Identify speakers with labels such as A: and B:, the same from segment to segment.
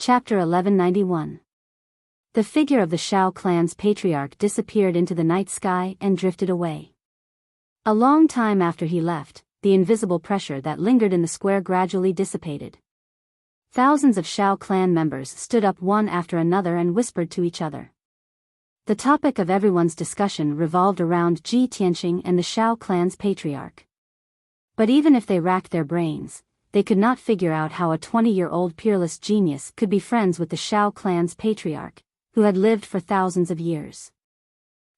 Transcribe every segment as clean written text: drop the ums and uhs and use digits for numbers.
A: Chapter 1191. The figure of the Shao clan's patriarch disappeared into the night sky and drifted away. A long time after he left, the invisible pressure that lingered in the square gradually dissipated. Thousands of Shao clan members stood up one after another and whispered to each other. The topic of everyone's discussion revolved around Ji Tianqing and the Shao clan's patriarch. But even if they racked their brains, they could not figure out how a 20-year-old peerless genius could be friends with the Shao clan's patriarch, who had lived for thousands of years.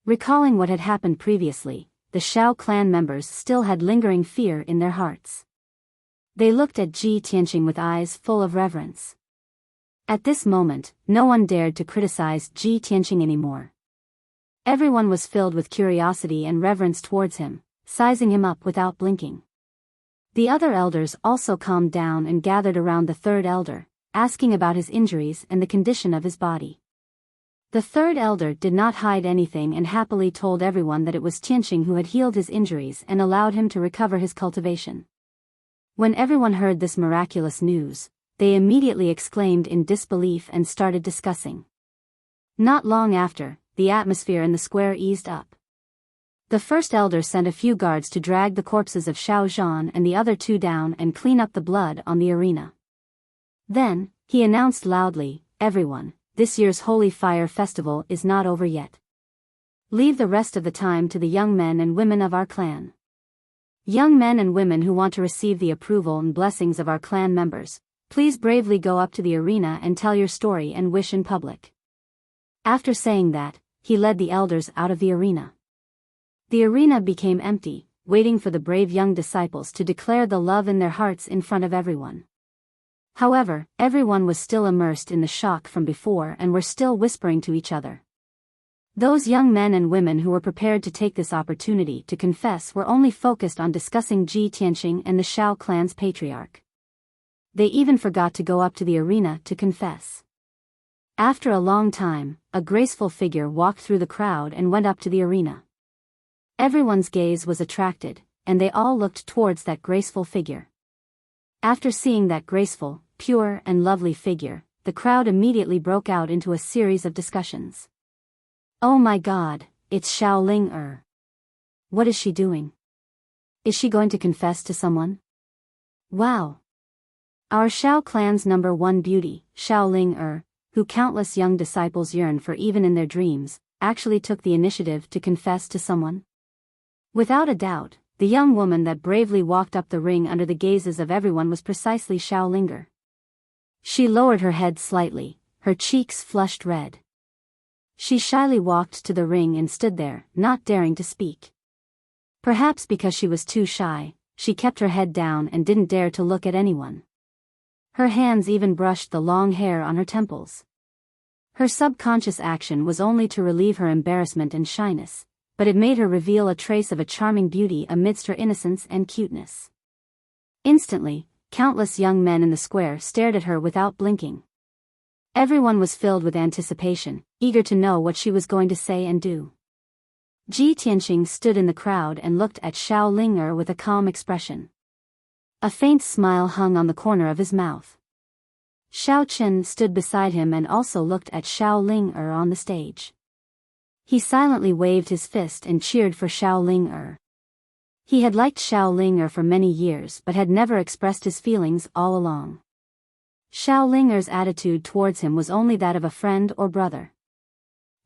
A: Recalling what had happened previously, the Shao clan members still had lingering fear in their hearts. They looked at Ji Tianqing with eyes full of reverence. At this moment, no one dared to criticize Ji Tianqing anymore. Everyone was filled with curiosity and reverence towards him, sizing him up without blinking. The other elders also calmed down and gathered around the third elder, asking about his injuries and the condition of his body. The third elder did not hide anything and happily told everyone that it was Tianqing who had healed his injuries and allowed him to recover his cultivation. When everyone heard this miraculous news, they immediately exclaimed in disbelief and started discussing. Not long after, the atmosphere in the square eased up. The first elder sent a few guards to drag the corpses of Xiao Zhan and the other two down and clean up the blood on the arena. Then, he announced loudly, "Everyone, this year's Holy Fire Festival is not over yet. Leave the rest of the time to the young men and women of our clan. Young men and women who want to receive the approval and blessings of our clan members, please bravely go up to the arena and tell your story and wish in public." After saying that, he led the elders out of the arena. The arena became empty, waiting for the brave young disciples to declare the love in their hearts in front of everyone. However, everyone was still immersed in the shock from before and were still whispering to each other. Those young men and women who were prepared to take this opportunity to confess were only focused on discussing Ji Tianqing and the Shao clan's patriarch. They even forgot to go up to the arena to confess. After a long time, a graceful figure walked through the crowd and went up to the arena. Everyone's gaze was attracted, and they all looked towards that graceful figure. After seeing that graceful, pure and lovely figure, the crowd immediately broke out into a series of discussions. "Oh my God, it's Xiao Ling. What is she doing? Is she going to confess to someone? Wow! Our Shao clan's #1 beauty, Xiao Ling, who countless young disciples yearn for even in their dreams, actually took the initiative to confess to someone." Without a doubt, the young woman that bravely walked up the ring under the gazes of everyone was precisely Xiao Ling. She lowered her head slightly, her cheeks flushed red. She shyly walked to the ring and stood there, not daring to speak. Perhaps because she was too shy, she kept her head down and didn't dare to look at anyone. Her hands even brushed the long hair on her temples. Her subconscious action was only to relieve her embarrassment and shyness, but it made her reveal a trace of a charming beauty amidst her innocence and cuteness. Instantly, countless young men in the square stared at her without blinking. Everyone was filled with anticipation, eager to know what she was going to say and do. Ji Tianqing stood in the crowd and looked at Xiao Ling with a calm expression. A faint smile hung on the corner of his mouth. Xiao Chen stood beside him and also looked at Xiao Ling on the stage. He silently waved his fist and cheered for Xiao Ling. He had liked Xiao Ling for many years but had never expressed his feelings all along. Xiao Ling's attitude towards him was only that of a friend or brother.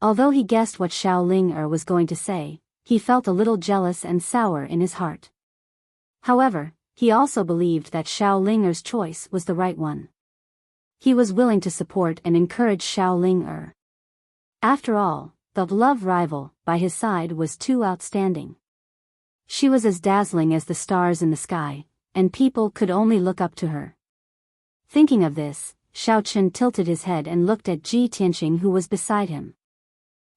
A: Although he guessed what Xiao Ling was going to say, he felt a little jealous and sour in his heart. However, he also believed that Xiao Ling's choice was the right one. He was willing to support and encourage Xiao Ling. After all, the love rival by his side was too outstanding. She was as dazzling as the stars in the sky, and people could only look up to her. Thinking of this, Xiao Chen tilted his head and looked at Ji Tianqing who was beside him.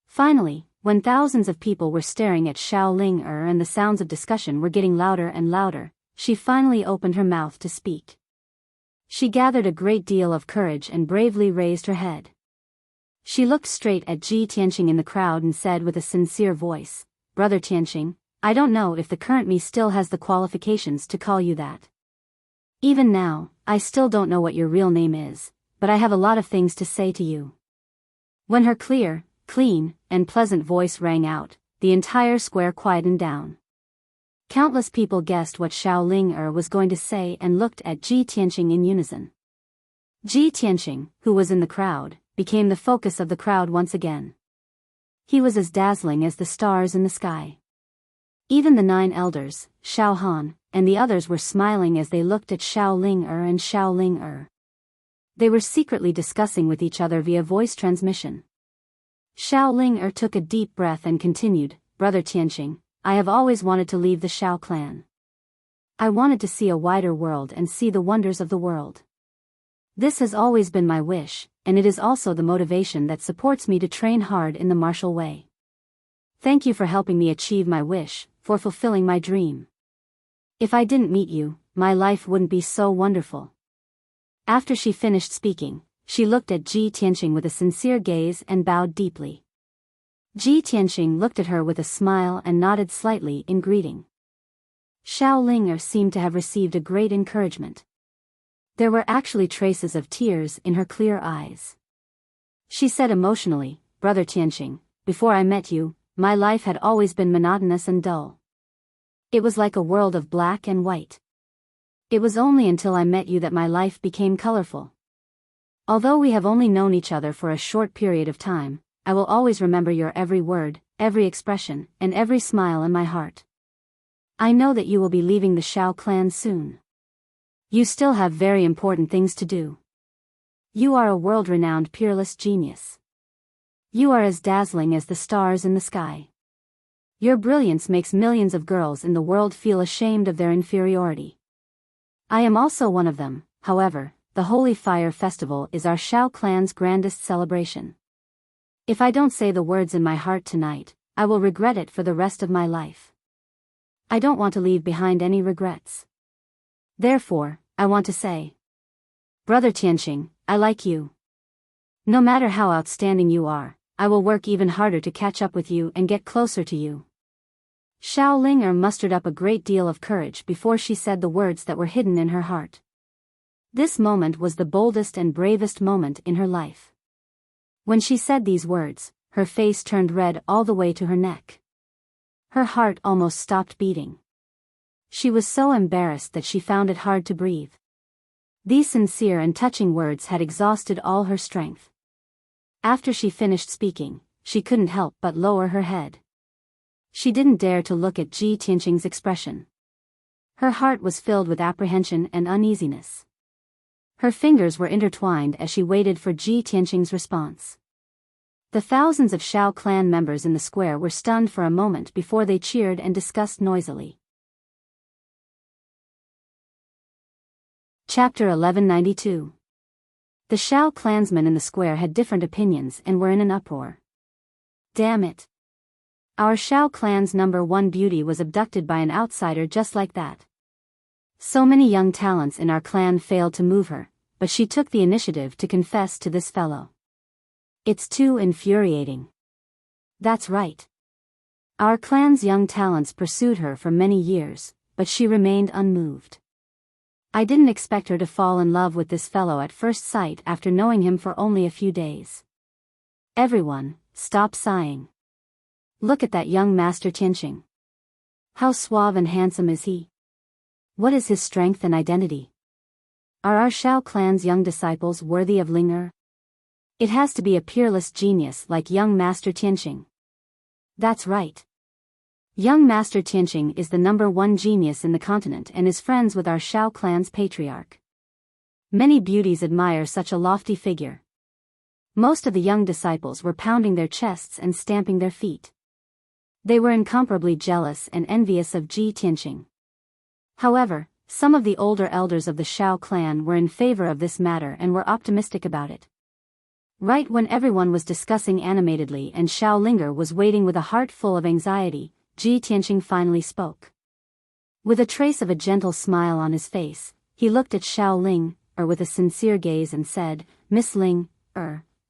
A: Finally, when thousands of people were staring at Xiao Ling and the sounds of discussion were getting louder and louder, she finally opened her mouth to speak. She gathered a great deal of courage and bravely raised her head. She looked straight at Ji Tianqing in the crowd and said with a sincere voice, "Brother Tianqing, I don't know if the current me still has the qualifications to call you that. Even now, I still don't know what your real name is, but I have a lot of things to say to you." When her clear, clean, and pleasant voice rang out, the entire square quietened down. Countless people guessed what Xiao Ling was going to say and looked at Ji Tianqing in unison. Ji Tianqing, who was in the crowd, became the focus of the crowd once again. He was as dazzling as the stars in the sky. Even the 9 elders, Xiao Han, and the others were smiling as they looked at Xiao Ling and Xiao Ling. They were secretly discussing with each other via voice transmission. Xiao Ling took a deep breath and continued, "Brother Tianqing, I have always wanted to leave the Xiao clan. I wanted to see a wider world and see the wonders of the world. This has always been my wish, and it is also the motivation that supports me to train hard in the martial way. Thank you for helping me achieve my wish, for fulfilling my dream. If I didn't meet you, my life wouldn't be so wonderful." After she finished speaking, she looked at Ji Tianqing with a sincere gaze and bowed deeply. Ji Tianqing looked at her with a smile and nodded slightly in greeting. Xiao Ling seemed to have received a great encouragement. There were actually traces of tears in her clear eyes. She said emotionally, "Brother Tianqing, before I met you, my life had always been monotonous and dull. It was like a world of black and white. It was only until I met you that my life became colorful. Although we have only known each other for a short period of time, I will always remember your every word, every expression, and every smile in my heart. I know that you will be leaving the Xiao clan soon. You still have very important things to do. You are a world-renowned peerless genius. You are as dazzling as the stars in the sky. Your brilliance makes millions of girls in the world feel ashamed of their inferiority. I am also one of them. However, the Holy Fire Festival is our Xiao clan's grandest celebration. If I don't say the words in my heart tonight, I will regret it for the rest of my life. I don't want to leave behind any regrets. Therefore, I want to say, Brother Tianqing, I like you. No matter how outstanding you are, I will work even harder to catch up with you and get closer to you." Xiao Ling mustered up a great deal of courage before she said the words that were hidden in her heart. This moment was the boldest and bravest moment in her life. When she said these words, her face turned red all the way to her neck. Her heart almost stopped beating. She was so embarrassed that she found it hard to breathe. These sincere and touching words had exhausted all her strength. After she finished speaking, she couldn't help but lower her head. She didn't dare to look at Ji Tianqing's expression. Her heart was filled with apprehension and uneasiness. Her fingers were intertwined as she waited for Ji Tianqing's response. The thousands of Xiao clan members in the square were stunned for a moment before they cheered and discussed noisily. Chapter 1192. The Xiao clansmen in the square had different opinions and were in an uproar. Damn it! Our Xiao clan's #1 beauty was abducted by an outsider just like that. So many young talents in our clan failed to move her, but she took the initiative to confess to this fellow. It's too infuriating. That's right. Our clan's young talents pursued her for many years, but she remained unmoved. I didn't expect her to fall in love with this fellow at first sight after knowing him for only a few days. Everyone, stop sighing. Look at that young Master Tianqing. How suave and handsome is he? What is his strength and identity? Are our Xiao clan's young disciples worthy of Ling? It has to be a peerless genius like young Master Tianqing. That's right. Young Master Tianqing is the #1 genius in the continent and is friends with our Xiao clan's patriarch. Many beauties admire such a lofty figure. Most of the young disciples were pounding their chests and stamping their feet. They were incomparably jealous and envious of Ji Tianqing. However, some of the older elders of the Xiao clan were in favor of this matter and were optimistic about it. Right when everyone was discussing animatedly and Xiao Ling was waiting with a heart full of anxiety, Ji Tianqing finally spoke. With a trace of a gentle smile on his face, he looked at Xiao Ling with a sincere gaze and said, "Miss Ling,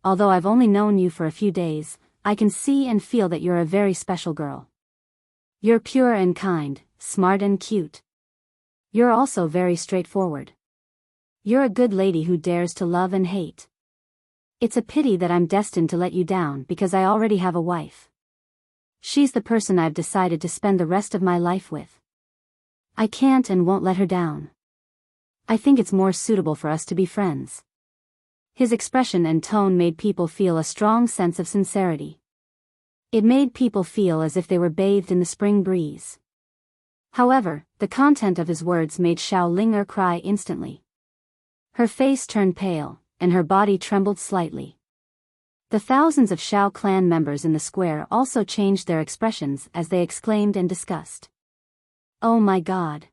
A: although I've only known you for a few days, I can see and feel that you're a very special girl. You're pure and kind, smart and cute. You're also very straightforward. You're a good lady who dares to love and hate. It's a pity that I'm destined to let you down because I already have a wife. She's the person I've decided to spend the rest of my life with. I can't and won't let her down. I think it's more suitable for us to be friends." His expression and tone made people feel a strong sense of sincerity. It made people feel as if they were bathed in the spring breeze. However, the content of his words made Xiao Ling'er cry instantly. Her face turned pale, and her body trembled slightly. The thousands of Xiao clan members in the square also changed their expressions as they exclaimed and discussed. "Oh my God!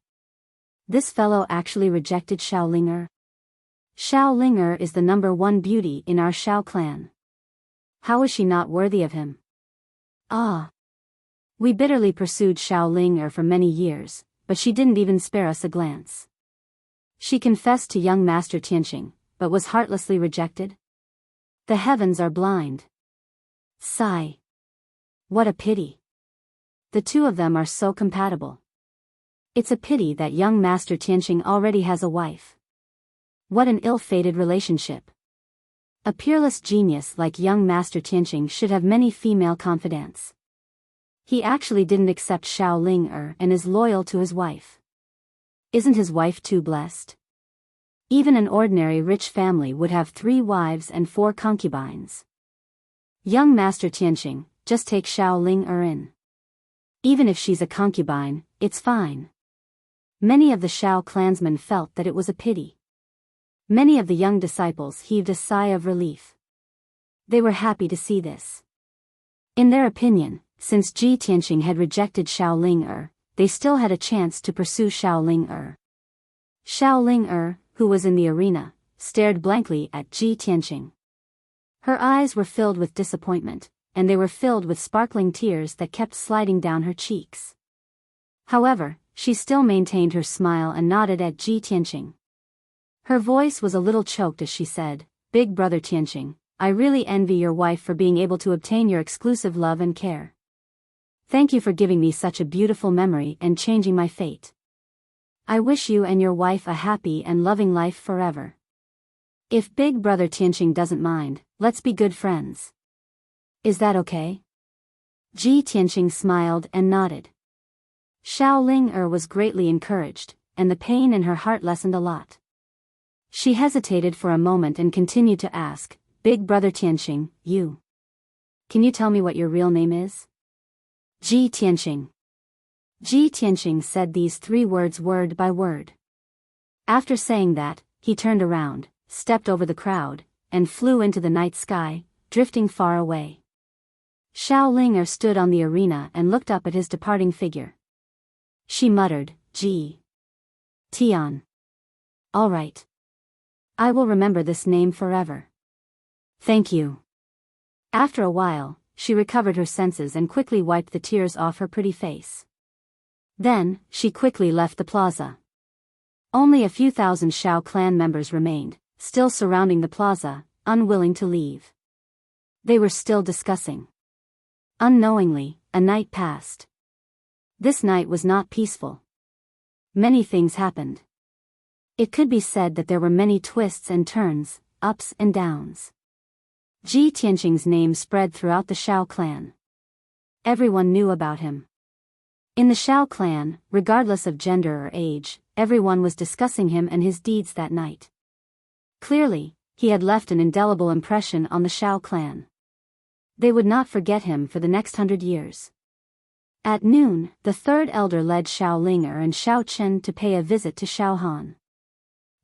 A: This fellow actually rejected Xiao Ling'er. Xiao Ling'er is the #1 beauty in our Xiao clan. How is she not worthy of him? Ah! We bitterly pursued Xiao Ling'er for many years, but she didn't even spare us a glance. She confessed to young Master Tianqing, but was heartlessly rejected. The heavens are blind. Sigh. What a pity. The two of them are so compatible. It's a pity that young Master Tianqing already has a wife. What an ill-fated relationship. A peerless genius like young Master Tianqing should have many female confidants. He actually didn't accept Xiao Ling'er and is loyal to his wife. Isn't his wife too blessed? Even an ordinary rich family would have 3 wives and 4 concubines. Young Master Tianqing, just take Xiao Ling'er in. Even if she's a concubine, it's fine." Many of the Xiao clansmen felt that it was a pity. Many of the young disciples heaved a sigh of relief. They were happy to see this. In their opinion, since Ji Tianqing had rejected Xiao Ling'er, they still had a chance to pursue Xiao Ling'er. Xiao Ling'er, who was in the arena, stared blankly at Ji Tianqing. Her eyes were filled with disappointment, and they were filled with sparkling tears that kept sliding down her cheeks. However, she still maintained her smile and nodded at Ji Tianqing. Her voice was a little choked as she said, "Big brother Tianqing, I really envy your wife for being able to obtain your exclusive love and care. Thank you for giving me such a beautiful memory and changing my fate. I wish you and your wife a happy and loving life forever. If Big brother Tianqing doesn't mind, let's be good friends. Is that okay?" Ji Tianqing smiled and nodded. Xiao Ling'er was greatly encouraged, and the pain in her heart lessened a lot. She hesitated for a moment and continued to ask, "Big brother Tianqing, can you tell me what your real name is?" "Ji Tianqing." Ji Tianqing said these 3 words word by word. After saying that, he turned around, stepped over the crowd, and flew into the night sky, drifting far away. Xiao Ling'er stood on the arena and looked up at his departing figure. She muttered, "Ji Tian. All right. I will remember this name forever. Thank you." After a while, she recovered her senses and quickly wiped the tears off her pretty face. Then, she quickly left the plaza. Only a few thousand Xiao clan members remained, still surrounding the plaza, unwilling to leave. They were still discussing. Unknowingly, a night passed. This night was not peaceful. Many things happened. It could be said that there were many twists and turns, ups and downs. Ji Tianqing's name spread throughout the Xiao clan. Everyone knew about him. In the Xiao clan, regardless of gender or age, everyone was discussing him and his deeds that night. Clearly, he had left an indelible impression on the Xiao clan. They would not forget him for the next 100 years. At noon, the 3rd elder led Xiao Ling'er and Xiao Chen to pay a visit to Xiao Han.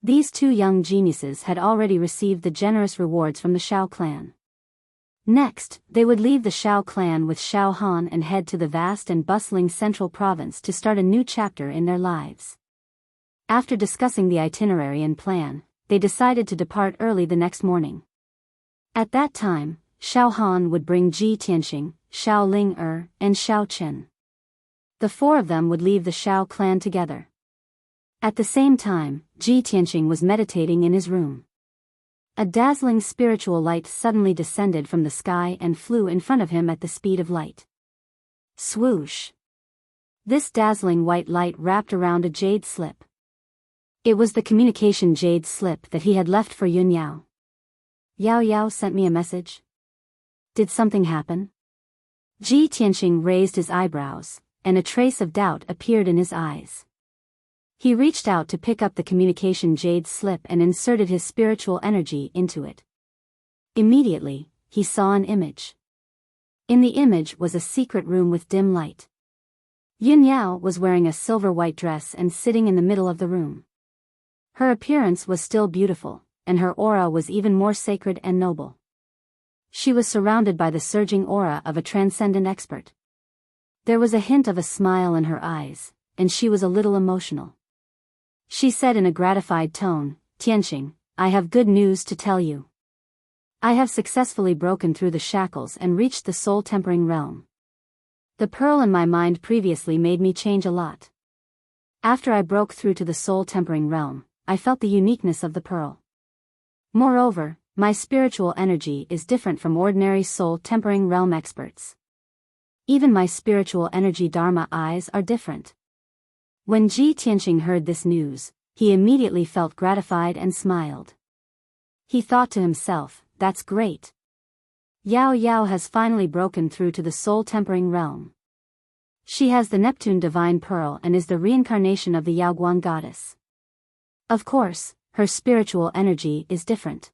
A: These 2 young geniuses had already received the generous rewards from the Xiao clan. Next, they would leave the Xiao clan with Xiao Han and head to the vast and bustling central province to start a new chapter in their lives. After discussing the itinerary and plan, they decided to depart early the next morning. At that time, Xiao Han would bring Ji Tianqing, Xiao Ling'er, and Xiao Chen. The 4 of them would leave the Xiao clan together. At the same time, Ji Tianqing was meditating in his room. A dazzling spiritual light suddenly descended from the sky and flew in front of him at the speed of light. Swoosh! This dazzling white light wrapped around a jade slip. It was the communication jade slip that he had left for Yun Yao. Yao Yao sent me a message? Did something happen? Ji Tianqing raised his eyebrows, and a trace of doubt appeared in his eyes. He reached out to pick up the communication jade slip and inserted his spiritual energy into it. Immediately, he saw an image. In the image was a secret room with dim light. Yun Yao was wearing a silver-white dress and sitting in the middle of the room. Her appearance was still beautiful, and her aura was even more sacred and noble. She was surrounded by the surging aura of a transcendent expert. There was a hint of a smile in her eyes, and she was a little emotional. She said in a gratified tone, "Tianqing, I have good news to tell you. I have successfully broken through the shackles and reached the soul-tempering realm. The pearl in my mind previously made me change a lot. After I broke through to the soul-tempering realm, I felt the uniqueness of the pearl. Moreover, my spiritual energy is different from ordinary soul-tempering realm experts. Even my spiritual energy Dharma eyes are different." When Ji Tianqing heard this news, he immediately felt gratified and smiled. He thought to himself, "That's great. Yao Yao has finally broken through to the soul-tempering realm. She has the Neptune divine pearl and is the reincarnation of the Yaoguang goddess. Of course, her spiritual energy is different."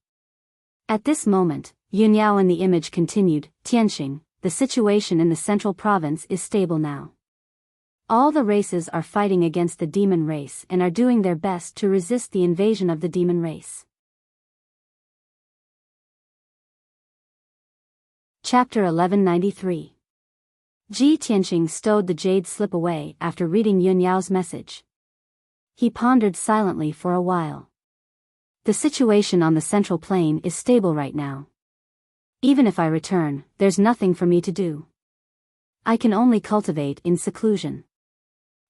A: At this moment, Yun Yao in the image continued, "Tianqing, the situation in the central province is stable now. All the races are fighting against the demon race and are doing their best to resist the invasion of the demon race." Chapter 1193. Ji Tianqing stowed the jade slip away after reading Yun Yao's message. He pondered silently for a while. The situation on the central plain is stable right now. Even if I return, there's nothing for me to do. I can only cultivate in seclusion.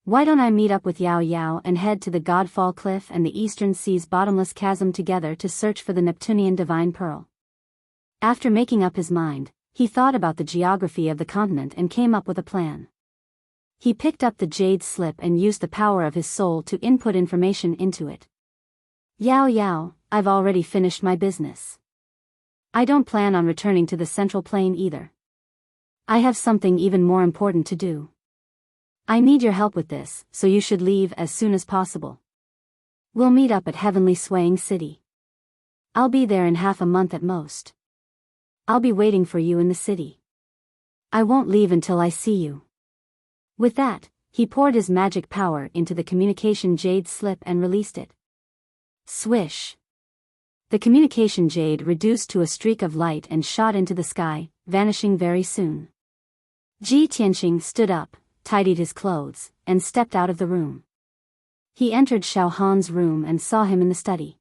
A: Why don't I meet up with Yao Yao and head to the Godfall Cliff and the Eastern Sea's bottomless chasm together to search for the Neptunian divine pearl? After making up his mind, he thought about the geography of the continent and came up with a plan. He picked up the jade slip and used the power of his soul to input information into it. "Yao Yao, I've already finished my business. I don't plan on returning to the central plain either. I have something even more important to do. I need your help with this, so you should leave as soon as possible. We'll meet up at Heavenly Swaying City. I'll be there in half a month at most. I'll be waiting for you in the city. I won't leave until I see you." With that, he poured his magic power into the communication jade slip and released it. Swish! The communication jade reduced to a streak of light and shot into the sky, vanishing very soon. Ji Tianqing stood up, tidied his clothes, and stepped out of the room. He entered Xiao Han's room and saw him in the study.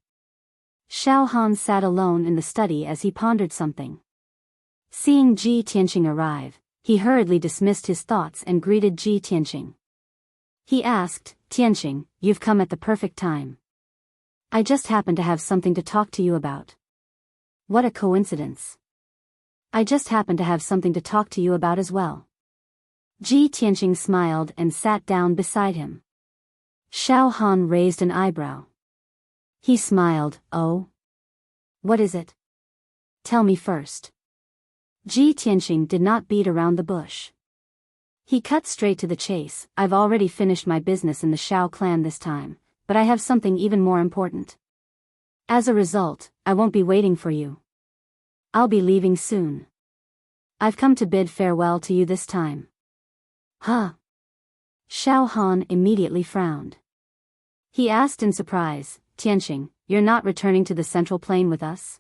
A: Xiao Han sat alone in the study as he pondered something. Seeing Ji Tianqing arrive, he hurriedly dismissed his thoughts and greeted Ji Tianqing. He asked, "Tianqing, you've come at the perfect time. I just happen to have something to talk to you about." "What a coincidence. I just happen to have something to talk to you about as well." Ji Tianqing smiled and sat down beside him. Xiao Han raised an eyebrow. He smiled, "Oh? What is it? Tell me first." Ji Tianqing did not beat around the bush. He cut straight to the chase. "I've already finished my business in the Shao clan this time, but I have something even more important. As a result, I won't be waiting for you. I'll be leaving soon. I've come to bid farewell to you this time." "Huh?" Xiao Han immediately frowned. He asked in surprise, "Tianqing, you're not returning to the central plain with us?"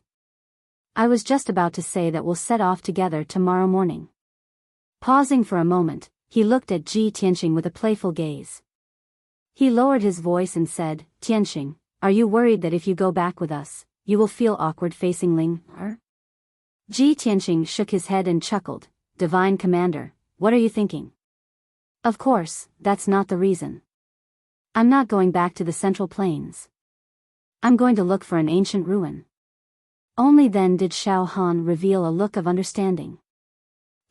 A: "I was just about to say that we'll set off together tomorrow morning." Pausing for a moment, he looked at Ji Tianqing with a playful gaze. He lowered his voice and said, "Tianqing, are you worried that if you go back with us, you will feel awkward facing Ling Er?" Ji Tianqing shook his head and chuckled, "Divine Commander, what are you thinking? Of course, that's not the reason. I'm not going back to the Central Plains. I'm going to look for an ancient ruin." Only then did Xiao Han reveal a look of understanding.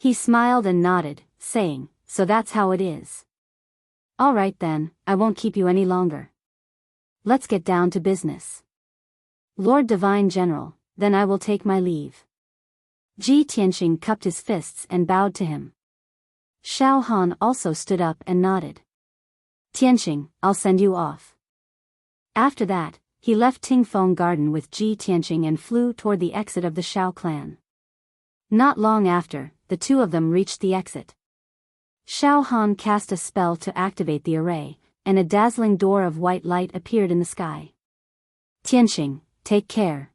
A: He smiled and nodded, saying, "So that's how it is. All right then, I won't keep you any longer. let's get down to business. Lord Divine General, then I will take my leave. Ji Tianqing cupped his fists and bowed to him. Xiao Han also stood up and nodded. Tianqing, I'll send you off. After that, he left Tingfeng Garden with Ji Tianqing and flew toward the exit of the Shao clan. Not long after, the two of them reached the exit. Xiao Han cast a spell to activate the array, and a dazzling door of white light appeared in the sky. Tianqing, take care.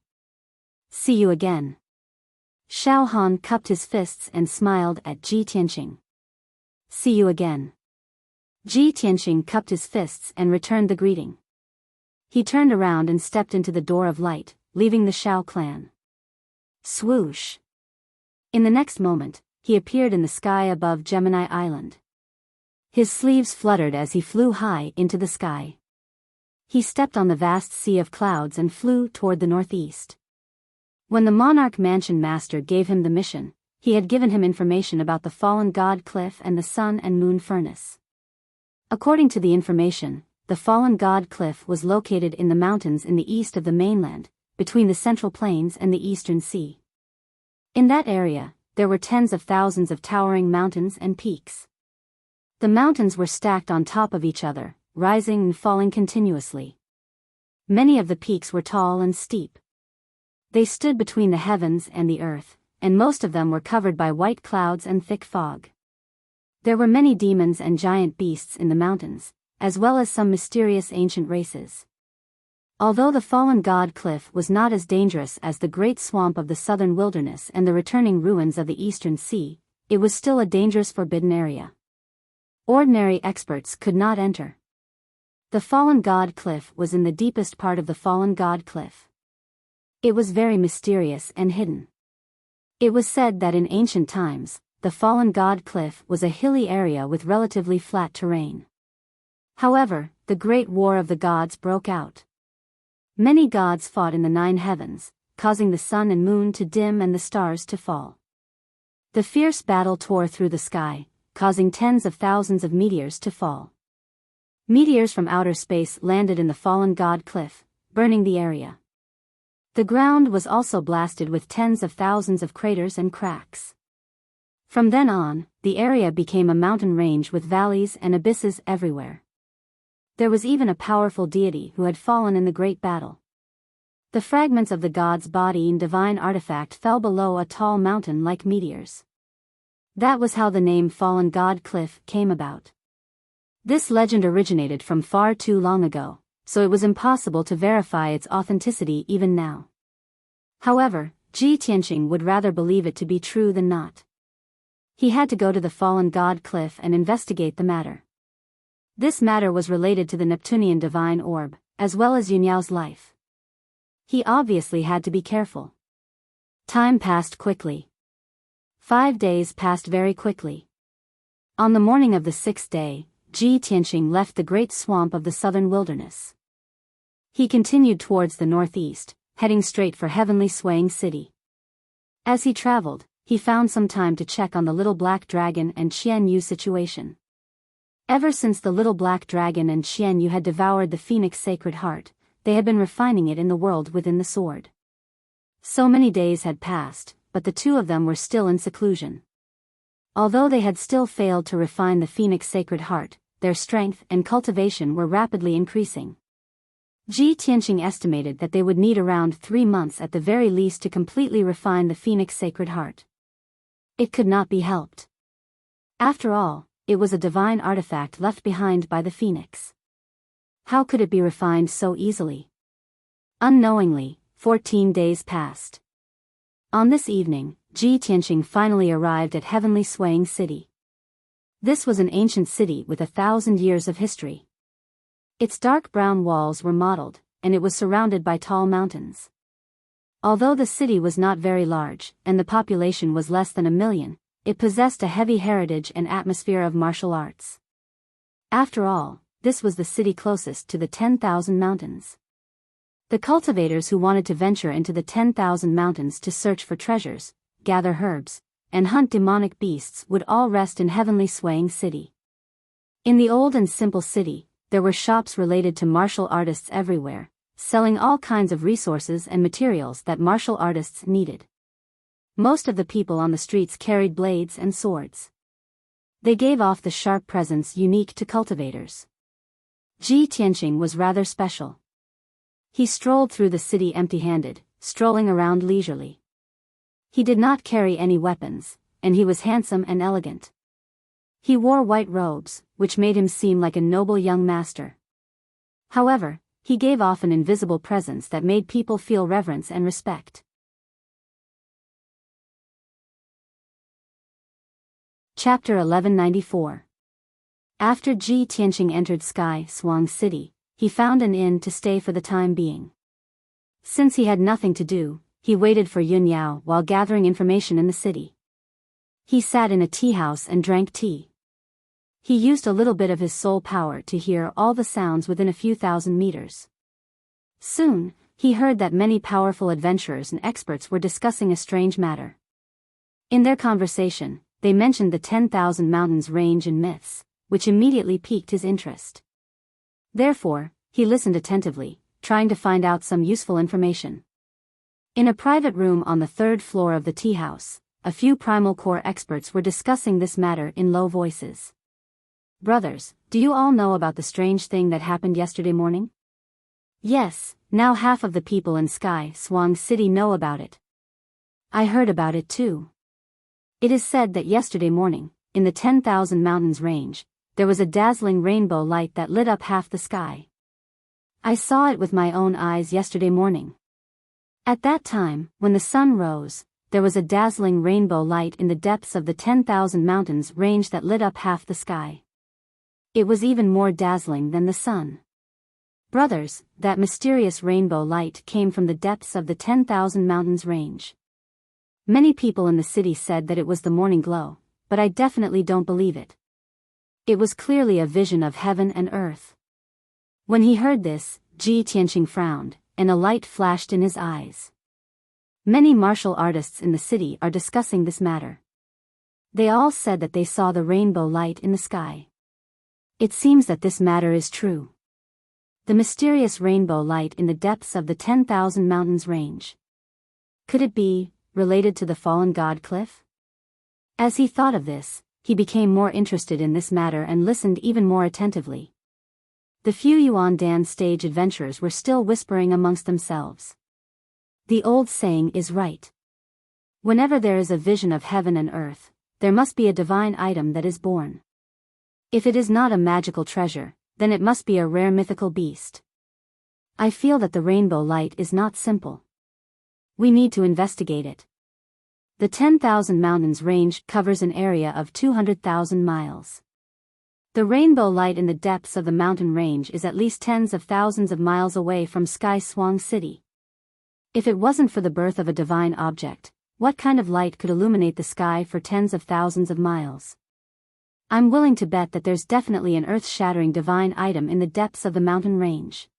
A: See you again. Xiao Han cupped his fists and smiled at Ji Tianqing. See you again. Ji Tianqing cupped his fists and returned the greeting. He turned around and stepped into the door of light, leaving the Shao clan. Swoosh. In the next moment, he appeared in the sky above Gemini Island. His sleeves fluttered as he flew high into the sky. He stepped on the vast sea of clouds and flew toward the northeast. When the Monarch Mansion Master gave him the mission, he had given him information about the fallen god cliff and the sun and moon furnace. According to the information, the fallen god cliff was located in the mountains in the east of the mainland, between the Central Plains and the Eastern Sea. In that area, there were tens of thousands of towering mountains and peaks. The mountains were stacked on top of each other, rising and falling continuously. Many of the peaks were tall and steep. They stood between the heavens and the earth, and most of them were covered by white clouds and thick fog. There were many demons and giant beasts in the mountains, as well as some mysterious ancient races. Although the fallen god cliff was not as dangerous as the great swamp of the southern wilderness and the returning ruins of the eastern sea, it was still a dangerous forbidden area. Ordinary experts could not enter. The fallen god cliff was in the deepest part of the fallen god cliff. It was very mysterious and hidden. It was said that in ancient times, the fallen god cliff was a hilly area with relatively flat terrain. However, the great war of the gods broke out. Many gods fought in the 9 heavens, causing the sun and moon to dim and the stars to fall. The fierce battle tore through the sky, causing tens of thousands of meteors to fall. Meteors from outer space landed in the fallen god cliff, burning the area. The ground was also blasted with tens of thousands of craters and cracks. From then on, the area became a mountain range with valleys and abysses everywhere. There was even a powerful deity who had fallen in the great battle. The fragments of the god's body and divine artifact fell below a tall mountain like meteors. That was how the name Fallen God Cliff came about. This legend originated from far too long ago, so it was impossible to verify its authenticity even now. However, Ji Tianqing would rather believe it to be true than not. He had to go to the Fallen God Cliff and investigate the matter. This matter was related to the Neptunian divine orb, as well as Yunyao's life. He obviously had to be careful. Time passed quickly. 5 days passed very quickly. On the morning of the 6th day, Ji Tianqing left the great swamp of the southern wilderness. He continued towards the northeast, heading straight for Heavenly Swaying City. As he traveled, he found some time to check on the little black dragon and Qian Yu situation. Ever since the little black dragon and Qian Yu had devoured the phoenix sacred heart, they had been refining it in the world within the sword. So many days had passed, but the two of them were still in seclusion. Although they had still failed to refine the phoenix sacred heart, their strength and cultivation were rapidly increasing. Ji Tianqing estimated that they would need around 3 months at the very least to completely refine the phoenix sacred heart. It could not be helped. After all, it was a divine artifact left behind by the phoenix. How could it be refined so easily? Unknowingly, 14 days passed. On this evening, Ji Tianqing finally arrived at Heavenly Swaying City. This was an ancient city with 1,000 years of history. Its dark brown walls were mottled, and it was surrounded by tall mountains. Although the city was not very large, and the population was less than 1 million, it possessed a heavy heritage and atmosphere of martial arts. After all, this was the city closest to the 10,000 mountains. The cultivators who wanted to venture into the 10,000 mountains to search for treasures, gather herbs, and hunt demonic beasts would all rest in Heavenly Swaying City. In the old and simple city, there were shops related to martial artists everywhere, selling all kinds of resources and materials that martial artists needed. Most of the people on the streets carried blades and swords. They gave off the sharp presence unique to cultivators. Ji Tianqing was rather special. He strolled through the city empty-handed, strolling around leisurely. He did not carry any weapons, and he was handsome and elegant. He wore white robes, which made him seem like a noble young master. However, he gave off an invisible presence that made people feel reverence and respect. Chapter 1194. After Ji Tianqing entered Sky Swang City, he found an inn to stay for the time being. Since he had nothing to do, he waited for Yun Yao while gathering information in the city. He sat in a tea house and drank tea. He used a little bit of his soul power to hear all the sounds within a few thousand meters. Soon, he heard that many powerful adventurers and experts were discussing a strange matter. In their conversation, they mentioned the 10,000 mountains range and myths, which immediately piqued his interest. Therefore, he listened attentively, trying to find out some useful information. In a private room on the 3rd floor of the tea house, a few primal core experts were discussing this matter in low voices. "Brothers, do you all know about the strange thing that happened yesterday morning?" "Yes, now half of the people in Sky Swang City know about it." "I heard about it too. It is said that yesterday morning, in the 10,000 mountains range, there was a dazzling rainbow light that lit up half the sky. I saw it with my own eyes yesterday morning. At that time, when the sun rose, there was a dazzling rainbow light in the depths of the 10,000 mountains range that lit up half the sky. It was even more dazzling than the sun. Brothers, that mysterious rainbow light came from the depths of the 10,000 mountains range. Many people in the city said that it was the morning glow, but I definitely don't believe it. It was clearly a vision of heaven and earth." When he heard this, Ji Tianqing frowned, and a light flashed in his eyes. Many martial artists in the city are discussing this matter. They all said that they saw the rainbow light in the sky. It seems that this matter is true. The mysterious rainbow light in the depths of the 10,000 mountains range. Could it be related to the fallen god cliff? As he thought of this, he became more interested in this matter and listened even more attentively. The few Yuan Dan stage adventurers were still whispering amongst themselves. The old saying is right. Whenever there is a vision of heaven and earth, there must be a divine item that is born. If it is not a magical treasure, then it must be a rare mythical beast. I feel that the rainbow light is not simple. We need to investigate it. The 10,000 mountains range covers an area of 200,000 miles. The rainbow light in the depths of the mountain range is at least tens of thousands of miles away from Sky Swang City. If it wasn't for the birth of a divine object, what kind of light could illuminate the sky for tens of thousands of miles? I'm willing to bet that there's definitely an earth-shattering divine item in the depths of the mountain range.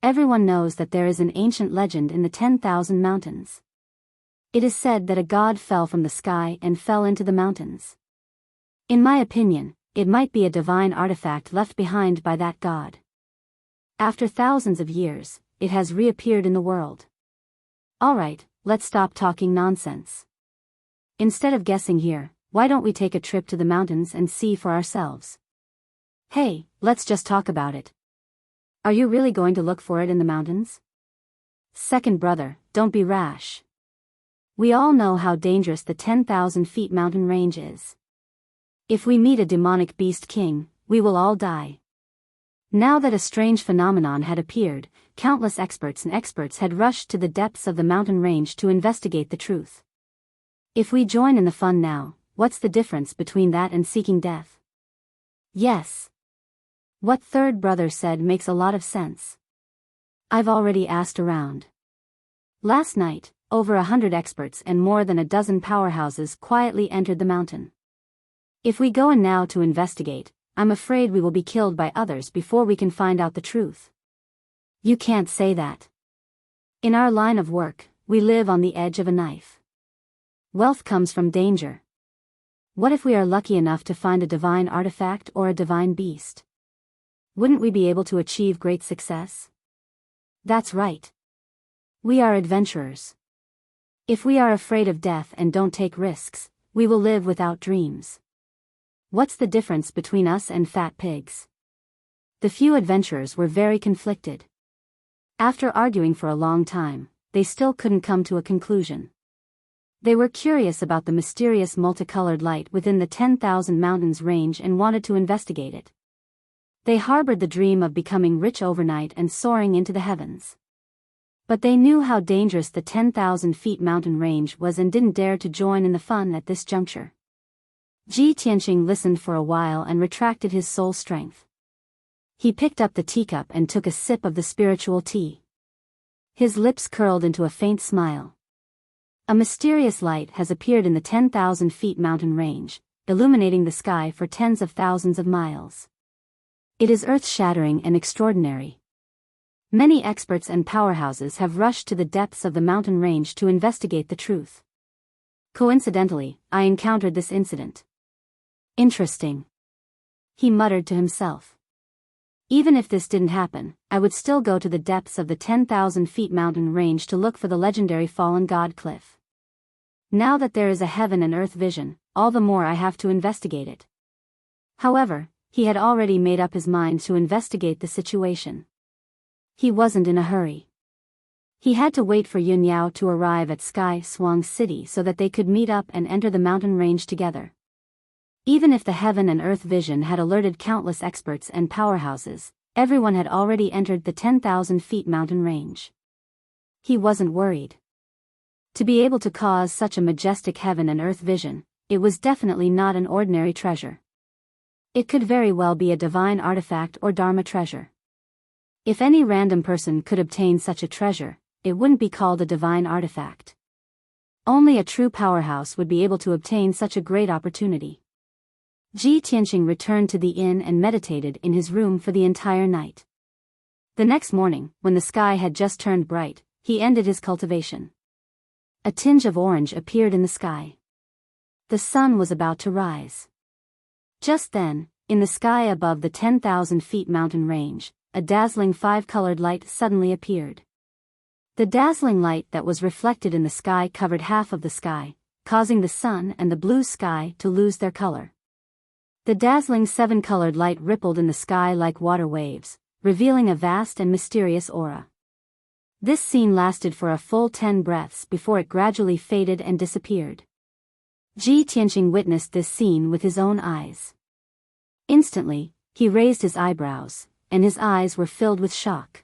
A: Everyone knows that there is an ancient legend in the 10,000 mountains. It is said that a god fell from the sky and fell into the mountains. In my opinion, it might be a divine artifact left behind by that god. After thousands of years, it has reappeared in the world. Alright, let's stop talking nonsense. Instead of guessing here, why don't we take a trip to the mountains and see for ourselves? Hey, let's just talk about it. Are you really going to look for it in the mountains? Second brother, don't be rash. We all know how dangerous the 10,000 feet mountain range is. If we meet a demonic beast king, we will all die. Now that a strange phenomenon had appeared, countless experts had rushed to the depths of the mountain range to investigate the truth. If we join in the fun now, what's the difference between that and seeking death? Yes. What third brother said makes a lot of sense. I've already asked around. Last night, over 100 experts and more than a dozen powerhouses quietly entered the mountain. If we go in now to investigate, I'm afraid we will be killed by others before we can find out the truth. You can't say that. In our line of work, we live on the edge of a knife. Wealth comes from danger. What if we are lucky enough to find a divine artifact or a divine beast? wouldn't we be able to achieve great success? That's right. We are adventurers. If we are afraid of death and don't take risks, we will live without dreams. What's the difference between us and fat pigs? The few adventurers were very conflicted. After arguing for a long time, they still couldn't come to a conclusion. They were curious about the mysterious multicolored light within the 10,000 mountains range and wanted to investigate it. They harbored the dream of becoming rich overnight and soaring into the heavens. But they knew how dangerous the 10,000 feet mountain range was and didn't dare to join in the fun at this juncture. Ji Tianqing listened for a while and retracted his soul strength. He picked up the teacup and took a sip of the spiritual tea. His lips curled into a faint smile. A mysterious light has appeared in the 10,000 feet mountain range, illuminating the sky for tens of thousands of miles. It is earth-shattering and extraordinary. Many experts and powerhouses have rushed to the depths of the mountain range to investigate the truth. Coincidentally, I encountered this incident. Interesting. He muttered to himself. Even if this didn't happen, I would still go to the depths of the 10,000 feet mountain range to look for the legendary fallen god cliff. Now that there is a heaven and earth vision, all the more I have to investigate it. However, he had already made up his mind to investigate the situation. He wasn't in a hurry. He had to wait for Yun Yao to arrive at Sky Swang City so that they could meet up and enter the mountain range together. Even if the heaven and earth vision had alerted countless experts and powerhouses, everyone had already entered the 10,000 feet mountain range. He wasn't worried. To be able to cause such a majestic heaven and earth vision, it was definitely not an ordinary treasure. It could very well be a divine artifact or Dharma treasure. If any random person could obtain such a treasure, it wouldn't be called a divine artifact. Only a true powerhouse would be able to obtain such a great opportunity. Ji Tianqing returned to the inn and meditated in his room for the entire night. The next morning, when the sky had just turned bright, he ended his cultivation. A tinge of orange appeared in the sky. The sun was about to rise. Just then, in the sky above the 10,000 feet mountain range, a dazzling five-colored light suddenly appeared. The dazzling light that was reflected in the sky covered half of the sky, causing the sun and the blue sky to lose their color. The dazzling seven-colored light rippled in the sky like water waves, revealing a vast and mysterious aura. This scene lasted for a full 10 breaths before it gradually faded and disappeared. Ji Tianqing witnessed this scene with his own eyes. Instantly, he raised his eyebrows, and his eyes were filled with shock.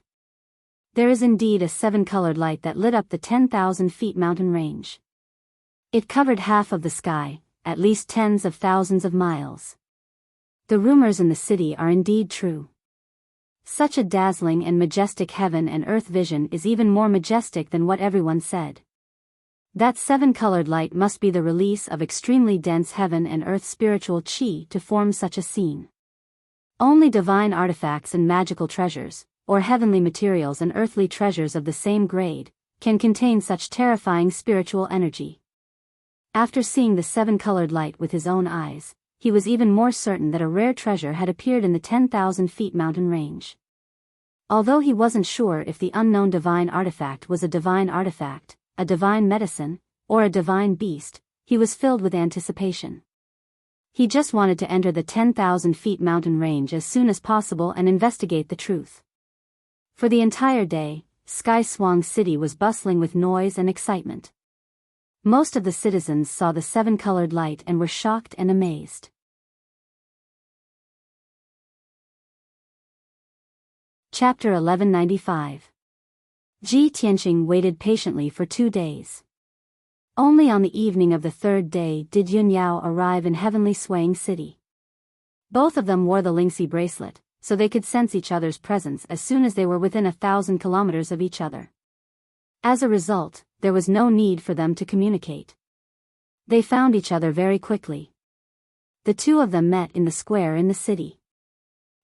A: There is indeed a seven-colored light that lit up the 10,000 feet mountain range. It covered half of the sky, at least tens of thousands of miles. The rumors in the city are indeed true. Such a dazzling and majestic heaven and earth vision is even more majestic than what everyone said. That seven-colored light must be the release of extremely dense heaven and earth spiritual qi to form such a scene. Only divine artifacts and magical treasures, or heavenly materials and earthly treasures of the same grade, can contain such terrifying spiritual energy. After seeing the seven-colored light with his own eyes, he was even more certain that a rare treasure had appeared in the 10,000 feet mountain range. Although he wasn't sure if the unknown divine artifact was a divine artifact, a divine medicine, or a divine beast, he was filled with anticipation. He just wanted to enter the 10,000 feet mountain range as soon as possible and investigate the truth. For the entire day, Sky Swang City was bustling with noise and excitement. Most of the citizens saw the seven-colored light and were shocked and amazed. Chapter 1195. Ji Tianqing waited patiently for 2 days. Only on the evening of the third day did Yun Yao arrive in Heavenly Swaying City. Both of them wore the Lingxi bracelet, so they could sense each other's presence as soon as they were within 1,000 kilometers of each other. As a result, there was no need for them to communicate. They found each other very quickly. The two of them met in the square in the city.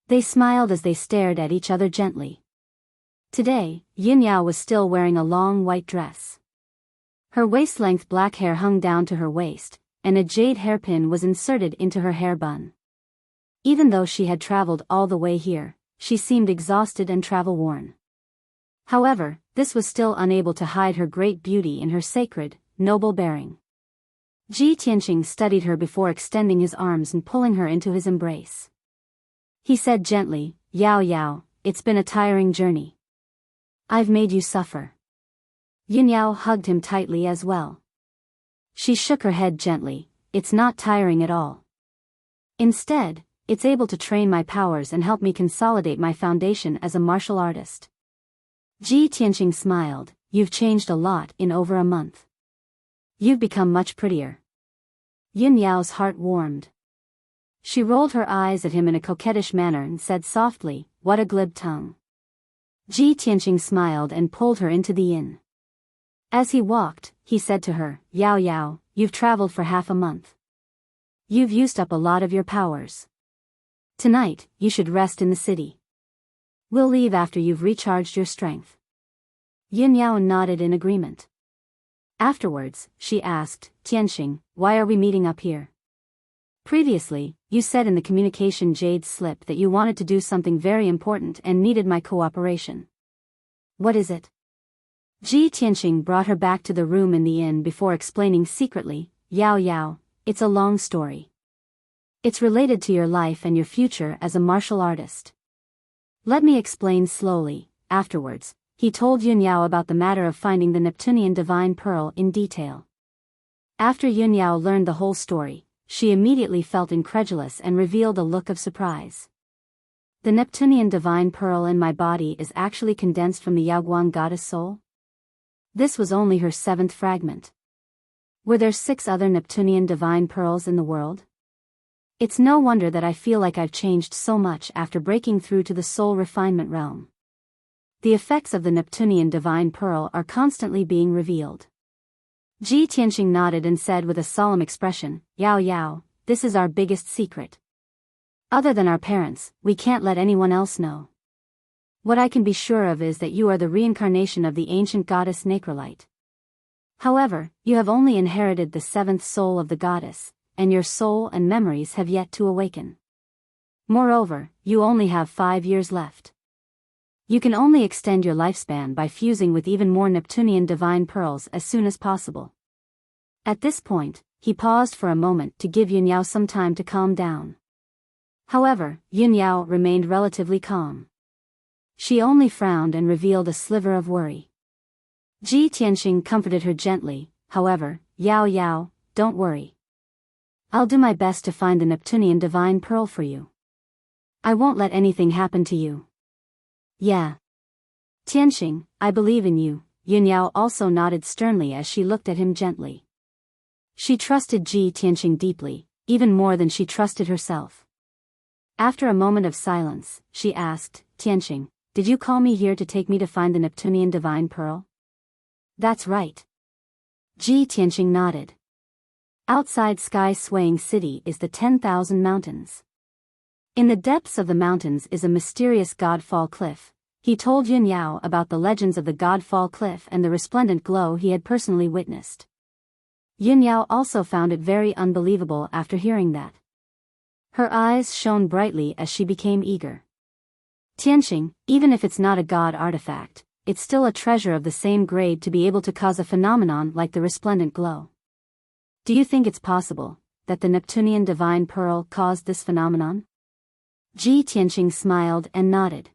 A: They smiled as they stared at each other gently. Today, Yin Yao was still wearing a long white dress. Her waist-length black hair hung down to her waist, and a jade hairpin was inserted into her hair bun. Even though she had traveled all the way here, she seemed exhausted and travel-worn. However, this was still unable to hide her great beauty in her sacred, noble bearing. Ji Tianqing studied her before extending his arms and pulling her into his embrace. He said gently, "Yao Yao, it's been a tiring journey. I've made you suffer." Yin Yao hugged him tightly as well. She shook her head gently, "It's not tiring at all. Instead, it's able to train my powers and help me consolidate my foundation as a martial artist." Ji Tianqing smiled, "You've changed a lot in over a month. You've become much prettier." Yin Yao's heart warmed. She rolled her eyes at him in a coquettish manner and said softly, "What a glib tongue." Ji Tianqing smiled and pulled her into the inn. As he walked, he said to her, "Yao Yao, you've traveled for half a month. You've used up a lot of your powers. Tonight, you should rest in the city. We'll leave after you've recharged your strength." Yin Yao nodded in agreement. Afterwards, she asked, "Tianqing, why are we meeting up here? Previously, you said in the communication jade slip that you wanted to do something very important and needed my cooperation. What is it?" Ji Tianqing brought her back to the room in the inn before explaining secretly, "Yao Yao, it's a long story. It's related to your life and your future as a martial artist. Let me explain slowly." Afterwards, he told Yun Yao about the matter of finding the Neptunian divine pearl in detail. After Yun Yao learned the whole story, she immediately felt incredulous and revealed a look of surprise. "The Neptunian divine pearl in my body is actually condensed from the Yaoguang goddess soul? This was only her 7th fragment. Were there 6 other Neptunian divine pearls in the world? It's no wonder that I feel like I've changed so much after breaking through to the soul refinement realm. The effects of the Neptunian divine pearl are constantly being revealed." Ji Tianqing nodded and said with a solemn expression, "Yao Yao, this is our biggest secret. Other than our parents, we can't let anyone else know. What I can be sure of is that you are the reincarnation of the ancient goddess Nacrolite. However, you have only inherited the 7th soul of the goddess, and your soul and memories have yet to awaken. Moreover, you only have 5 years left. You can only extend your lifespan by fusing with even more Neptunian divine pearls as soon as possible." At this point, he paused for a moment to give Yun Yao some time to calm down. However, Yun Yao remained relatively calm. She only frowned and revealed a sliver of worry. Ji Tianqing comforted her gently, however, "Yao Yao, don't worry. I'll do my best to find the Neptunian divine pearl for you. I won't let anything happen to you." "Yeah. Tianqing, I believe in you." Yun Yao also nodded sternly as she looked at him gently. She trusted Ji Tianqing deeply, even more than she trusted herself. After a moment of silence, she asked, "Tianqing, did you call me here to take me to find the Neptunian divine pearl?" "That's right." Ji Tianqing nodded. Outside Sky Swaying City is the 10,000 mountains. In the depths of the mountains is a mysterious Godfall Cliff. He told Yun Yao about the legends of the Godfall Cliff and the resplendent glow he had personally witnessed. Yun Yao also found it very unbelievable after hearing that. Her eyes shone brightly as she became eager. "Tianqing, even if it's not a god artifact, it's still a treasure of the same grade to be able to cause a phenomenon like the resplendent glow. Do you think it's possible that the Neptunian divine pearl caused this phenomenon?" Ji Tianqing smiled and nodded.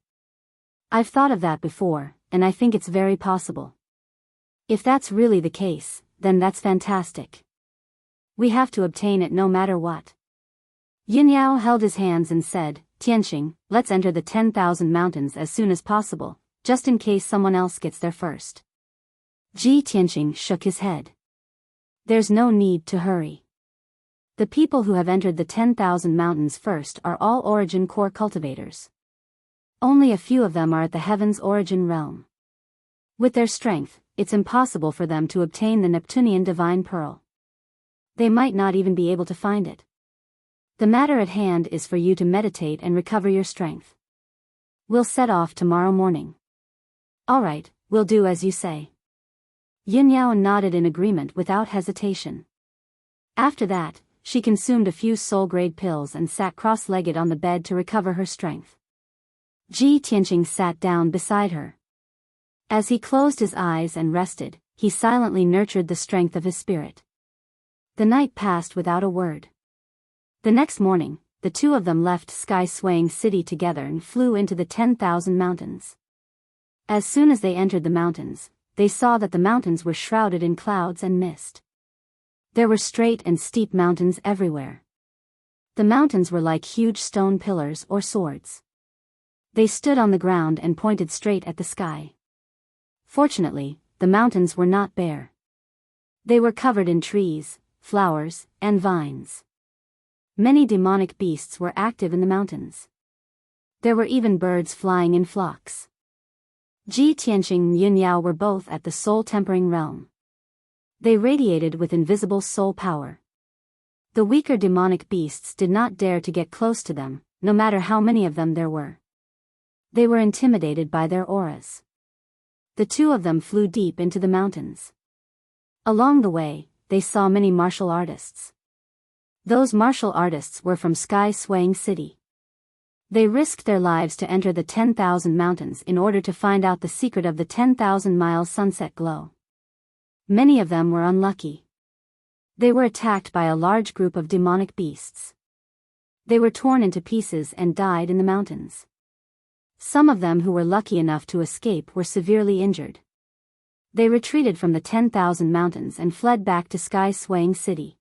A: "I've thought of that before, and I think it's very possible. If that's really the case, then that's fantastic. We have to obtain it no matter what." Yin Yao held his hands and said, "Tianqing, let's enter the 10,000 mountains as soon as possible, just in case someone else gets there first." Ji Tianqing shook his head. "There's no need to hurry. The people who have entered the 10,000 mountains first are all origin core cultivators. Only a few of them are at the heaven's origin realm. With their strength, it's impossible for them to obtain the Neptunian divine pearl. They might not even be able to find it. The matter at hand is for you to meditate and recover your strength. We'll set off tomorrow morning." "All right, we'll do as you say." Yin Yao nodded in agreement without hesitation. After that, she consumed a few soul-grade pills and sat cross-legged on the bed to recover her strength. Ji Tianqing sat down beside her. As he closed his eyes and rested, he silently nurtured the strength of his spirit. The night passed without a word. The next morning, the two of them left sky-swaying city together and flew into the 10,000 mountains. As soon as they entered the mountains, they saw that the mountains were shrouded in clouds and mist. There were straight and steep mountains everywhere. The mountains were like huge stone pillars or swords. They stood on the ground and pointed straight at the sky. Fortunately, the mountains were not bare. They were covered in trees, flowers, and vines. Many demonic beasts were active in the mountains. There were even birds flying in flocks. Ji Tianqing and Yun Yao were both at the soul-tempering realm. They radiated with invisible soul power. The weaker demonic beasts did not dare to get close to them, no matter how many of them there were. They were intimidated by their auras. The two of them flew deep into the mountains. Along the way, they saw many martial artists. Those martial artists were from Sky-Swaying City. They risked their lives to enter the 10,000 mountains in order to find out the secret of the 10,000-mile sunset glow. Many of them were unlucky. They were attacked by a large group of demonic beasts. They were torn into pieces and died in the mountains. Some of them who were lucky enough to escape were severely injured. They retreated from the 10,000 mountains and fled back to Sky-Swaying City.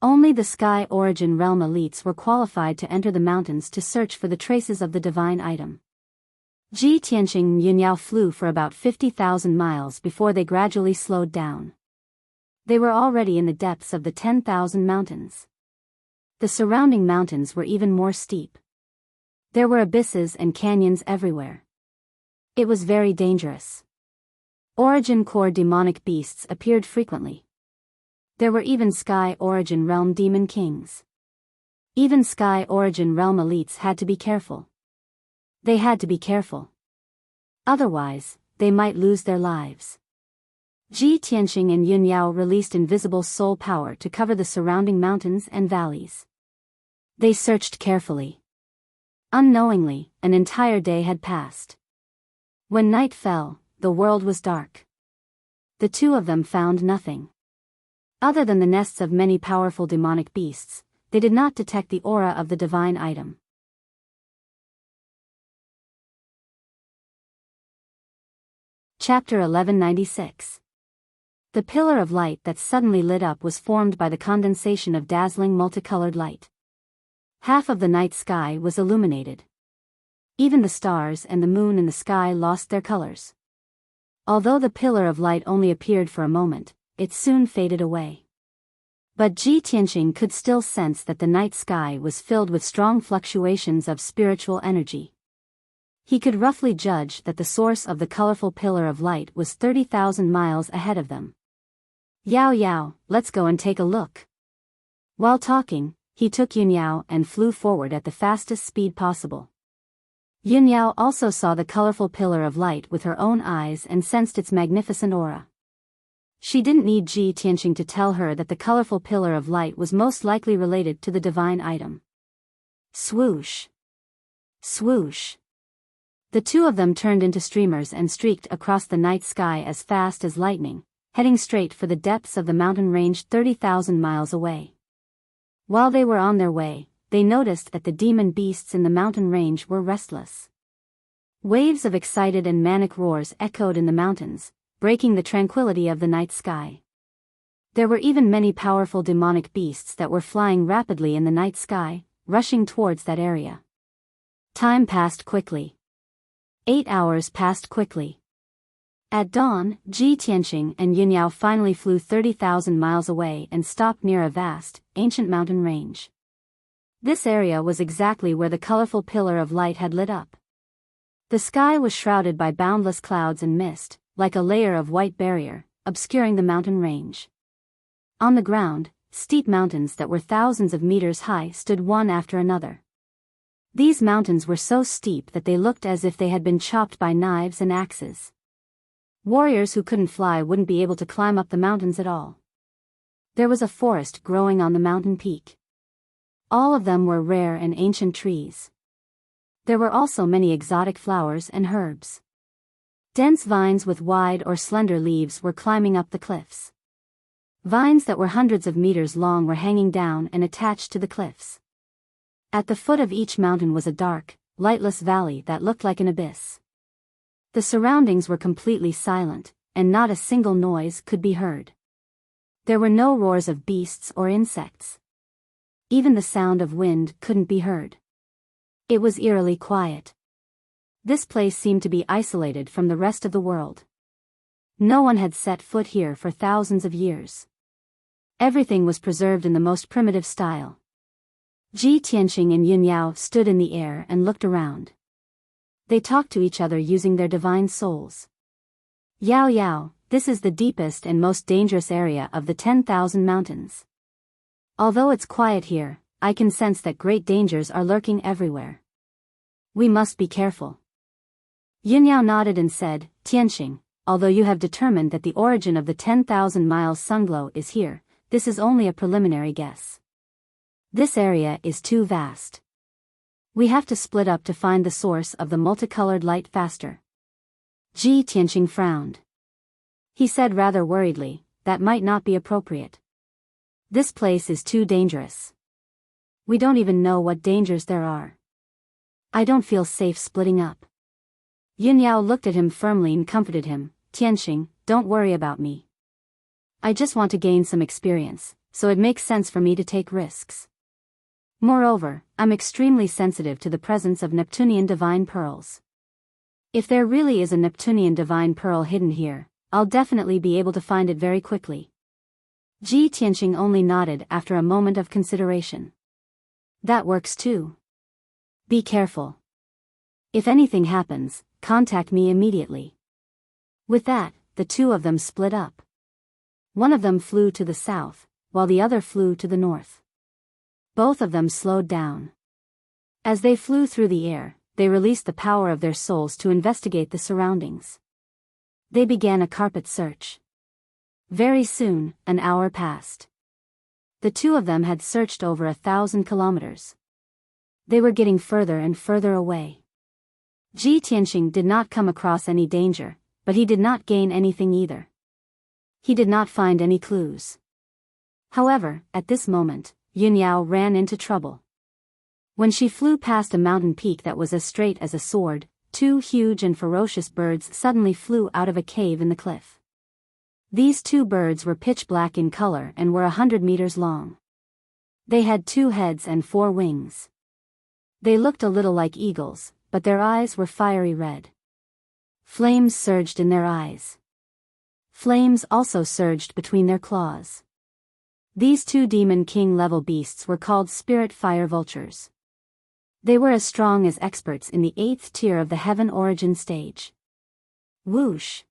A: Only the Sky Origin Realm elites were qualified to enter the mountains to search for the traces of the divine item. Ji Tianqing and Yun Yao flew for about 50,000 miles before they gradually slowed down. They were already in the depths of the 10,000 mountains. The surrounding mountains were even more steep. There were abysses and canyons everywhere. It was very dangerous. Origin Core demonic beasts appeared frequently. There were even Sky Origin Realm demon kings. Even Sky Origin Realm elites had to be careful. They had to be careful. Otherwise, they might lose their lives. Ji Tianqing and Yun Yao released invisible soul power to cover the surrounding mountains and valleys. They searched carefully. Unknowingly, an entire day had passed. When night fell, the world was dark. The two of them found nothing. Other than the nests of many powerful demonic beasts, they did not detect the aura of the divine item. Chapter 1196. The pillar of light that suddenly lit up was formed by the condensation of dazzling multicolored light. Half of the night sky was illuminated. Even the stars and the moon in the sky lost their colors. Although the pillar of light only appeared for a moment, it soon faded away. But Ji Tianqing could still sense that the night sky was filled with strong fluctuations of spiritual energy. He could roughly judge that the source of the colorful pillar of light was 30,000 miles ahead of them. Yao Yao, let's go and take a look. While talking, he took Yun Yao and flew forward at the fastest speed possible. Yun Yao also saw the colorful pillar of light with her own eyes and sensed its magnificent aura. She didn't need Ji Tianqing to tell her that the colorful pillar of light was most likely related to the divine item. Swoosh! Swoosh! The two of them turned into streamers and streaked across the night sky as fast as lightning, heading straight for the depths of the mountain range 30,000 miles away. While they were on their way, they noticed that the demon beasts in the mountain range were restless. Waves of excited and manic roars echoed in the mountains, breaking the tranquility of the night sky. There were even many powerful demonic beasts that were flying rapidly in the night sky, rushing towards that area. Time passed quickly. 8 hours passed quickly. At dawn, Ji Tianqing and Yun Yao finally flew 30,000 miles away and stopped near a vast, ancient mountain range. This area was exactly where the colorful pillar of light had lit up. The sky was shrouded by boundless clouds and mist, like a layer of white barrier, obscuring the mountain range. On the ground, steep mountains that were thousands of meters high stood one after another. These mountains were so steep that they looked as if they had been chopped by knives and axes. Warriors who couldn't fly wouldn't be able to climb up the mountains at all. There was a forest growing on the mountain peak. All of them were rare and ancient trees. There were also many exotic flowers and herbs. Dense vines with wide or slender leaves were climbing up the cliffs. Vines that were hundreds of meters long were hanging down and attached to the cliffs. At the foot of each mountain was a dark, lightless valley that looked like an abyss. The surroundings were completely silent, and not a single noise could be heard. There were no roars of beasts or insects. Even the sound of wind couldn't be heard. It was eerily quiet. This place seemed to be isolated from the rest of the world. No one had set foot here for thousands of years. Everything was preserved in the most primitive style. Ji Tianqing and Yun Yao stood in the air and looked around. They talked to each other using their divine souls. Yao Yao, this is the deepest and most dangerous area of the 10,000 mountains. Although it's quiet here, I can sense that great dangers are lurking everywhere. We must be careful. Yun Yao nodded and said, Tianqing, although you have determined that the origin of the 10,000 miles sunglow is here, this is only a preliminary guess. This area is too vast. We have to split up to find the source of the multicolored light faster. Ji Tianqing frowned. He said rather worriedly, that might not be appropriate. This place is too dangerous. We don't even know what dangers there are. I don't feel safe splitting up. Yun Yao looked at him firmly and comforted him, Tianqing, don't worry about me. I just want to gain some experience, so it makes sense for me to take risks. Moreover, I'm extremely sensitive to the presence of Neptunian divine pearls. If there really is a Neptunian divine pearl hidden here, I'll definitely be able to find it very quickly. Ji Tianqing only nodded after a moment of consideration. That works too. Be careful. If anything happens, contact me immediately. With that, the two of them split up. One of them flew to the south, while the other flew to the north. Both of them slowed down. As they flew through the air, they released the power of their souls to investigate the surroundings. They began a carpet search. Very soon, an hour passed. The two of them had searched over 1,000 kilometers. They were getting further and further away. Ji Tianqing did not come across any danger, but he did not gain anything either. He did not find any clues. However, at this moment, Yun Yao ran into trouble. When she flew past a mountain peak that was as straight as a sword, two huge and ferocious birds suddenly flew out of a cave in the cliff. These two birds were pitch black in color and were 100 meters long. They had 2 heads and 4 wings. They looked a little like eagles, but their eyes were fiery red. Flames surged in their eyes. Flames also surged between their claws. These 2 demon king-level beasts were called spirit fire vultures. They were as strong as experts in the 8th tier of the heaven origin stage. Whoosh!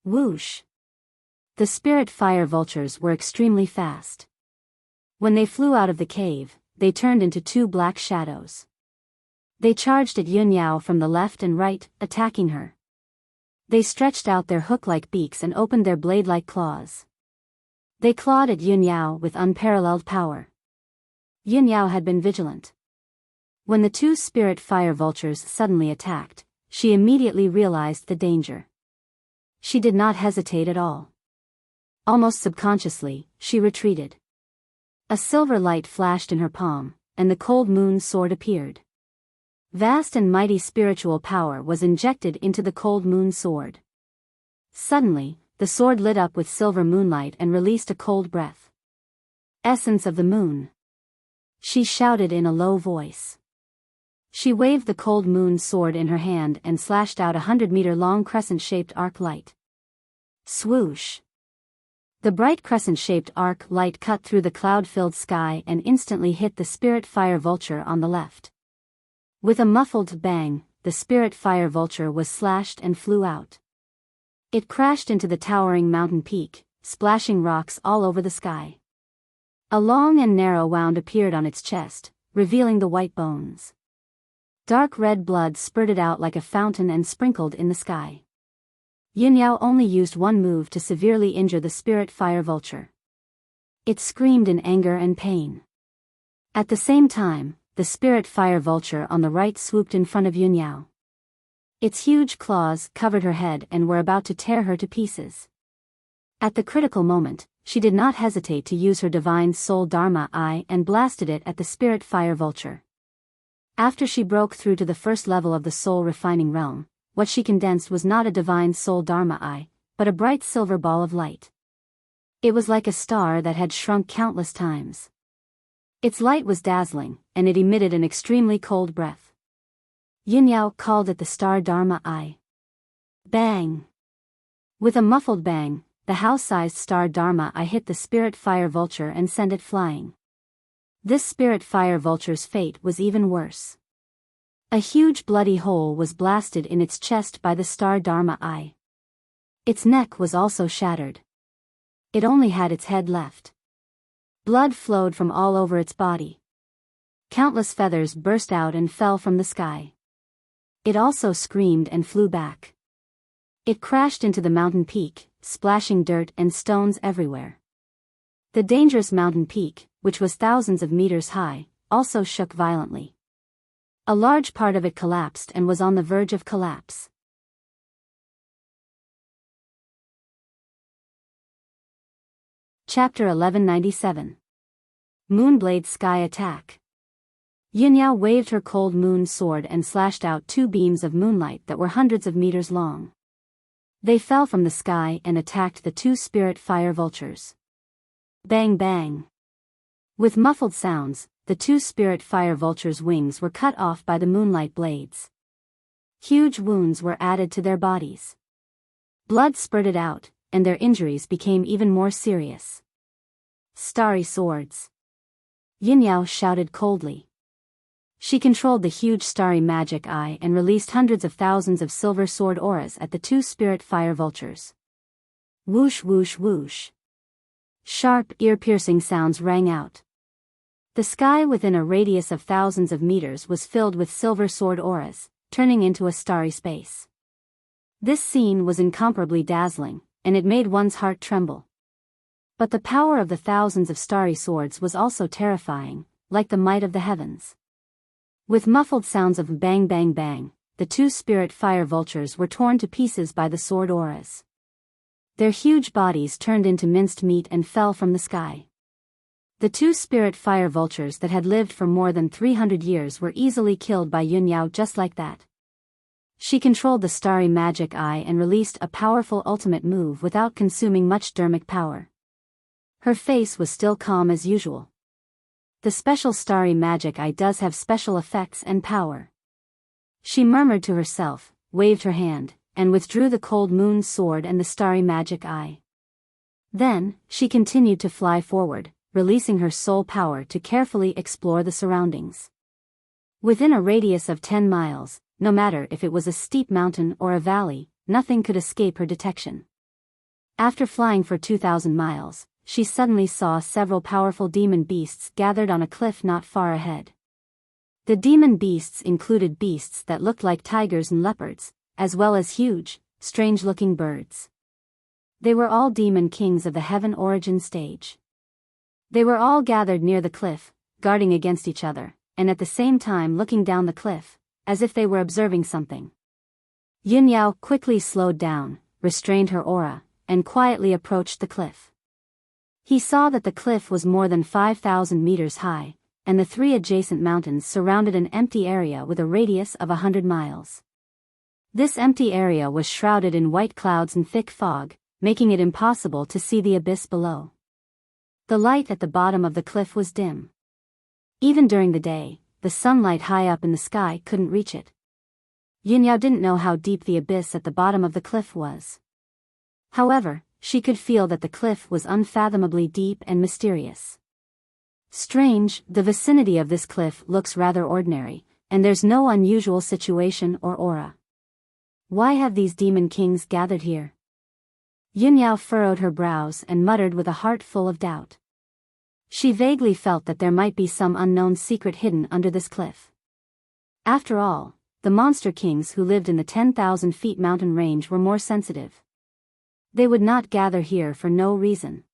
A: Whoosh! The spirit fire vultures were extremely fast. When they flew out of the cave, they turned into 2 black shadows. They charged at Yun Yao from the left and right, attacking her. They stretched out their hook-like beaks and opened their blade-like claws. They clawed at Yun Yao with unparalleled power. Yun Yao had been vigilant. When the 2 spirit fire vultures suddenly attacked, she immediately realized the danger. She did not hesitate at all. Almost subconsciously, she retreated. A silver light flashed in her palm, and the cold moon sword appeared. Vast and mighty spiritual power was injected into the cold moon sword. Suddenly, the sword lit up with silver moonlight and released a cold breath. Essence of the moon. She shouted in a low voice. She waved the cold moon sword in her hand and slashed out 100-meter-long crescent-shaped arc light. Swoosh! The bright crescent-shaped arc light cut through the cloud-filled sky and instantly hit the spirit fire vulture on the left. With a muffled bang, the spirit fire vulture was slashed and flew out. It crashed into the towering mountain peak, splashing rocks all over the sky. A long and narrow wound appeared on its chest, revealing the white bones. Dark red blood spurted out like a fountain and sprinkled in the sky. Yun Yao only used one move to severely injure the spirit fire vulture. It screamed in anger and pain. At the same time, the spirit fire vulture on the right swooped in front of Yunyao. Its huge claws covered her head and were about to tear her to pieces. At the critical moment, she did not hesitate to use her divine soul Dharma eye and blasted it at the spirit fire vulture. After she broke through to the first level of the soul refining realm, what she condensed was not a divine soul Dharma eye, but a bright silver ball of light. It was like a star that had shrunk countless times. Its light was dazzling, and it emitted an extremely cold breath. Yunyao called it the star Dharma eye. Bang! With a muffled bang, the house-sized star Dharma eye hit the spirit fire vulture and sent it flying. This spirit fire vulture's fate was even worse. A huge bloody hole was blasted in its chest by the star Dharma eye. Its neck was also shattered. It only had its head left. Blood flowed from all over its body. Countless feathers burst out and fell from the sky. It also screamed and flew back. It crashed into the mountain peak, splashing dirt and stones everywhere. The dangerous mountain peak, which was thousands of meters high, also shook violently. A large part of it collapsed and was on the verge of collapse. Chapter 1197. Moonblade Sky Attack. Yunyao waved her cold moon sword and slashed out two beams of moonlight that were hundreds of meters long. They fell from the sky and attacked the two spirit fire vultures. Bang bang. With muffled sounds, the two spirit fire vultures' wings were cut off by the moonlight blades. Huge wounds were added to their bodies. Blood spurted out, and their injuries became even more serious. Starry swords. Yunyao shouted coldly. She controlled the huge starry magic eye and released hundreds of thousands of silver sword auras at the two spirit fire vultures. Whoosh whoosh whoosh. Sharp, ear-piercing sounds rang out. The sky within a radius of thousands of meters was filled with silver sword auras, turning into a starry space. This scene was incomparably dazzling, and it made one's heart tremble. But the power of the thousands of starry swords was also terrifying, like the might of the heavens. With muffled sounds of bang bang bang, the two spirit fire vultures were torn to pieces by the sword auras. Their huge bodies turned into minced meat and fell from the sky. The two spirit fire vultures that had lived for more than 300 years were easily killed by Yunyao just like that. She controlled the starry magic eye and released a powerful ultimate move without consuming much dermic power. Her face was still calm as usual. The special starry magic eye does have special effects and power. She murmured to herself, waved her hand, and withdrew the cold moon sword and the starry magic eye. Then, she continued to fly forward, releasing her soul power to carefully explore the surroundings. Within a radius of 10 miles, no matter if it was a steep mountain or a valley, nothing could escape her detection. After flying for 2,000 miles, she suddenly saw several powerful demon beasts gathered on a cliff not far ahead. The demon beasts included beasts that looked like tigers and leopards, as well as huge, strange-looking birds. They were all demon kings of the heaven origin stage. They were all gathered near the cliff, guarding against each other, and at the same time looking down the cliff, as if they were observing something. Yunyao quickly slowed down, restrained her aura, and quietly approached the cliff. He saw that the cliff was more than 5,000 meters high, and the three adjacent mountains surrounded an empty area with a radius of 100 miles. This empty area was shrouded in white clouds and thick fog, making it impossible to see the abyss below. The light at the bottom of the cliff was dim. Even during the day, the sunlight high up in the sky couldn't reach it. Yunyao didn't know how deep the abyss at the bottom of the cliff was. However, she could feel that the cliff was unfathomably deep and mysterious. Strange, the vicinity of this cliff looks rather ordinary, and there's no unusual situation or aura. Why have these demon kings gathered here? Yunyao furrowed her brows and muttered with a heart full of doubt. She vaguely felt that there might be some unknown secret hidden under this cliff. After all, the monster kings who lived in the 10,000 feet mountain range were more sensitive. They would not gather here for no reason.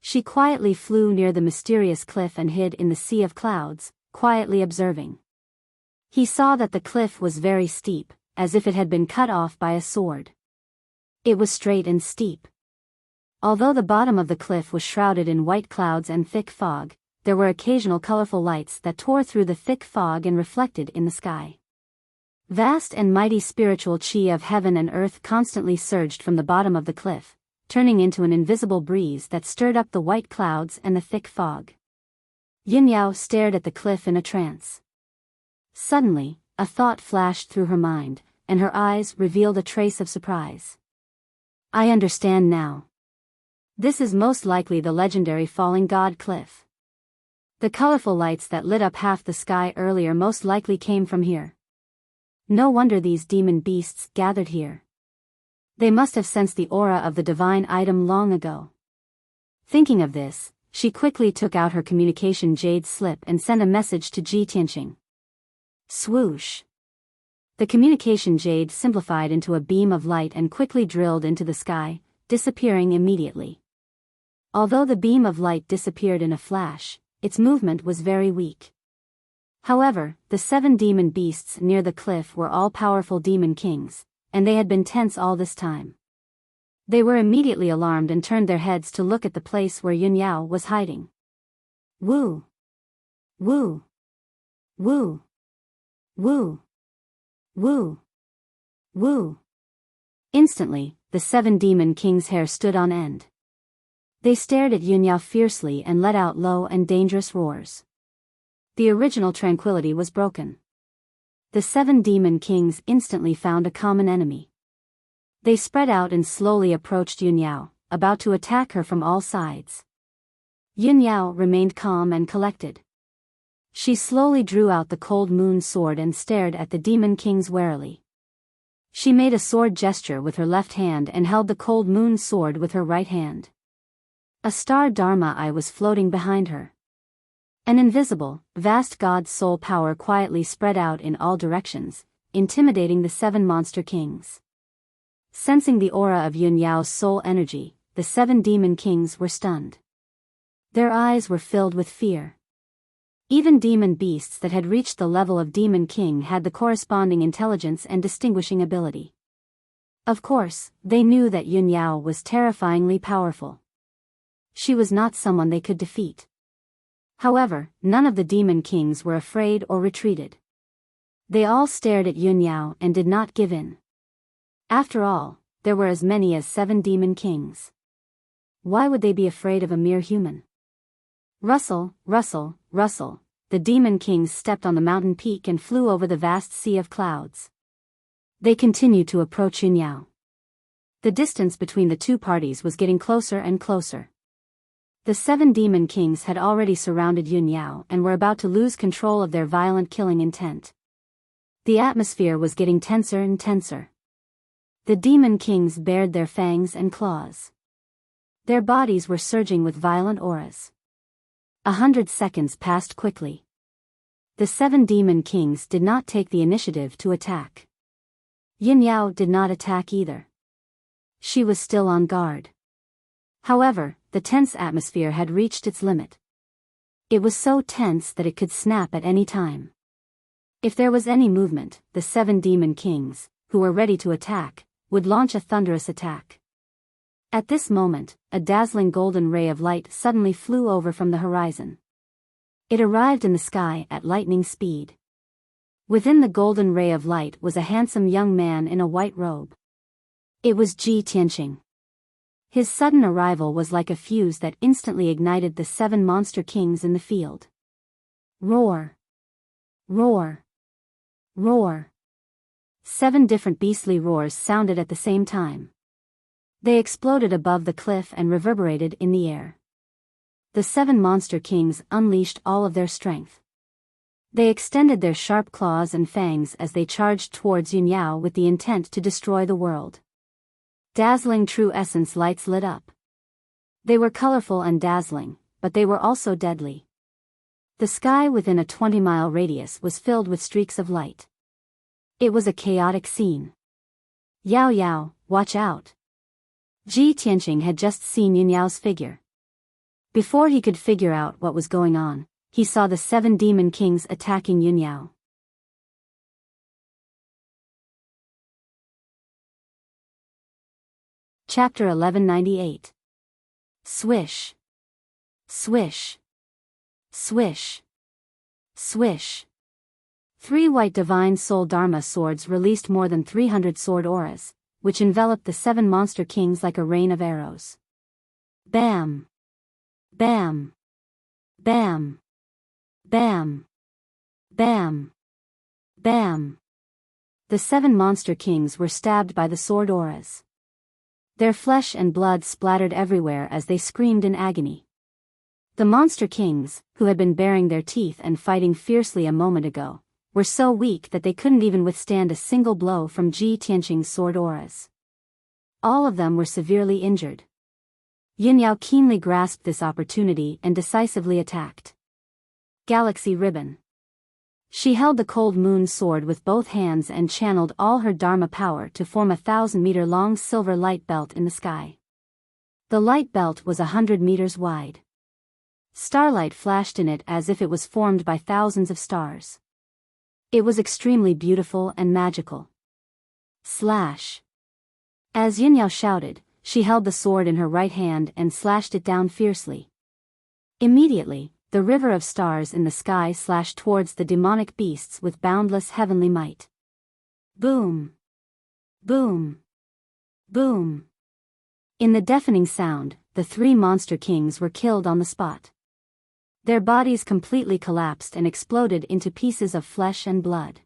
A: She quietly flew near the mysterious cliff and hid in the sea of clouds, quietly observing. He saw that the cliff was very steep, as if it had been cut off by a sword. It was straight and steep. Although the bottom of the cliff was shrouded in white clouds and thick fog, there were occasional colorful lights that tore through the thick fog and reflected in the sky. Vast and mighty spiritual chi of heaven and earth constantly surged from the bottom of the cliff, turning into an invisible breeze that stirred up the white clouds and the thick fog. Yunyao stared at the cliff in a trance. Suddenly, a thought flashed through her mind, and her eyes revealed a trace of surprise. I understand now. This is most likely the legendary falling god cliff. The colorful lights that lit up half the sky earlier most likely came from here. No wonder these demon beasts gathered here. They must have sensed the aura of the divine item long ago. Thinking of this, she quickly took out her communication jade slip and sent a message to Ji Tianqing. Swoosh! The communication jade simplified into a beam of light and quickly drilled into the sky, disappearing immediately. Although the beam of light disappeared in a flash, its movement was very weak. However, the 7 demon beasts near the cliff were all powerful demon kings, and they had been tense all this time. They were immediately alarmed and turned their heads to look at the place where Yunyao was hiding. Woo! Woo! Woo! Woo! Woo! Woo! Instantly, the 7 demon kings' hair stood on end. They stared at Yunyao fiercely and let out low and dangerous roars. The original tranquility was broken. The 7 demon kings instantly found a common enemy. They spread out and slowly approached Yunyao, about to attack her from all sides. Yunyao remained calm and collected. She slowly drew out the cold moon sword and stared at the demon kings warily. She made a sword gesture with her left hand and held the cold moon sword with her right hand. A star Dharma eye was floating behind her. An invisible, vast god's soul power quietly spread out in all directions, intimidating the 7 monster kings. Sensing the aura of Yunyao's soul energy, the 7 demon kings were stunned. Their eyes were filled with fear. Even demon beasts that had reached the level of demon king had the corresponding intelligence and distinguishing ability. Of course, they knew that Yunyao was terrifyingly powerful. She was not someone they could defeat. However, none of the demon kings were afraid or retreated. They all stared at Yunyao and did not give in. After all, there were as many as 7 demon kings. Why would they be afraid of a mere human? Rustle, rustle, rustle, the demon kings stepped on the mountain peak and flew over the vast sea of clouds. They continued to approach Yunyao. The distance between the 2 parties was getting closer and closer. The 7 demon kings had already surrounded Yunyao and were about to lose control of their violent killing intent. The atmosphere was getting tenser and tenser. The demon kings bared their fangs and claws. Their bodies were surging with violent auras. 100 seconds passed quickly. The 7 demon kings did not take the initiative to attack. Yunyao did not attack either. She was still on guard. However, the tense atmosphere had reached its limit. It was so tense that it could snap at any time. If there was any movement, the 7 demon kings, who were ready to attack, would launch a thunderous attack. At this moment, a dazzling golden ray of light suddenly flew over from the horizon. It arrived in the sky at lightning speed. Within the golden ray of light was a handsome young man in a white robe. It was Ji Tianqing. His sudden arrival was like a fuse that instantly ignited the 7 monster kings in the field. Roar! Roar! Roar! 7 different beastly roars sounded at the same time. They exploded above the cliff and reverberated in the air. The 7 monster kings unleashed all of their strength. They extended their sharp claws and fangs as they charged towards Yunyao with the intent to destroy the world. Dazzling true essence lights lit up. They were colorful and dazzling, but they were also deadly. The sky within a 20-mile radius was filled with streaks of light. It was a chaotic scene. Yao Yao, watch out! Ji Tianqing had just seen Yunyao's figure. Before he could figure out what was going on, he saw the 7 demon kings attacking Yunyao. Chapter 1198. Swish. Swish. Swish. Swish. 3 white divine soul dharma swords released more than 300 sword auras, which enveloped the 7 monster kings like a rain of arrows. Bam! Bam! Bam! Bam! Bam! Bam! The 7 monster kings were stabbed by the sword auras. Their flesh and blood splattered everywhere as they screamed in agony. The monster kings, who had been baring their teeth and fighting fiercely a moment ago, were so weak that they couldn't even withstand a single blow from Ji Tianqing's sword auras. All of them were severely injured. Yunyao keenly grasped this opportunity and decisively attacked. Galaxy Ribbon. She held the cold moon sword with both hands and channeled all her dharma power to form a 1,000-meter-long silver light belt in the sky. The light belt was 100 meters wide. Starlight flashed in it as if it was formed by thousands of stars. It was extremely beautiful and magical. Slash. As Yunyao shouted, she held the sword in her right hand and slashed it down fiercely. Immediately, the river of stars in the sky slashed towards the demonic beasts with boundless heavenly might. Boom! Boom! Boom! In the deafening sound, the 3 monster kings were killed on the spot. Their bodies completely collapsed and exploded into pieces of flesh and blood.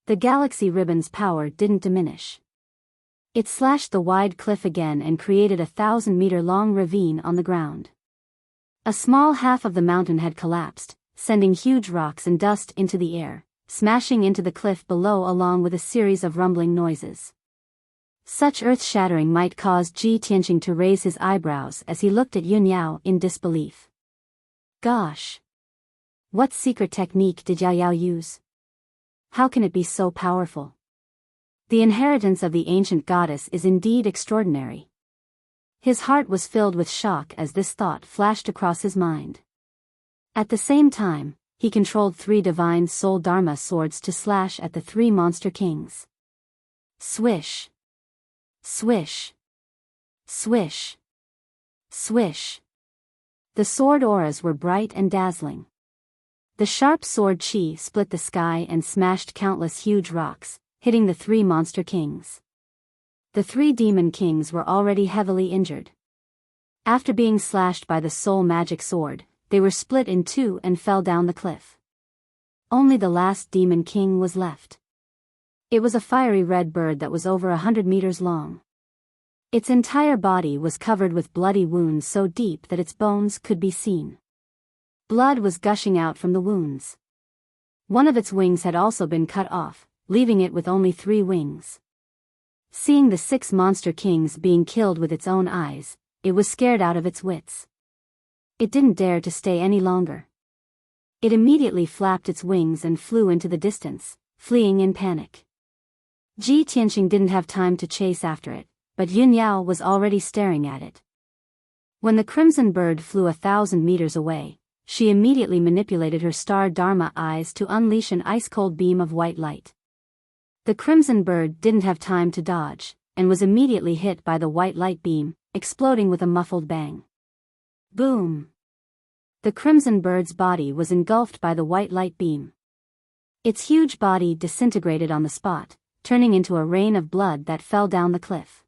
A: The galaxy ribbon's power didn't diminish. It slashed the wide cliff again and created a 1,000-meter-long ravine on the ground. A small half of the mountain had collapsed, sending huge rocks and dust into the air, smashing into the cliff below along with a series of rumbling noises. Such earth-shattering might cause Ji Tianqing to raise his eyebrows as he looked at Yunyao in disbelief. Gosh! What secret technique did Yao use? How can it be so powerful? The inheritance of the ancient goddess is indeed extraordinary. His heart was filled with shock as this thought flashed across his mind. At the same time, he controlled 3 divine soul dharma swords to slash at the 3 monster kings. Swish! Swish! Swish! Swish! The sword auras were bright and dazzling. The sharp sword chi split the sky and smashed countless huge rocks, hitting the 3 monster kings. The 3 demon kings were already heavily injured. After being slashed by the soul magic sword, they were split in 2 and fell down the cliff. Only the last demon king was left. It was a fiery red bird that was over 100 meters long. Its entire body was covered with bloody wounds so deep that its bones could be seen. Blood was gushing out from the wounds. One of its wings had also been cut off, leaving it with only 3 wings. Seeing the 6 monster kings being killed with its own eyes, it was scared out of its wits. It didn't dare to stay any longer. It immediately flapped its wings and flew into the distance, fleeing in panic. Ji Tianqing didn't have time to chase after it, but Yunyao was already staring at it. When the crimson bird flew 1,000 meters away, she immediately manipulated her star dharma eyes to unleash an ice-cold beam of white light. The crimson bird didn't have time to dodge, and was immediately hit by the white light beam, exploding with a muffled bang. Boom! The crimson bird's body was engulfed by the white light beam. Its huge body disintegrated on the spot, turning into a rain of blood that fell down the cliff.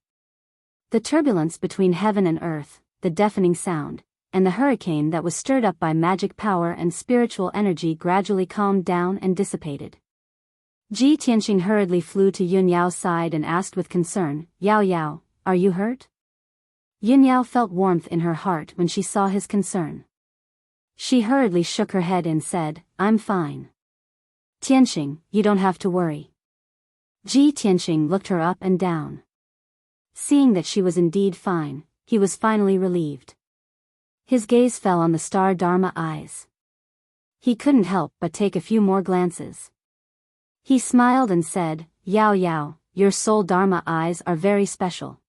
A: The turbulence between heaven and earth, the deafening sound, and the hurricane that was stirred up by magic power and spiritual energy gradually calmed down and dissipated. Ji Tianqing hurriedly flew to Yunyao's side and asked with concern, "Yao Yao, are you hurt?" Yunyao felt warmth in her heart when she saw his concern. She hurriedly shook her head and said, "I'm fine. Tianqing, you don't have to worry." Ji Tianqing looked her up and down. Seeing that she was indeed fine, he was finally relieved. His gaze fell on the star dharma eyes. He couldn't help but take a few more glances. He smiled and said, "Yao Yao, your soul dharma eyes are very special.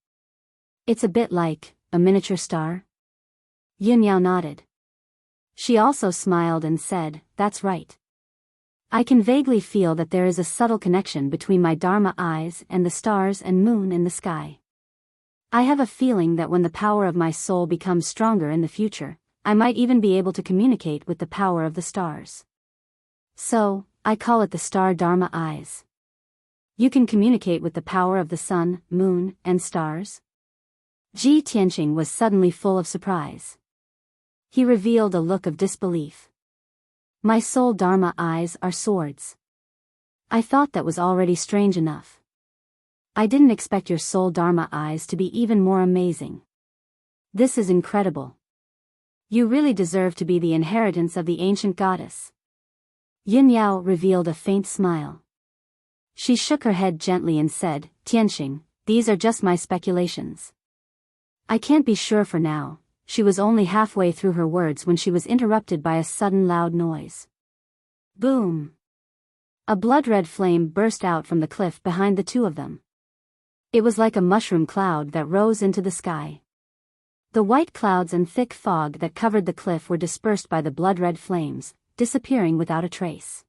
A: It's a bit like a miniature star?" Yunyao nodded. She also smiled and said, "That's right. I can vaguely feel that there is a subtle connection between my Dharma eyes and the stars and moon in the sky. I have a feeling that when the power of my soul becomes stronger in the future, I might even be able to communicate with the power of the stars. So, I call it the star Dharma eyes. You can communicate with the power of the sun, moon, and stars?" Ji Tianqing was suddenly full of surprise. He revealed a look of disbelief. "My soul Dharma eyes are swords. I thought that was already strange enough. I didn't expect your soul Dharma eyes to be even more amazing. This is incredible. You really deserve to be the inheritance of the ancient goddess." Yin Yao revealed a faint smile. She shook her head gently and said, "Tianqing, these are just my speculations. I can't be sure for now." She was only halfway through her words when she was interrupted by a sudden loud noise. Boom! A blood-red flame burst out from the cliff behind the two of them. It was like a mushroom cloud that rose into the sky. The white clouds and thick fog that covered the cliff were dispersed by the blood-red flames, disappearing without a trace.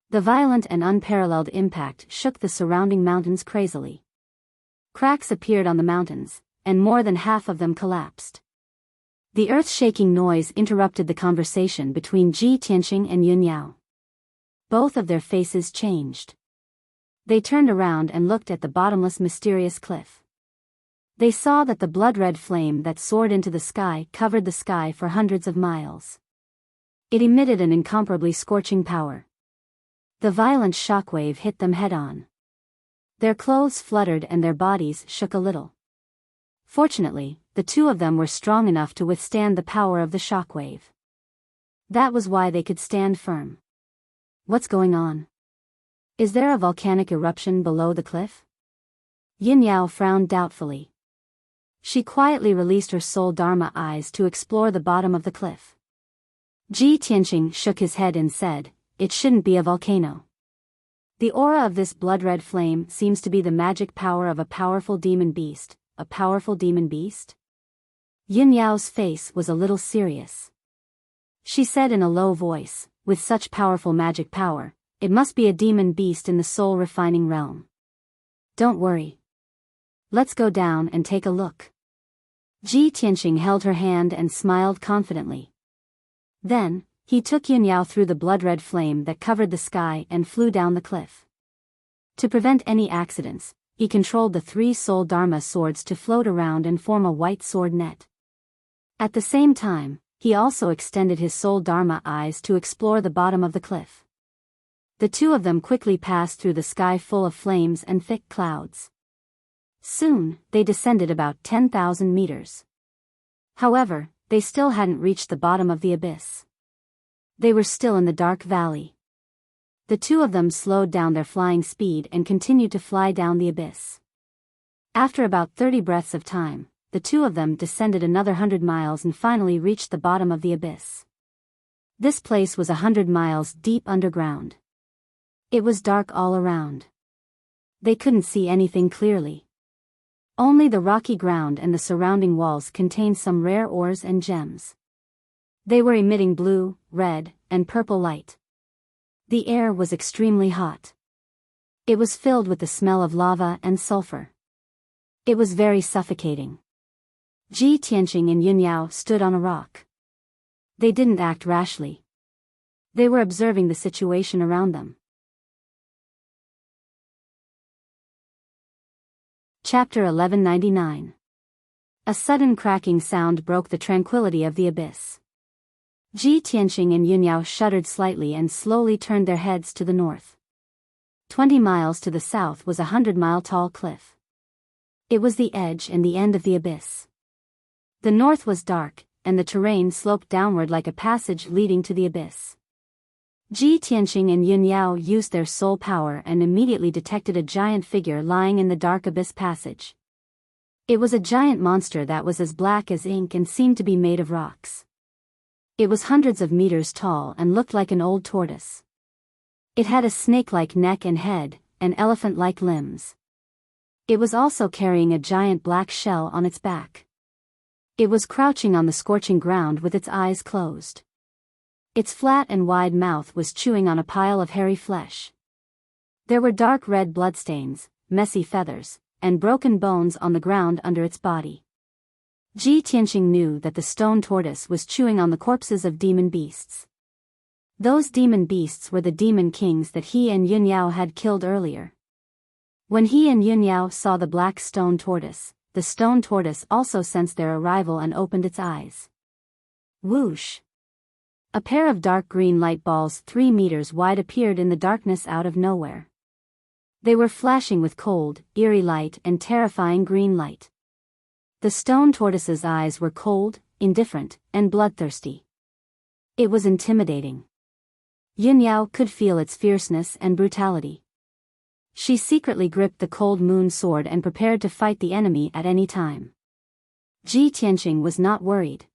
A: The violent and unparalleled impact shook the surrounding mountains crazily. Cracks appeared on the mountains, and more than half of them collapsed. The earth-shaking noise interrupted the conversation between Ji Tianqing and Yin Yao. Both of their faces changed. They turned around and looked at the bottomless mysterious cliff. They saw that the blood-red flame that soared into the sky covered the sky for hundreds of miles. It emitted an incomparably scorching power. The violent shockwave hit them head-on. Their clothes fluttered and their bodies shook a little. Fortunately, the two of them were strong enough to withstand the power of the shockwave. That was why they could stand firm. What's going on? Is there a volcanic eruption below the cliff? Yin Yao frowned doubtfully. She quietly released her soul Dharma eyes to explore the bottom of the cliff. Ji Tianqing shook his head and said, "It shouldn't be a volcano. The aura of this blood-red flame seems to be the magic power of a powerful demon beast." "A powerful demon beast?" Yin Yao's face was a little serious. She said in a low voice, "With such powerful magic power, it must be a demon beast in the soul-refining realm. Don't worry. Let's go down and take a look." Ji Tianqing held her hand and smiled confidently. Then, he took Yin Yao through the blood-red flame that covered the sky and flew down the cliff. To prevent any accidents, he controlled the three soul Dharma swords to float around and form a white sword net. At the same time, he also extended his soul Dharma eyes to explore the bottom of the cliff. The two of them quickly passed through the sky full of flames and thick clouds. Soon, they descended about 10,000 meters. However, they still hadn't reached the bottom of the abyss. They were still in the dark valley. The two of them slowed down their flying speed and continued to fly down the abyss. After about 30 breaths of time, the two of them descended another 100 miles and finally reached the bottom of the abyss. This place was 100 miles deep underground. It was dark all around. They couldn't see anything clearly. Only the rocky ground and the surrounding walls contained some rare ores and gems. They were emitting blue, red, and purple light. The air was extremely hot. It was filled with the smell of lava and sulfur. It was very suffocating. Ji Tianqing and Yin Yao stood on a rock. They didn't act rashly. They were observing the situation around them. Chapter 1199. A sudden cracking sound broke the tranquility of the abyss. Ji Tianqing and Yin Yao shuddered slightly and slowly turned their heads to the north. 20 miles to the south was a 100-mile-tall cliff. It was the edge and the end of the abyss. The north was dark, and the terrain sloped downward like a passage leading to the abyss. Ji Tianqing and Yin Yao used their soul power and immediately detected a giant figure lying in the dark abyss passage. It was a giant monster that was as black as ink and seemed to be made of rocks. It was hundreds of meters tall and looked like an old tortoise. It had a snake-like neck and head, and elephant-like limbs. It was also carrying a giant black shell on its back. It was crouching on the scorching ground with its eyes closed. Its flat and wide mouth was chewing on a pile of hairy flesh. There were dark red bloodstains, messy feathers, and broken bones on the ground under its body. Ji Tianqing knew that the stone tortoise was chewing on the corpses of demon beasts. Those demon beasts were the demon kings that he and Yun Yao had killed earlier. When he and Yun Yao saw the black stone tortoise, the stone tortoise also sensed their arrival and opened its eyes. Whoosh! A pair of dark green light balls 3 meters wide appeared in the darkness out of nowhere. They were flashing with cold, eerie light and terrifying green light. The stone tortoise's eyes were cold, indifferent, and bloodthirsty. It was intimidating. Yun Yao could feel its fierceness and brutality. She secretly gripped the cold moon sword and prepared to fight the enemy at any time. Ji Tianqing was not worried.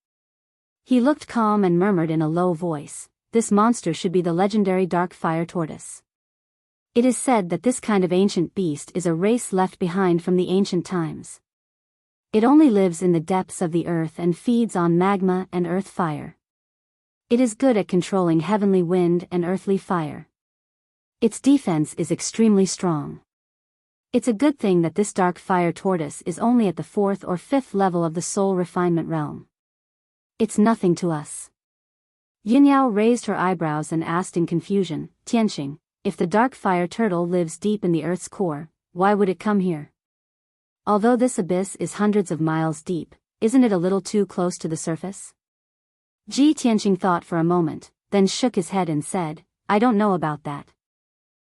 A: He looked calm and murmured in a low voice, "This monster should be the legendary dark fire tortoise. It is said that this kind of ancient beast is a race left behind from the ancient times. It only lives in the depths of the earth and feeds on magma and earth fire. It is good at controlling heavenly wind and earthly fire. Its defense is extremely strong. It's a good thing that this dark fire tortoise is only at the 4th or 5th level of the soul refinement realm. It's nothing to us." Yun Yao raised her eyebrows and asked in confusion, "Tianqing, if the dark fire turtle lives deep in the earth's core, why would it come here? Although this abyss is hundreds of miles deep, isn't it a little too close to the surface?" Ji Tianqing thought for a moment, then shook his head and said, "I don't know about that.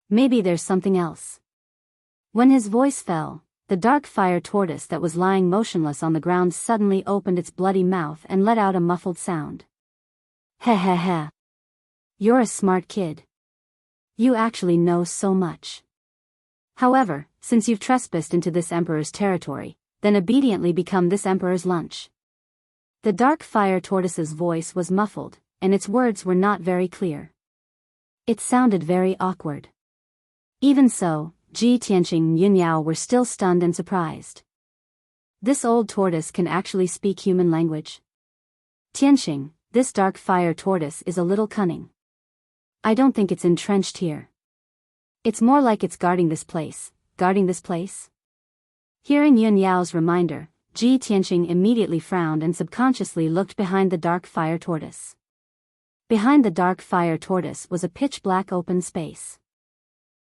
A: Maybe there's something else." When his voice fell, the dark fire tortoise that was lying motionless on the ground suddenly opened its bloody mouth and let out a muffled sound. "Heh heh heh. You're a smart kid. You actually know so much. However, since you've trespassed into this emperor's territory, then obediently become this emperor's lunch." The dark fire tortoise's voice was muffled, and its words were not very clear. It sounded very awkward. Even so, Ji Tianqing and Yun Yao were still stunned and surprised. This old tortoise can actually speak human language. "Tianqing, this dark fire tortoise is a little cunning. I don't think it's entrenched here. It's more like it's guarding this place." "Guarding this place?" Hearing Yun Yao's reminder, Ji Tianqing immediately frowned and subconsciously looked behind the dark fire tortoise. Behind the dark fire tortoise was a pitch-black open space.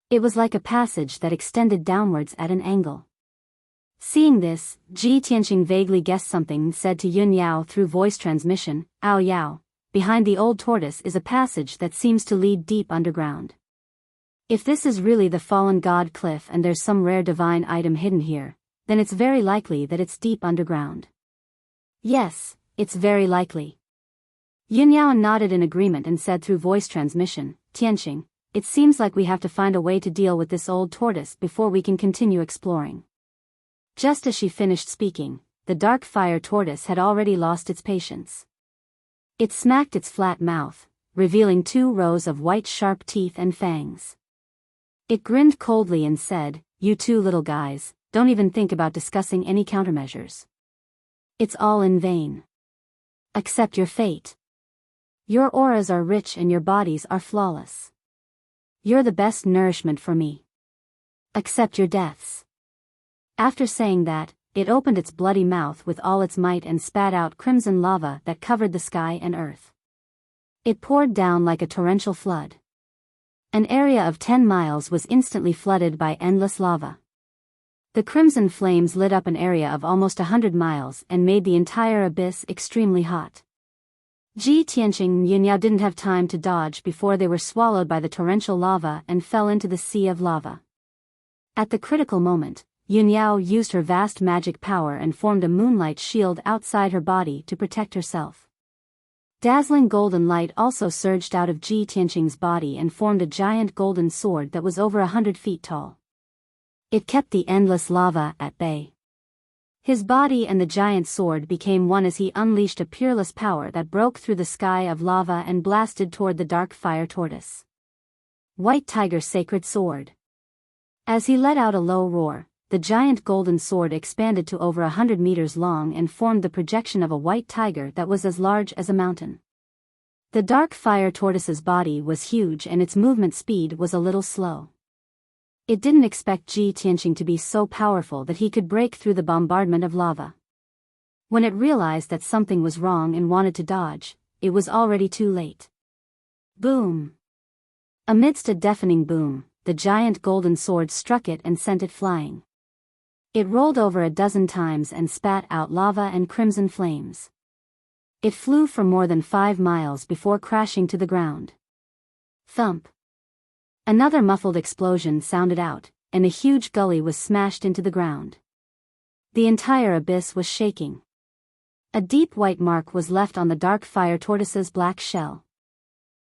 A: It was like a passage that extended downwards at an angle. Seeing this, Ji Tianqing vaguely guessed something and said to Yun Yao through voice transmission, "Ao Yao, behind the old tortoise is a passage that seems to lead deep underground. If this is really the fallen god cliff and there's some rare divine item hidden here, then it's very likely that it's deep underground." "Yes, it's very likely." Yun Yao nodded in agreement and said through voice transmission, "Tianqing, it seems like we have to find a way to deal with this old tortoise before we can continue exploring." Just as she finished speaking, the dark fire tortoise had already lost its patience. It smacked its flat mouth, revealing 2 rows of white sharp teeth and fangs. It grinned coldly and said, "You 2 little guys, don't even think about discussing any countermeasures. It's all in vain. Accept your fate. Your auras are rich and your bodies are flawless. You're the best nourishment for me. Accept your deaths." After saying that, it opened its bloody mouth with all its might and spat out crimson lava that covered the sky and earth. It poured down like a torrential flood. An area of 10 miles was instantly flooded by endless lava. The crimson flames lit up an area of almost 100 miles and made the entire abyss extremely hot. Ji Tianqing and Yun Yao didn't have time to dodge before they were swallowed by the torrential lava and fell into the sea of lava. At the critical moment, Yun Yao used her vast magic power and formed a moonlight shield outside her body to protect herself. Dazzling golden light also surged out of Ji Tianqing's body and formed a giant golden sword that was over 100 feet tall. It kept the endless lava at bay. His body and the giant sword became one as he unleashed a peerless power that broke through the sky of lava and blasted toward the dark fire tortoise. White Tiger Sacred Sword. As he let out a low roar, the giant golden sword expanded to over 100 meters long and formed the projection of a white tiger that was as large as a mountain. The dark fire tortoise's body was huge and its movement speed was a little slow. It didn't expect Ji Tianqing to be so powerful that he could break through the bombardment of lava. When it realized that something was wrong and wanted to dodge, it was already too late. Boom! Amidst a deafening boom, the giant golden sword struck it and sent it flying. It rolled over a dozen times and spat out lava and crimson flames. It flew for more than 5 miles before crashing to the ground. Thump! Another muffled explosion sounded out, and a huge gully was smashed into the ground. The entire abyss was shaking. A deep white mark was left on the dark fire tortoise's black shell.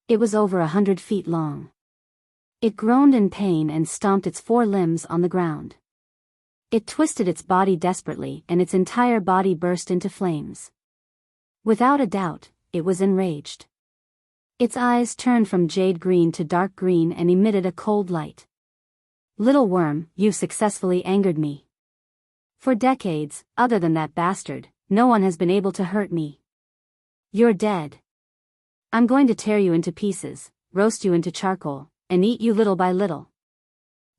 A: It was over 100 feet long. It groaned in pain and stomped its 4 limbs on the ground. It twisted its body desperately and its entire body burst into flames. Without a doubt, it was enraged. Its eyes turned from jade green to dark green and emitted a cold light. Little worm, you've successfully angered me. For decades, other than that bastard, no one has been able to hurt me. You're dead. I'm going to tear you into pieces, roast you into charcoal, and eat you little by little.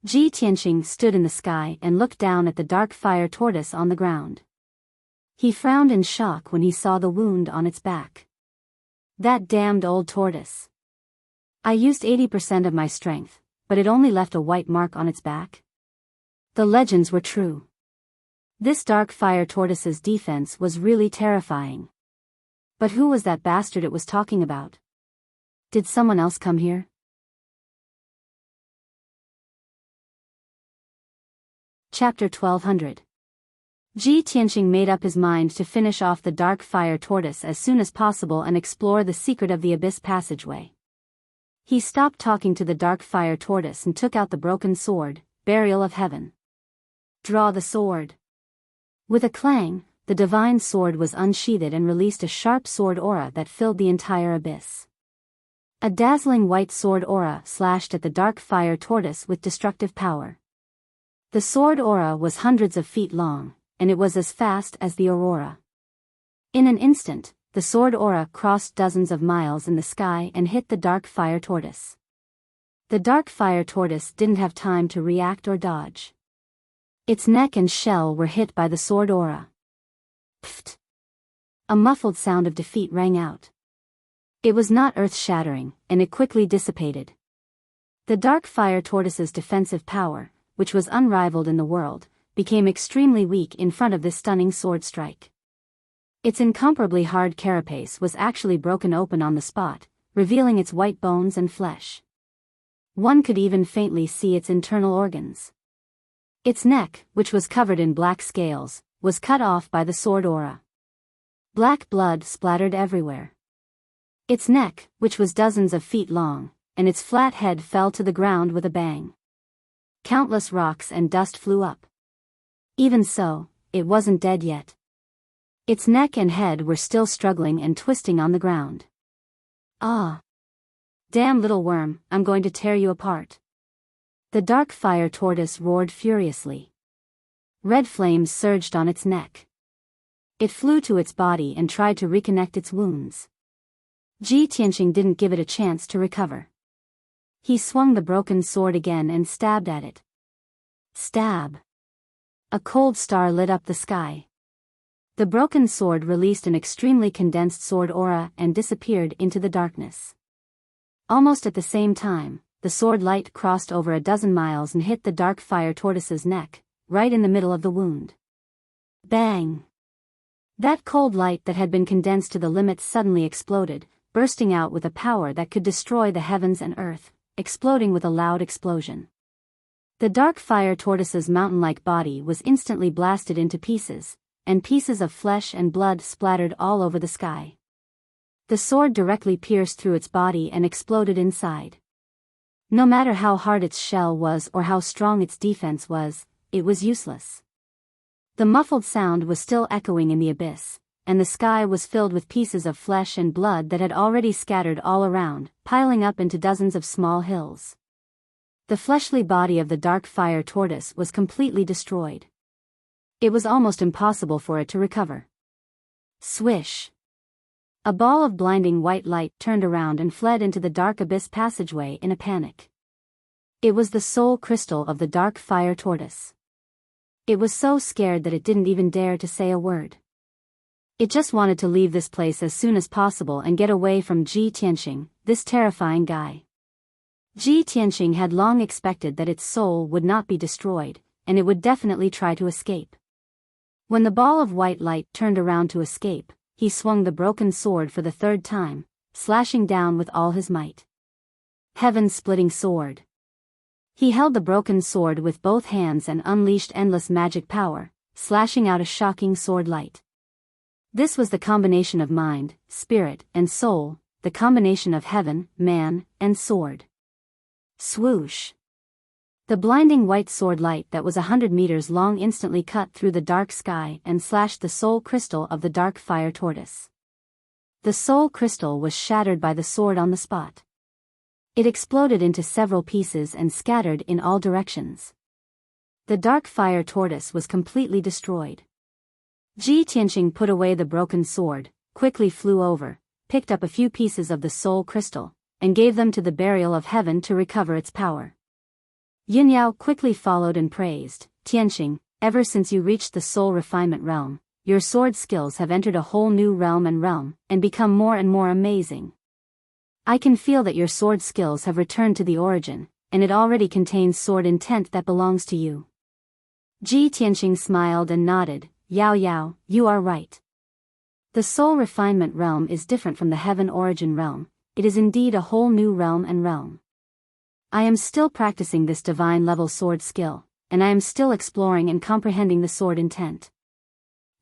A: Ji Tianqing stood in the sky and looked down at the dark fire tortoise on the ground. He frowned in shock when he saw the wound on its back. That damned old tortoise. I used 80% of my strength, but it only left a white mark on its back. The legends were true. This dark fire tortoise's defense was really terrifying. But who was that bastard it was talking about? Did someone else come here? Chapter 1200. Ji Tianqing made up his mind to finish off the dark fire tortoise as soon as possible and explore the secret of the abyss passageway. He stopped talking to the dark fire tortoise and took out the broken sword, Burial of Heaven. Draw the sword. With a clang, the divine sword was unsheathed and released a sharp sword aura that filled the entire abyss. A dazzling white sword aura slashed at the dark fire tortoise with destructive power. The sword aura was hundreds of feet long, and it was as fast as the aurora. In an instant, the sword aura crossed dozens of miles in the sky and hit the dark fire tortoise. The dark fire tortoise didn't have time to react or dodge. Its neck and shell were hit by the sword aura. Pfft! A muffled sound of defeat rang out. It was not earth-shattering, and it quickly dissipated. The dark fire tortoise's defensive power, which was unrivaled in the world, became extremely weak in front of this stunning sword strike. Its incomparably hard carapace was actually broken open on the spot, revealing its white bones and flesh. One could even faintly see its internal organs. Its neck, which was covered in black scales, was cut off by the sword aura. Black blood splattered everywhere. Its neck, which was dozens of feet long, and its flat head fell to the ground with a bang. Countless rocks and dust flew up. Even so, it wasn't dead yet. Its neck and head were still struggling and twisting on the ground. Ah! Damn little worm, I'm going to tear you apart. The dark fire tortoise roared furiously. Red flames surged on its neck. It flew to its body and tried to reconnect its wounds. Ji Tianqing didn't give it a chance to recover. He swung the broken sword again and stabbed at it. Stab! A cold star lit up the sky. The broken sword released an extremely condensed sword aura and disappeared into the darkness. Almost at the same time, the sword light crossed over a dozen miles and hit the dark fire tortoise's neck, right in the middle of the wound. Bang! That cold light that had been condensed to the limit suddenly exploded, bursting out with a power that could destroy the heavens and earth, exploding with a loud explosion. The dark fire tortoise's mountain-like body was instantly blasted into pieces, and pieces of flesh and blood splattered all over the sky. The sword directly pierced through its body and exploded inside. No matter how hard its shell was or how strong its defense was, it was useless. The muffled sound was still echoing in the abyss, and the sky was filled with pieces of flesh and blood that had already scattered all around, piling up into dozens of small hills. The fleshly body of the dark fire tortoise was completely destroyed. It was almost impossible for it to recover. Swish! A ball of blinding white light turned around and fled into the dark abyss passageway in a panic. It was the soul crystal of the dark fire tortoise. It was so scared that it didn't even dare to say a word. It just wanted to leave this place as soon as possible and get away from Ji Tianxing, this terrifying guy. Ji Tianxing had long expected that its soul would not be destroyed, and it would definitely try to escape. When the ball of white light turned around to escape, he swung the broken sword for the third time, slashing down with all his might. Heaven-splitting sword. He held the broken sword with both hands and unleashed endless magic power, slashing out a shocking sword light. This was the combination of mind, spirit, and soul, the combination of heaven, man, and sword. Swoosh! The blinding white sword light that was 100 meters long instantly cut through the dark sky and slashed the soul crystal of the dark fire tortoise. The soul crystal was shattered by the sword on the spot. It exploded into several pieces and scattered in all directions. The dark fire tortoise was completely destroyed. Ji Tianxing put away the broken sword, quickly flew over, picked up a few pieces of the soul crystal, and gave them to the burial of heaven to recover its power. Yunyao quickly followed and praised, Tianxing, ever since you reached the soul refinement realm, your sword skills have entered a whole new realm and become more and more amazing. I can feel that your sword skills have returned to the origin, and it already contains sword intent that belongs to you. Ji Tianxing smiled and nodded, Yao, you are right. The soul refinement realm is different from the heaven origin realm, it is indeed a whole new realm. I am still practicing this divine level sword skill, and I am still exploring and comprehending the sword intent.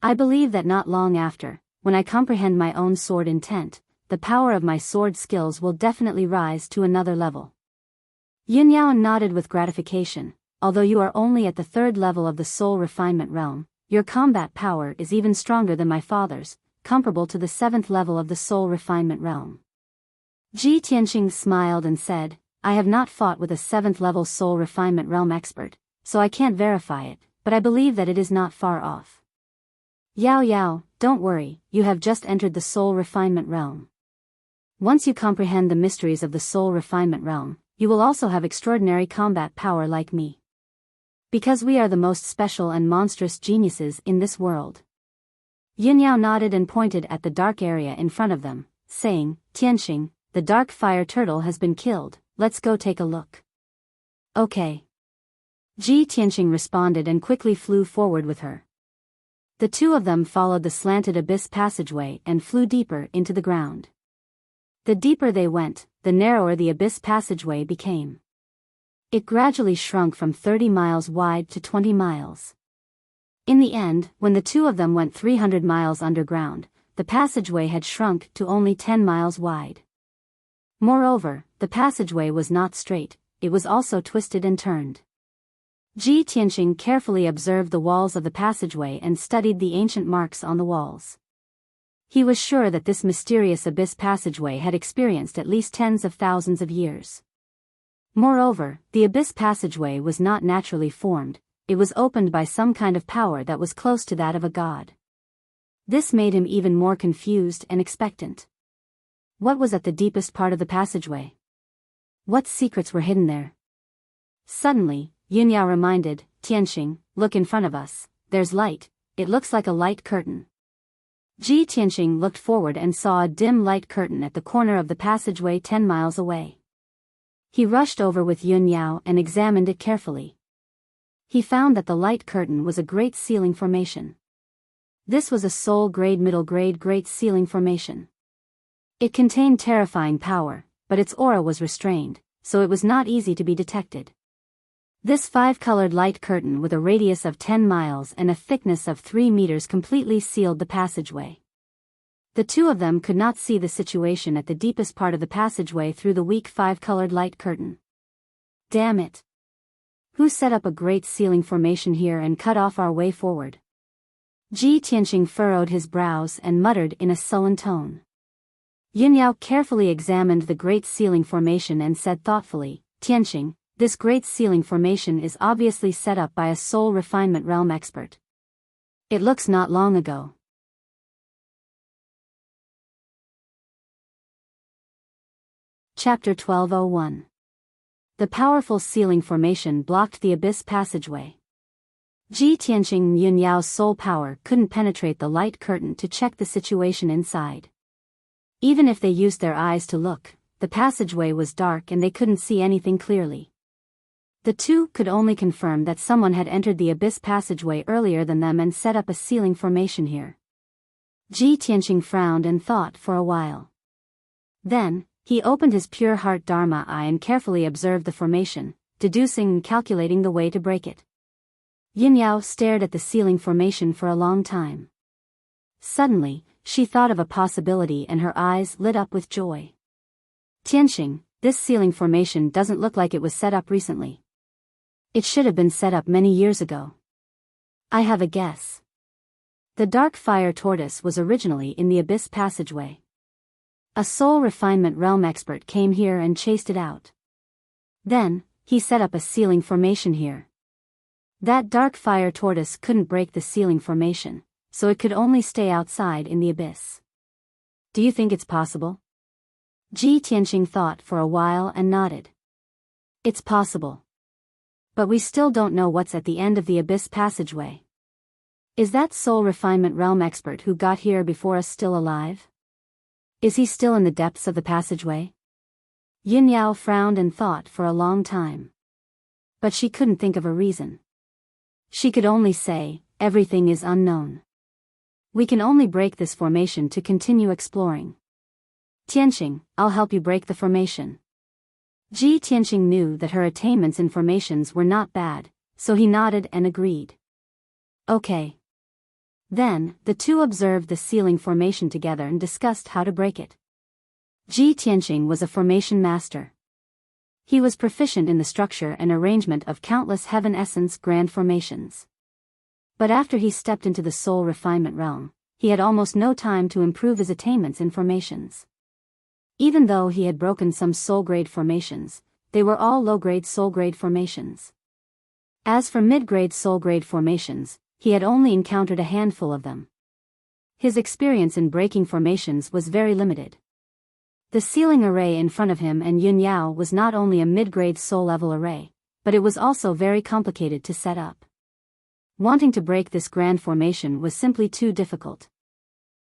A: I believe that not long after, when I comprehend my own sword intent, the power of my sword skills will definitely rise to another level. Yunyao nodded with gratification. Although you are only at the 3rd level of the soul refinement realm, your combat power is even stronger than my father's, comparable to the 7th level of the soul refinement realm. Ji Tianxing smiled and said, I have not fought with a 7th level soul refinement realm expert, so I can't verify it, but I believe that it is not far off. Yao, don't worry, you have just entered the soul refinement realm. Once you comprehend the mysteries of the soul refinement realm, you will also have extraordinary combat power like me. Because we are the most special and monstrous geniuses in this world. Yunyao nodded and pointed at the dark area in front of them, saying, Tianxing, the dark fire turtle has been killed, let's go take a look. Okay. Ji Tianxing responded and quickly flew forward with her. The two of them followed the slanted abyss passageway and flew deeper into the ground. The deeper they went, the narrower the abyss passageway became. It gradually shrunk from 30 miles wide to 20 miles. In the end, when the two of them went 300 miles underground, the passageway had shrunk to only 10 miles wide. Moreover, the passageway was not straight, it was also twisted and turned. Ji Tianxing carefully observed the walls of the passageway and studied the ancient marks on the walls. He was sure that this mysterious abyss passageway had experienced at least tens of thousands of years. Moreover, the abyss passageway was not naturally formed, it was opened by some kind of power that was close to that of a god. This made him even more confused and expectant. What was at the deepest part of the passageway? What secrets were hidden there? Suddenly, Yunyao reminded, Tianxing, look in front of us, there's light, it looks like a light curtain. Ji Tianxing looked forward and saw a dim light curtain at the corner of the passageway 10 miles away. He rushed over with Yunyao and examined it carefully. He found that the light curtain was a great ceiling formation. This was a soul-grade middle-grade great ceiling formation. It contained terrifying power, but its aura was restrained, so it was not easy to be detected. This 5-colored light curtain with a radius of 10 miles and a thickness of 3 meters completely sealed the passageway. The two of them could not see the situation at the deepest part of the passageway through the weak 5-colored light curtain. Damn it! Who set up a great ceiling formation here and cut off our way forward? Ji Tianxing furrowed his brows and muttered in a sullen tone. Yunyao carefully examined the great ceiling formation and said thoughtfully, Tianxing, this great ceiling formation is obviously set up by a soul refinement realm expert. It looks not long ago. Chapter 1201. The powerful sealing formation blocked the abyss passageway. Ji Tianqing and Yun Yao's soul power couldn't penetrate the light curtain to check the situation inside. Even if they used their eyes to look, the passageway was dark and they couldn't see anything clearly. The two could only confirm that someone had entered the abyss passageway earlier than them and set up a sealing formation here. Ji Tianqing frowned and thought for a while. Then, he opened his pure heart Dharma eye and carefully observed the formation, deducing and calculating the way to break it. Yin Yao stared at the sealing formation for a long time. Suddenly, she thought of a possibility and her eyes lit up with joy. Tianqing, this sealing formation doesn't look like it was set up recently. It should have been set up many years ago. I have a guess. The dark fire tortoise was originally in the abyss passageway. A soul refinement realm expert came here and chased it out. Then, he set up a sealing formation here. That dark fire tortoise couldn't break the sealing formation, so it could only stay outside in the abyss. Do you think it's possible? Ji Tianqing thought for a while and nodded. It's possible. But we still don't know what's at the end of the abyss passageway. Is that soul refinement realm expert who got here before us still alive? Is he still in the depths of the passageway? Yin Yao frowned and thought for a long time. But she couldn't think of a reason. She could only say, everything is unknown. We can only break this formation to continue exploring. Tianqing, I'll help you break the formation. Ji Tianqing knew that her attainments in formations were not bad, so he nodded and agreed. Okay. Then, the two observed the sealing formation together and discussed how to break it. Ji Tianqing was a formation master. He was proficient in the structure and arrangement of countless heaven essence grand formations. But after he stepped into the soul refinement realm, he had almost no time to improve his attainments in formations. Even though he had broken some soul-grade formations, they were all low-grade soul-grade formations. As for mid-grade soul-grade formations, he had only encountered a handful of them. His experience in breaking formations was very limited. The sealing array in front of him and Yun Yao was not only a mid-grade soul-level array, but it was also very complicated to set up. Wanting to break this grand formation was simply too difficult.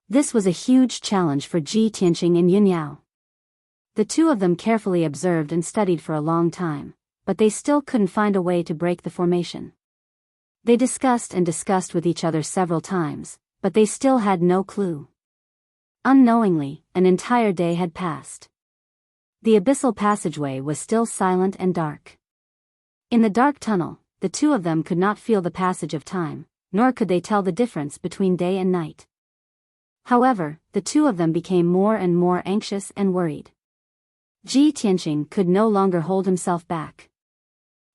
A: This was a huge challenge for Ji Tianqing and Yun Yao. The two of them carefully observed and studied for a long time, but they still couldn't find a way to break the formation. They discussed and discussed with each other several times, but they still had no clue. Unknowingly, an entire day had passed. The abyssal passageway was still silent and dark. In the dark tunnel, the two of them could not feel the passage of time, nor could they tell the difference between day and night. However, the two of them became more and more anxious and worried. Ji Tianqing could no longer hold himself back.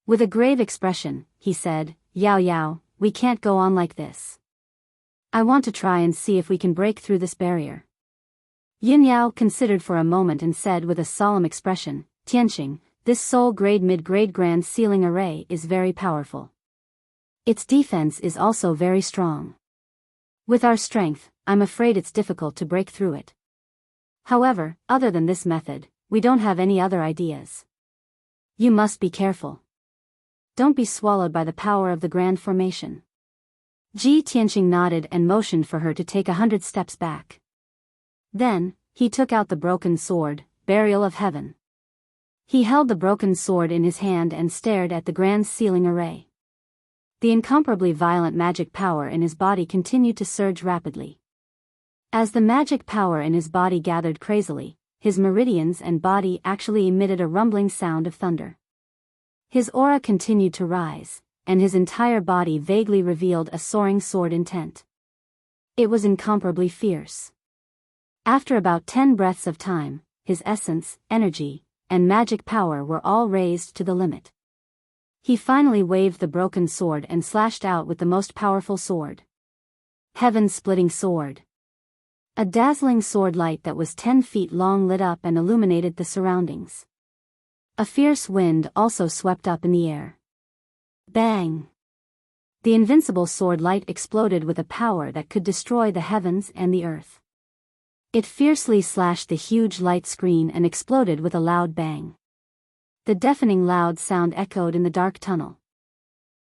A: With a grave expression, he said, Yao Yao, we can't go on like this. I want to try and see if we can break through this barrier. Yin Yao considered for a moment and said with a solemn expression, Tianqing, this soul-grade mid-grade grand sealing array is very powerful. Its defense is also very strong. With our strength, I'm afraid it's difficult to break through it. However, other than this method, we don't have any other ideas. You must be careful. Don't be swallowed by the power of the grand formation. Ji Tianqing nodded and motioned for her to take 100 steps back. Then, he took out the broken sword, Burial of Heaven. He held the broken sword in his hand and stared at the grand sealing array. The incomparably violent magic power in his body continued to surge rapidly. As the magic power in his body gathered crazily, his meridians and body actually emitted a rumbling sound of thunder. His aura continued to rise, and his entire body vaguely revealed a soaring sword intent. It was incomparably fierce. After about 10 breaths of time, his essence, energy, and magic power were all raised to the limit. He finally waved the broken sword and slashed out with the most powerful sword. Heaven-splitting sword. A dazzling sword light that was 10 feet long lit up and illuminated the surroundings. A fierce wind also swept up in the air. Bang! The invincible sword light exploded with a power that could destroy the heavens and the earth. It fiercely slashed the huge light screen and exploded with a loud bang. The deafening loud sound echoed in the dark tunnel.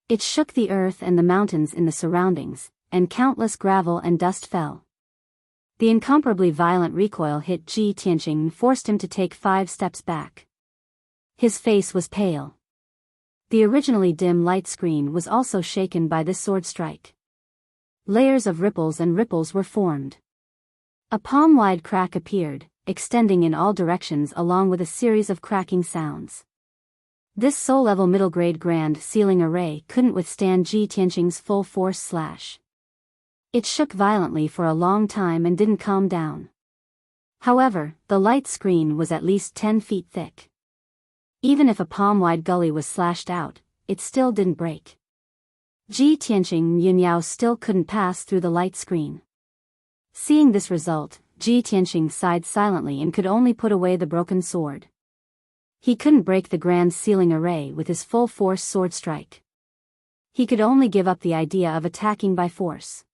A: It shook the earth and the mountains in the surroundings, and countless gravel and dust fell. The incomparably violent recoil hit Ji Tianqing and forced him to take 5 steps back. His face was pale. The originally dim light screen was also shaken by this sword strike. Layers of ripples and ripples were formed. A palm-wide crack appeared, extending in all directions along with a series of cracking sounds. This soul-level middle-grade grand ceiling array couldn't withstand Ji Tianqing's full-force slash. It shook violently for a long time and didn't calm down. However, the light screen was at least 10 feet thick. Even if a palm-wide gully was slashed out, it still didn't break. Ji Tianqing and Yunyao still couldn't pass through the light screen. Seeing this result, Ji Tianqing sighed silently and could only put away the broken sword. He couldn't break the grand ceiling array with his full-force sword strike. He could only give up the idea of attacking by force.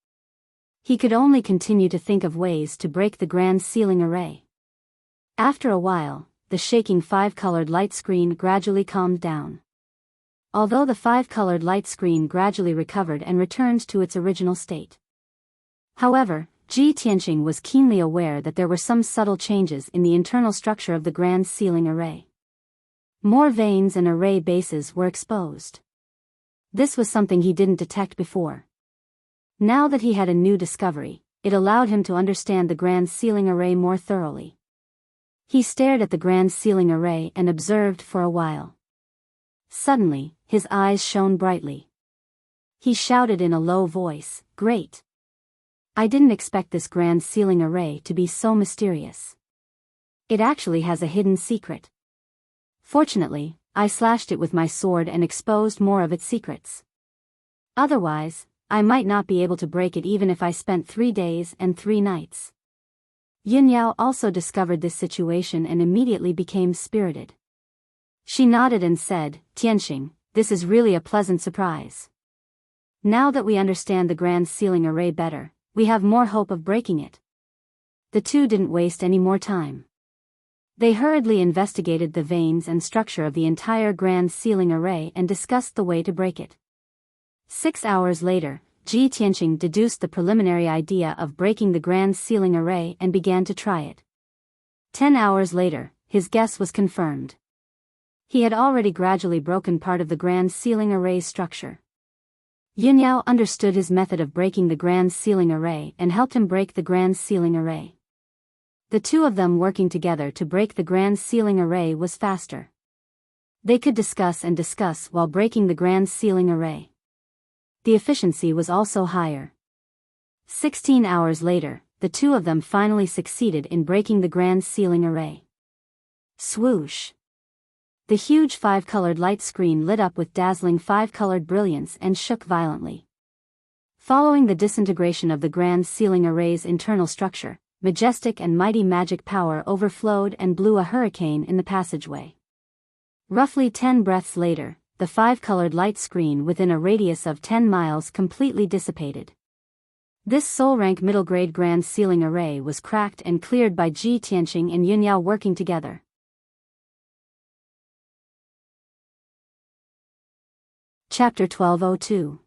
A: He could only continue to think of ways to break the grand ceiling array. After a while, the shaking 5-colored light screen gradually calmed down. Although the 5-colored light screen gradually recovered and returned to its original state. However, Ji Tianqing was keenly aware that there were some subtle changes in the internal structure of the grand ceiling array. More veins and array bases were exposed. This was something he didn't detect before. Now that he had a new discovery, it allowed him to understand the grand ceiling array more thoroughly. He stared at the grand ceiling array and observed for a while. Suddenly, his eyes shone brightly. He shouted in a low voice, "Great! I didn't expect this grand ceiling array to be so mysterious. It actually has a hidden secret. Fortunately, I slashed it with my sword and exposed more of its secrets. Otherwise, I might not be able to break it even if I spent 3 days and 3 nights." Yunyao also discovered this situation and immediately became spirited. She nodded and said, "Tianqing, this is really a pleasant surprise. Now that we understand the grand ceiling array better, we have more hope of breaking it." The two didn't waste any more time. They hurriedly investigated the veins and structure of the entire grand ceiling array and discussed the way to break it. 6 hours later, Ji Tianqing deduced the preliminary idea of breaking the grand ceiling array and began to try it. 10 hours later, his guess was confirmed. He had already gradually broken part of the grand ceiling array's structure. Yunyao understood his method of breaking the grand ceiling array and helped him break the grand ceiling array. The two of them working together to break the grand ceiling array was faster. They could discuss and discuss while breaking the grand ceiling array. The efficiency was also higher. 16 hours later, the two of them finally succeeded in breaking the grand ceiling array. Swoosh! The huge 5-colored light screen lit up with dazzling 5-colored brilliance and shook violently. Following the disintegration of the grand ceiling array's internal structure, majestic and mighty magic power overflowed and blew a hurricane in the passageway. Roughly 10 breaths later, the 5-colored light screen within a radius of 10 miles completely dissipated. This soul-rank middle-grade grand ceiling array was cracked and cleared by Ji Tianqing and Yunyao working together. Chapter 1202.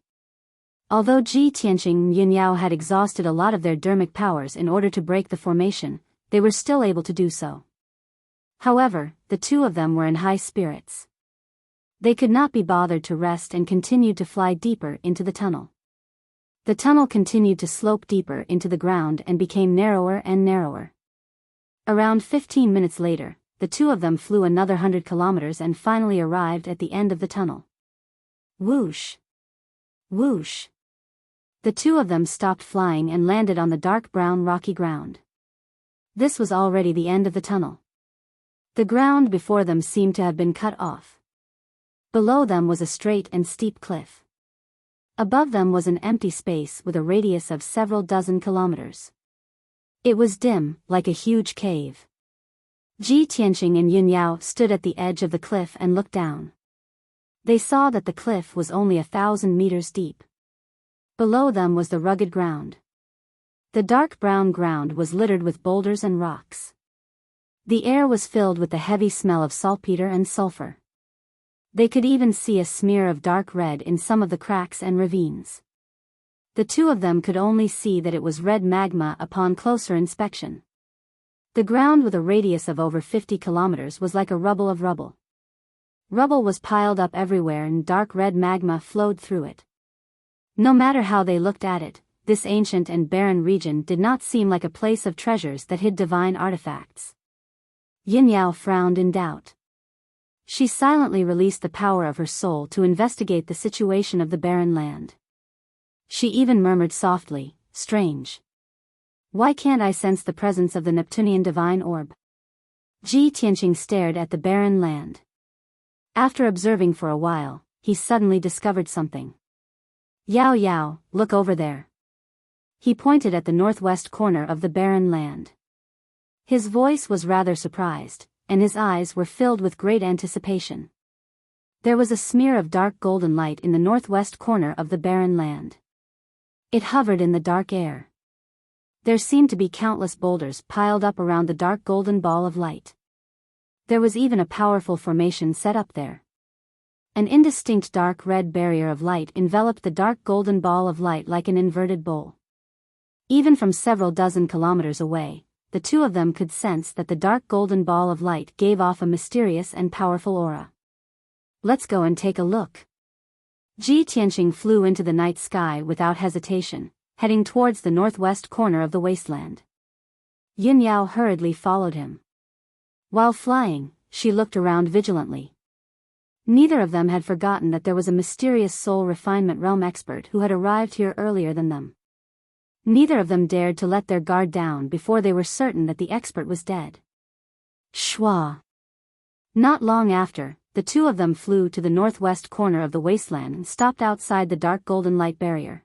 A: Although Ji Tianqing and Yunyao had exhausted a lot of their dermic powers in order to break the formation, they were still able to do so. However, the two of them were in high spirits. They could not be bothered to rest and continued to fly deeper into the tunnel. The tunnel continued to slope deeper into the ground and became narrower and narrower. Around 15 minutes later, the two of them flew another 100 kilometers and finally arrived at the end of the tunnel. Whoosh! Whoosh! The two of them stopped flying and landed on the dark brown rocky ground. This was already the end of the tunnel. The ground before them seemed to have been cut off. Below them was a straight and steep cliff. Above them was an empty space with a radius of several dozen kilometers. It was dim, like a huge cave. Ji Tianqing and Yunyao stood at the edge of the cliff and looked down. They saw that the cliff was only 1,000 meters deep. Below them was the rugged ground. The dark brown ground was littered with boulders and rocks. The air was filled with the heavy smell of saltpeter and sulfur. They could even see a smear of dark red in some of the cracks and ravines. The two of them could only see that it was red magma upon closer inspection. The ground with a radius of over 50 kilometers was like a rubble of rubble. Rubble was piled up everywhere and dark red magma flowed through it. No matter how they looked at it, this ancient and barren region did not seem like a place of treasures that hid divine artifacts. Yin Yao frowned in doubt. She silently released the power of her soul to investigate the situation of the barren land. She even murmured softly, "Strange. Why can't I sense the presence of the Neptunian divine orb?" Ji Tianqing stared at the barren land. After observing for a while, he suddenly discovered something. "Yao Yao, look over there." He pointed at the northwest corner of the barren land. His voice was rather surprised, and his eyes were filled with great anticipation. There was a smear of dark golden light in the northwest corner of the barren land. It hovered in the dark air. There seemed to be countless boulders piled up around the dark golden ball of light. There was even a powerful formation set up there. An indistinct dark red barrier of light enveloped the dark golden ball of light like an inverted bowl. Even from several dozen kilometers away, the two of them could sense that the dark golden ball of light gave off a mysterious and powerful aura. "Let's go and take a look." Ji Tianqing flew into the night sky without hesitation, heading towards the northwest corner of the wasteland. Yin Yao hurriedly followed him. While flying, she looked around vigilantly. Neither of them had forgotten that there was a mysterious soul refinement realm expert who had arrived here earlier than them. Neither of them dared to let their guard down before they were certain that the expert was dead. Shwa. Not long after, the two of them flew to the northwest corner of the wasteland and stopped outside the dark golden light barrier.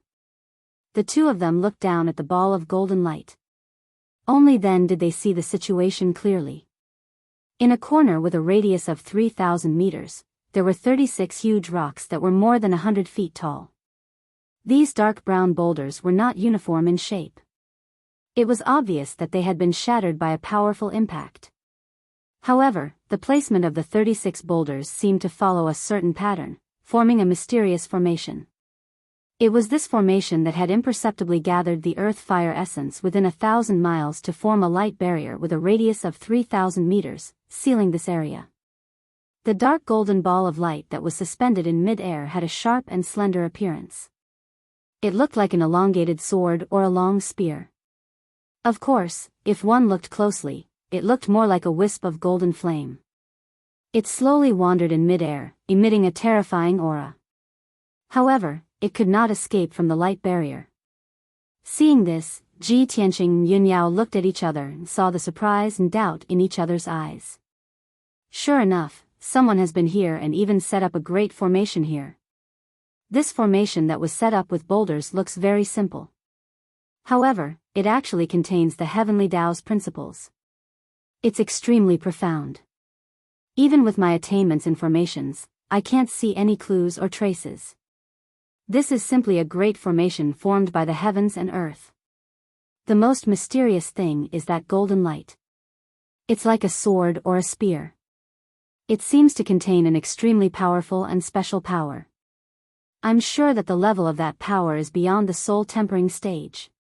A: The two of them looked down at the ball of golden light. Only then did they see the situation clearly. In a corner with a radius of 3,000 meters, there were 36 huge rocks that were more than 100 feet tall. These dark brown boulders were not uniform in shape. It was obvious that they had been shattered by a powerful impact. However, the placement of the 36 boulders seemed to follow a certain pattern, forming a mysterious formation. It was this formation that had imperceptibly gathered the earth fire essence within 1,000 miles to form a light barrier with a radius of 3,000 meters, sealing this area. The dark golden ball of light that was suspended in mid-air had a sharp and slender appearance. It looked like an elongated sword or a long spear. Of course, if one looked closely, it looked more like a wisp of golden flame. It slowly wandered in mid-air, emitting a terrifying aura. However, it could not escape from the light barrier. Seeing this, Ji Tianqing and Yin Yao looked at each other and saw the surprise and doubt in each other's eyes. Sure enough, someone has been here and even set up a great formation here. This formation that was set up with boulders looks very simple. However, it actually contains the heavenly Tao's principles. It's extremely profound. Even with my attainments and formations, I can't see any clues or traces. This is simply a great formation formed by the heavens and earth. The most mysterious thing is that golden light. It's like a sword or a spear. It seems to contain an extremely powerful and special power. I'm sure that the level of that power is beyond the soul tempering stage.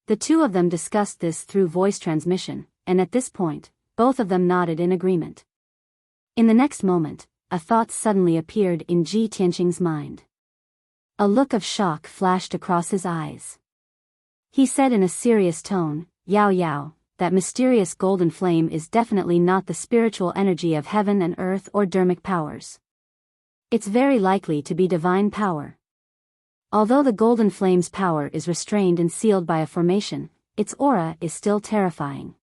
A: The two of them discussed this through voice transmission, and at this point, both of them nodded in agreement. In the next moment, a thought suddenly appeared in Ji Tianqing's mind. A look of shock flashed across his eyes. He said in a serious tone, "Yao Yao, that mysterious golden flame is definitely not the spiritual energy of heaven and earth or dermic powers. It's very likely to be divine power. Although the golden flame's power is restrained and sealed by a formation, its aura is still terrifying.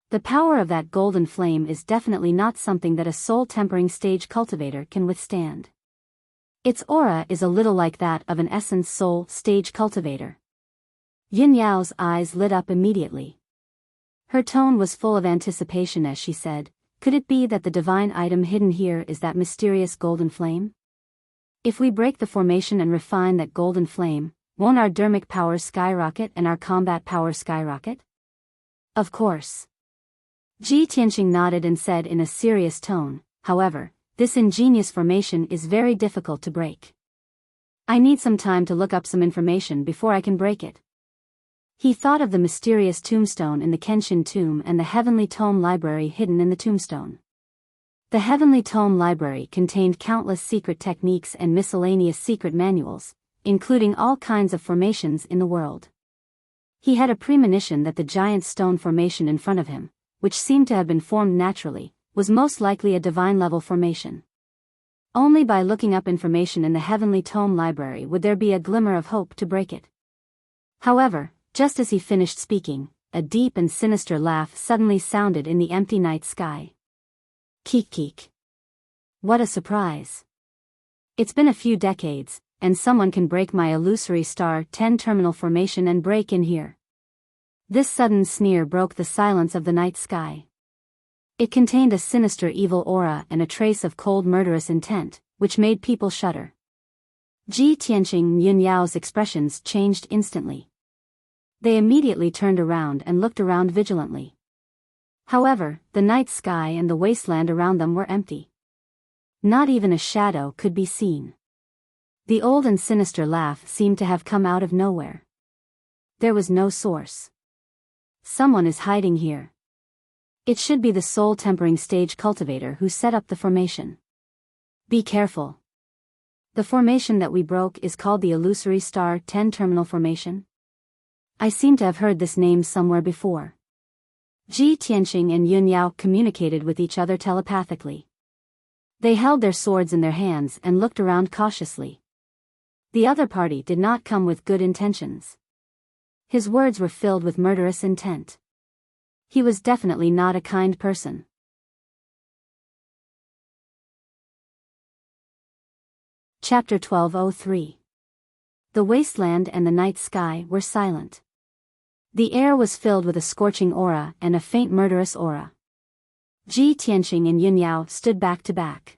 A: The power of that golden flame is definitely not something that a soul-tempering stage cultivator can withstand. Its aura is a little like that of an essence soul stage cultivator." Yin Yao's eyes lit up immediately. Her tone was full of anticipation as she said, "Could it be that the divine item hidden here is that mysterious golden flame? If we break the formation and refine that golden flame, Won't our dermic powers skyrocket and our combat powers skyrocket? Of course. Ji Tianqing nodded and said in a serious tone, however, this ingenious formation is very difficult to break. I need some time to look up some information before I can break it. He thought of the mysterious tombstone in the Kenshin tomb and the Heavenly Tome library hidden in the tombstone. The Heavenly Tome library contained countless secret techniques and miscellaneous secret manuals, including all kinds of formations in the world. He had a premonition that the giant stone formation in front of him, which seemed to have been formed naturally, was most likely a divine-level formation. Only by looking up information in the Heavenly Tome library would there be a glimmer of hope to break it. However, just as he finished speaking, a deep and sinister laugh suddenly sounded in the empty night sky. Keek keek. What a surprise. It's been a few decades, and someone can break my illusory star 10 terminal formation and break in here. This sudden sneer broke the silence of the night sky. It contained a sinister evil aura and a trace of cold murderous intent, which made people shudder. Ji Tianqing and Yun Yao's expressions changed instantly. They immediately turned around and looked around vigilantly. However, the night sky and the wasteland around them were empty. Not even a shadow could be seen. The old and sinister laugh seemed to have come out of nowhere. There was no source. Someone is hiding here. It should be the soul tempering stage cultivator who set up the formation. Be careful. The formation that we broke is called the illusory star 10 terminal formation. I seem to have heard this name somewhere before. Ji Tianqing and Yun Yao communicated with each other telepathically. They held their swords in their hands and looked around cautiously. The other party did not come with good intentions. His words were filled with murderous intent. He was definitely not a kind person. Chapter 1203. The wasteland and the night sky were silent. The air was filled with a scorching aura and a faint murderous aura. Ji Tianqing and Yun Yao stood back to back.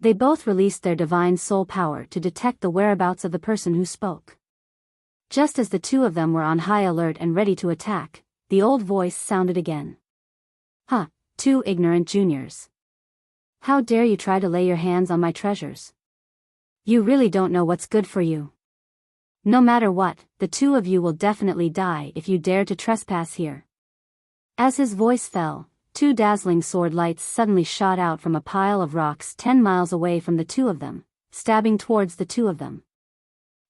A: They both released their divine soul power to detect the whereabouts of the person who spoke. Just as the two of them were on high alert and ready to attack, the old voice sounded again. "Huh, two ignorant juniors. How dare you try to lay your hands on my treasures? You really don't know what's good for you. No matter what, the two of you will definitely die if you dare to trespass here." As his voice fell, two dazzling sword lights suddenly shot out from a pile of rocks 10 miles away from the two of them, stabbing towards the two of them.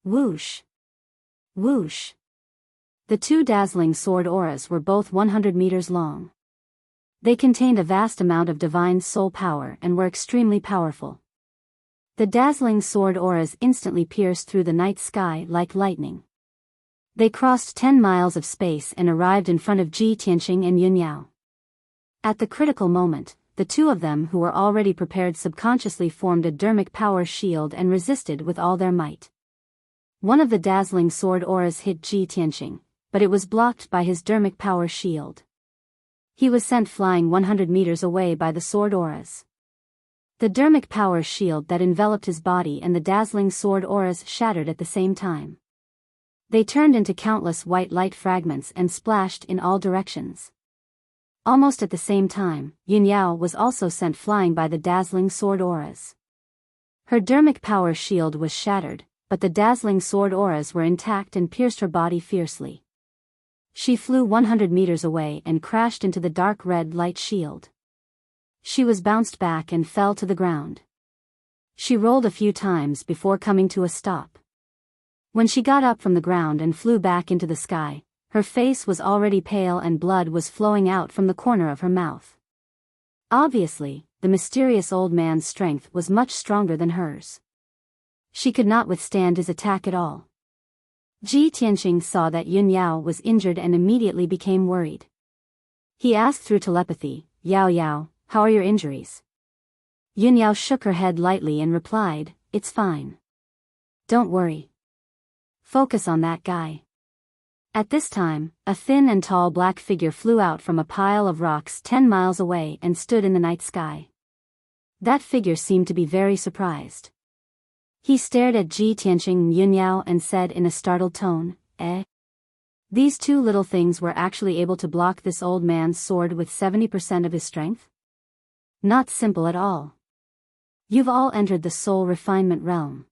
A: Whoosh! Whoosh! The two dazzling sword auras were both 100 meters long. They contained a vast amount of divine soul power and were extremely powerful. The dazzling sword auras instantly pierced through the night sky like lightning. They crossed 10 miles of space and arrived in front of Ji Tianqing and Yun Yao. At the critical moment, the two of them who were already prepared subconsciously formed a dermic power shield and resisted with all their might. One of the dazzling sword auras hit Ji Tianqing, but it was blocked by his dermic power shield. He was sent flying 100 meters away by the sword auras. The dermic power shield that enveloped his body and the dazzling sword auras shattered at the same time. They turned into countless white light fragments and splashed in all directions. Almost at the same time, Yun Yao was also sent flying by the dazzling sword auras. Her dermic power shield was shattered, but the dazzling sword auras were intact and pierced her body fiercely. She flew 100 meters away and crashed into the dark red light shield. She was bounced back and fell to the ground. She rolled a few times before coming to a stop. When she got up from the ground and flew back into the sky, her face was already pale and blood was flowing out from the corner of her mouth. Obviously, the mysterious old man's strength was much stronger than hers. She could not withstand his attack at all. Ji Tianqing saw that Yun Yao was injured and immediately became worried. He asked through telepathy, "Yao Yao, how are your injuries?" Yun Yao shook her head lightly and replied, "It's fine. Don't worry. Focus on that guy." At this time, a thin and tall black figure flew out from a pile of rocks 10 miles away and stood in the night sky. That figure seemed to be very surprised. He stared at Ji Tianqing and Yun Yao and said in a startled tone, "Eh?" These two little things were actually able to block this old man's sword with 70% of his strength? Not simple at all. You've all entered the soul refinement realm.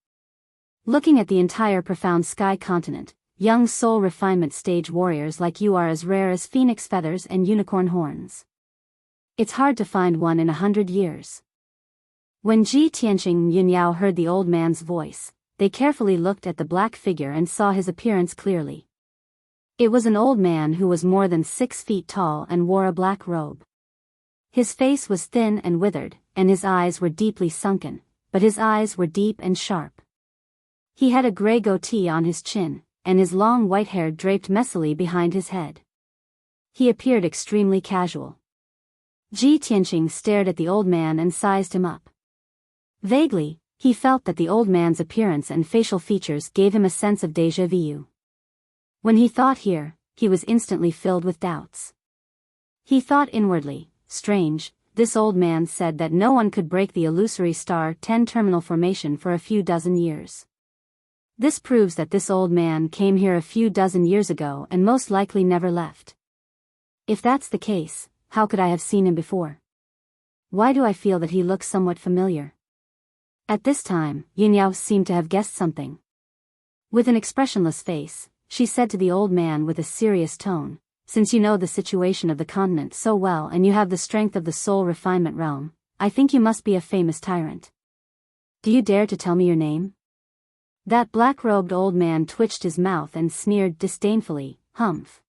A: Looking at the entire profound sky continent, young soul refinement stage warriors like you are as rare as phoenix feathers and unicorn horns. It's hard to find one in 100 years. When Ji Tianqing and Yun Yao heard the old man's voice, they carefully looked at the black figure and saw his appearance clearly. It was an old man who was more than 6 feet tall and wore a black robe. His face was thin and withered, and his eyes were deeply sunken, but his eyes were deep and sharp. He had a gray goatee on his chin, and his long white hair draped messily behind his head. He appeared extremely casual. Ji Tianqing stared at the old man and sized him up. Vaguely, he felt that the old man's appearance and facial features gave him a sense of déjà vu. When he thought here, he was instantly filled with doubts. He thought inwardly, strange, this old man said that no one could break the illusory star 10 terminal formation for a few dozen years. This proves that this old man came here a few dozen years ago and most likely never left. If that's the case, how could I have seen him before? Why do I feel that he looks somewhat familiar? At this time, Yun Yao seemed to have guessed something. With an expressionless face, she said to the old man with a serious tone, "Since you know the situation of the continent so well and you have the strength of the soul refinement realm, I think you must be a famous tyrant. Do you dare to tell me your name?" That black-robed old man twitched his mouth and sneered disdainfully, "Humph.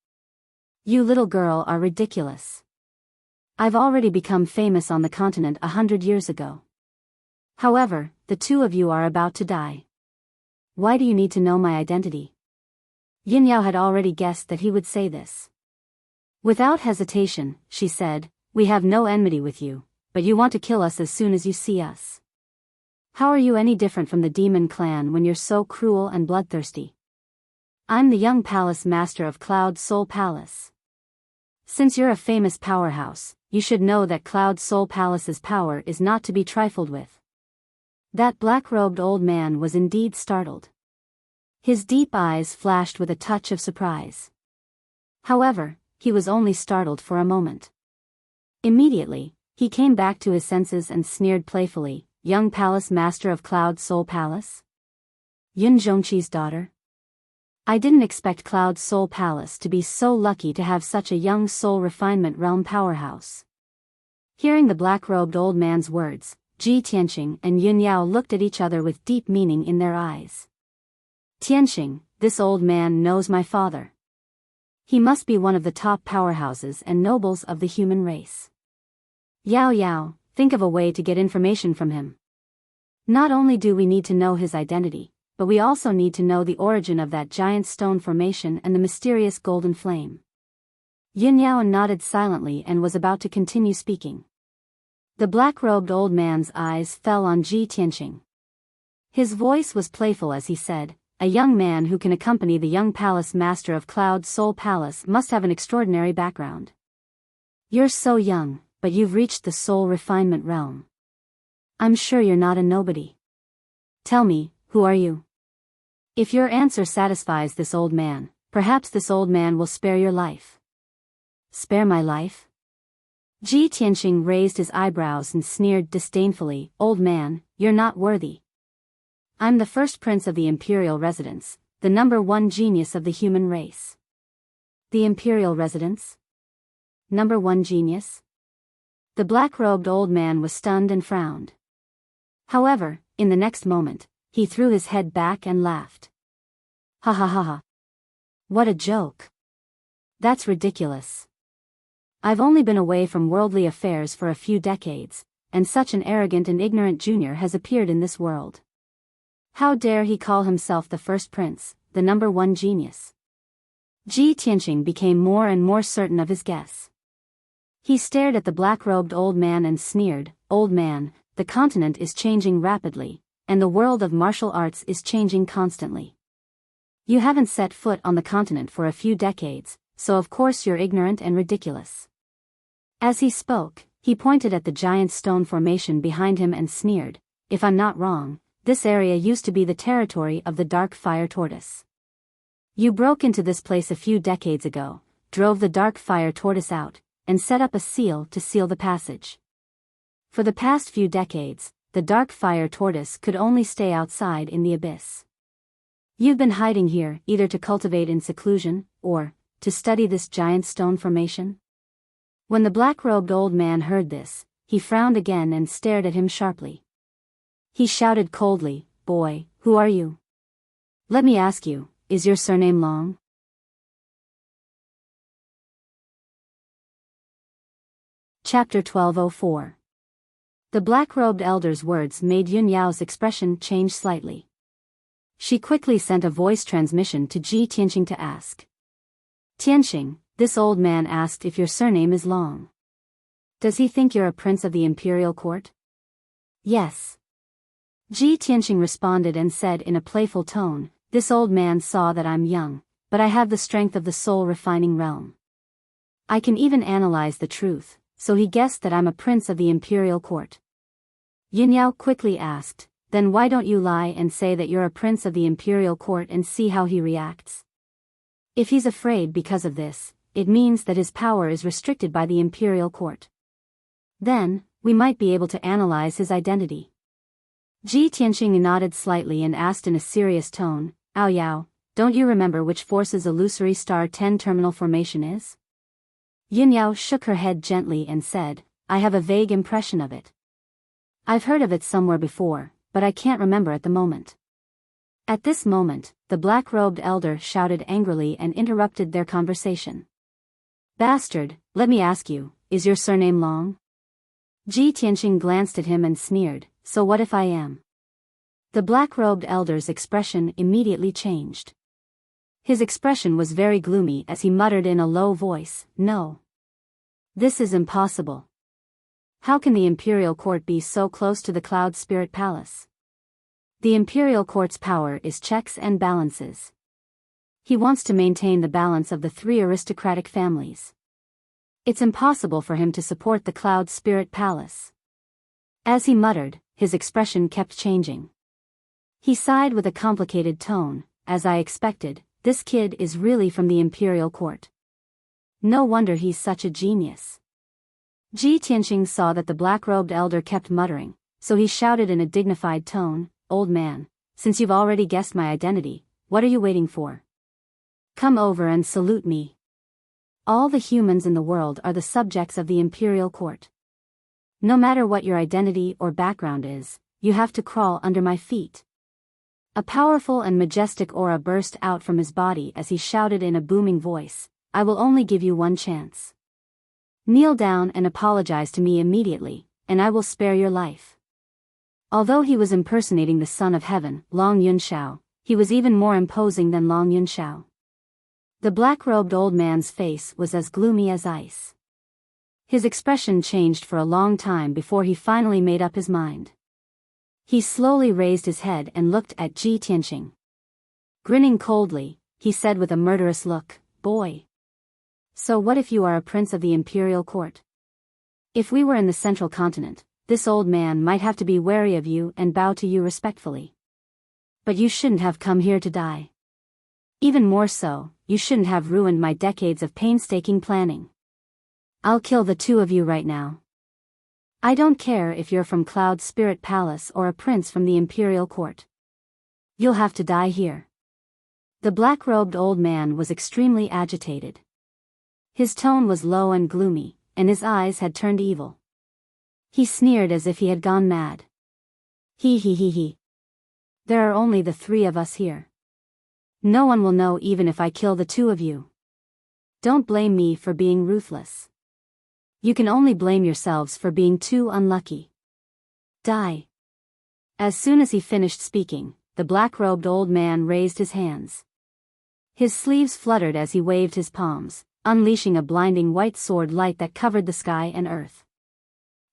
A: You little girl are ridiculous. I've already become famous on the continent 100 years ago. However, the two of you are about to die. Why do you need to know my identity?" Yin Yao had already guessed that he would say this. Without hesitation, she said, "We have no enmity with you, but you want to kill us as soon as you see us. How are you any different from the demon clan when you're so cruel and bloodthirsty? I'm the young palace master of Cloud Soul Palace. Since you're a famous powerhouse, you should know that Cloud Soul Palace's power is not to be trifled with." That black-robed old man was indeed startled. His deep eyes flashed with a touch of surprise. However, he was only startled for a moment. Immediately, he came back to his senses and sneered playfully, "Young palace master of Cloud Soul Palace? Yun Zhongqi's daughter? I didn't expect Cloud Soul Palace to be so lucky to have such a young soul refinement realm powerhouse." Hearing the black-robed old man's words, Ji Tianqing and Yun Yao looked at each other with deep meaning in their eyes. "Tianqing, this old man knows my father. He must be one of the top powerhouses and nobles of the human race. Yao Yao, think of a way to get information from him. Not only do we need to know his identity, but we also need to know the origin of that giant stone formation and the mysterious golden flame." Yun Yao nodded silently and was about to continue speaking. The black-robed old man's eyes fell on Ji Tianqing. His voice was playful as he said, "A young man who can accompany the young palace master of Cloud Soul Palace must have an extraordinary background. You're so young, but you've reached the soul refinement realm. I'm sure you're not a nobody. Tell me, who are you?" If your answer satisfies this old man, perhaps this old man will spare your life. "Spare my life?" Ji Tianqing raised his eyebrows and sneered disdainfully, "Old man, you're not worthy. I'm the first prince of the imperial residence, the #1 genius of the human race." The imperial residence? #1 genius? The black-robed old man was stunned and frowned. However, in the next moment, he threw his head back and laughed. "Ha ha ha ha. What a joke. That's ridiculous. I've only been away from worldly affairs for a few decades, and such an arrogant and ignorant junior has appeared in this world. How dare he call himself the first prince, the #1 genius?" Ji Tianqing became more and more certain of his guess. He stared at the black-robed old man and sneered, "Old man, the continent is changing rapidly, and the world of martial arts is changing constantly. You haven't set foot on the continent for a few decades, so of course you're ignorant and ridiculous." As he spoke, he pointed at the giant stone formation behind him and sneered, "If I'm not wrong, this area used to be the territory of the dark fire tortoise. You broke into this place a few decades ago, drove the dark fire tortoise out, and set up a seal to seal the passage. For the past few decades, the dark fire tortoise could only stay outside in the abyss. You've been hiding here either to cultivate in seclusion, or to study this giant stone formation? When the black-robed old man heard this, he frowned again and stared at him sharply. He shouted coldly, "Boy, who are you? Let me ask you, is your surname Long?" Chapter 1204. The black-robed elder's words made Yun Yao's expression change slightly. She quickly sent a voice transmission to Ji Tianxing to ask. "Tianxing, this old man asked if your surname is Long. Does he think you're a prince of the imperial court?" "Yes." Ji Tianxing responded and said in a playful tone, "This old man saw that I'm young, but I have the strength of the soul-refining realm. I can even analyze the truth, so he guessed that I'm a prince of the imperial court." Yun Yao quickly asked, "Then why don't you lie and say that you're a prince of the imperial court and see how he reacts? If he's afraid because of this, it means that his power is restricted by the imperial court. Then, we might be able to analyze his identity." Ji Tianxing nodded slightly and asked in a serious tone, "Ao Yao, don't you remember which force's illusory star 10 terminal formation is?" Yun Yao shook her head gently and said, "I have a vague impression of it. I've heard of it somewhere before, but I can't remember at the moment." At this moment, the black-robed elder shouted angrily and interrupted their conversation. "Bastard, let me ask you, is your surname Long?" Ji Tianxing glanced at him and sneered, "So what if I am?" The black-robed elder's expression immediately changed. His expression was very gloomy as he muttered in a low voice, "No. This is impossible. How can the imperial court be so close to the Cloud Spirit Palace? The imperial court's power is checks and balances. He wants to maintain the balance of the 3 aristocratic families. It's impossible for him to support the Cloud Spirit Palace." As he muttered, his expression kept changing. He sighed with a complicated tone, "As I expected, this kid is really from the imperial court. No wonder he's such a genius." Ji Tianxing saw that the black-robed elder kept muttering, so he shouted in a dignified tone, "Old man, since you've already guessed my identity, what are you waiting for? Come over and salute me. All the humans in the world are the subjects of the imperial court. No matter what your identity or background is, you have to crawl under my feet." A powerful and majestic aura burst out from his body as he shouted in a booming voice, "I will only give you one chance. Kneel down and apologize to me immediately, and I will spare your life." Although he was impersonating the son of heaven, Long Yunshao, he was even more imposing than Long Yunshao. The black-robed old man's face was as gloomy as ice. His expression changed for a long time before he finally made up his mind. He slowly raised his head and looked at Ji Tianxing. Grinning coldly, he said with a murderous look, "Boy. So what if you are a prince of the imperial court? If we were in the central continent, this old man might have to be wary of you and bow to you respectfully. But you shouldn't have come here to die. Even more so, you shouldn't have ruined my decades of painstaking planning. I'll kill the 2 of you right now. I don't care if you're from Cloud Spirit Palace or a prince from the imperial court. You'll have to die here." The black-robed old man was extremely agitated. His tone was low and gloomy, and his eyes had turned evil. He sneered as if he had gone mad. He. There are only the 3 of us here. No one will know even if I kill the 2 of you. Don't blame me for being ruthless. You can only blame yourselves for being too unlucky. Die." As soon as he finished speaking, the black-robed old man raised his hands. His sleeves fluttered as he waved his palms, unleashing a blinding white sword light that covered the sky and earth.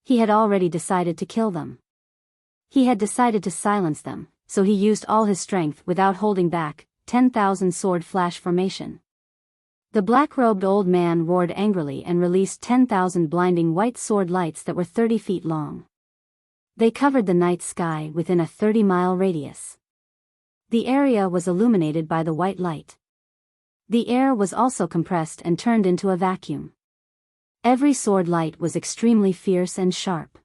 A: He had already decided to kill them. He had decided to silence them, so he used all his strength without holding back. 10,000 sword flash formation. The black-robed old man roared angrily and released 10,000 blinding white sword lights that were 30 feet long. They covered the night sky within a 30-mile radius. The area was illuminated by the white light. The air was also compressed and turned into a vacuum. Every sword light was extremely fierce and sharp.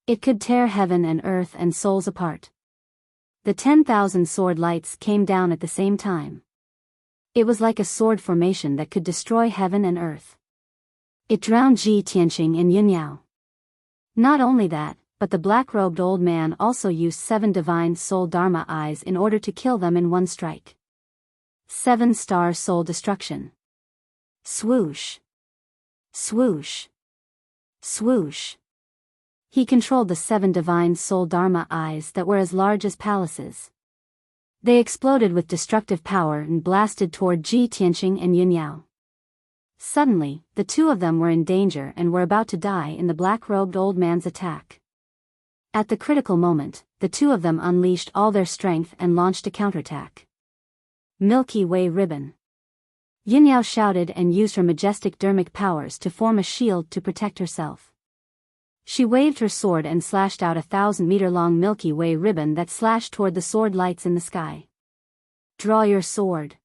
A: It could tear heaven and earth and souls apart. The 10,000 sword lights came down at the same time. It was like a sword formation that could destroy heaven and earth. It drowned Ji Tianqing and Yun Yao. Not only that, but the black-robed old man also used 7 divine soul dharma eyes in order to kill them in one strike. 7-star soul destruction. Swoosh. Swoosh. Swoosh. He controlled the 7 divine soul dharma eyes that were as large as palaces. They exploded with destructive power and blasted toward Ji Tianqing and Yun Yao. Suddenly, the two of them were in danger and were about to die in the black-robed old man's attack. At the critical moment, the two of them unleashed all their strength and launched a counterattack. Milky Way ribbon. Yun Yao shouted and used her majestic dermic powers to form a shield to protect herself. She waved her sword and slashed out a 1,000-meter-long Milky Way ribbon that slashed toward the sword lights in the sky. Draw your sword.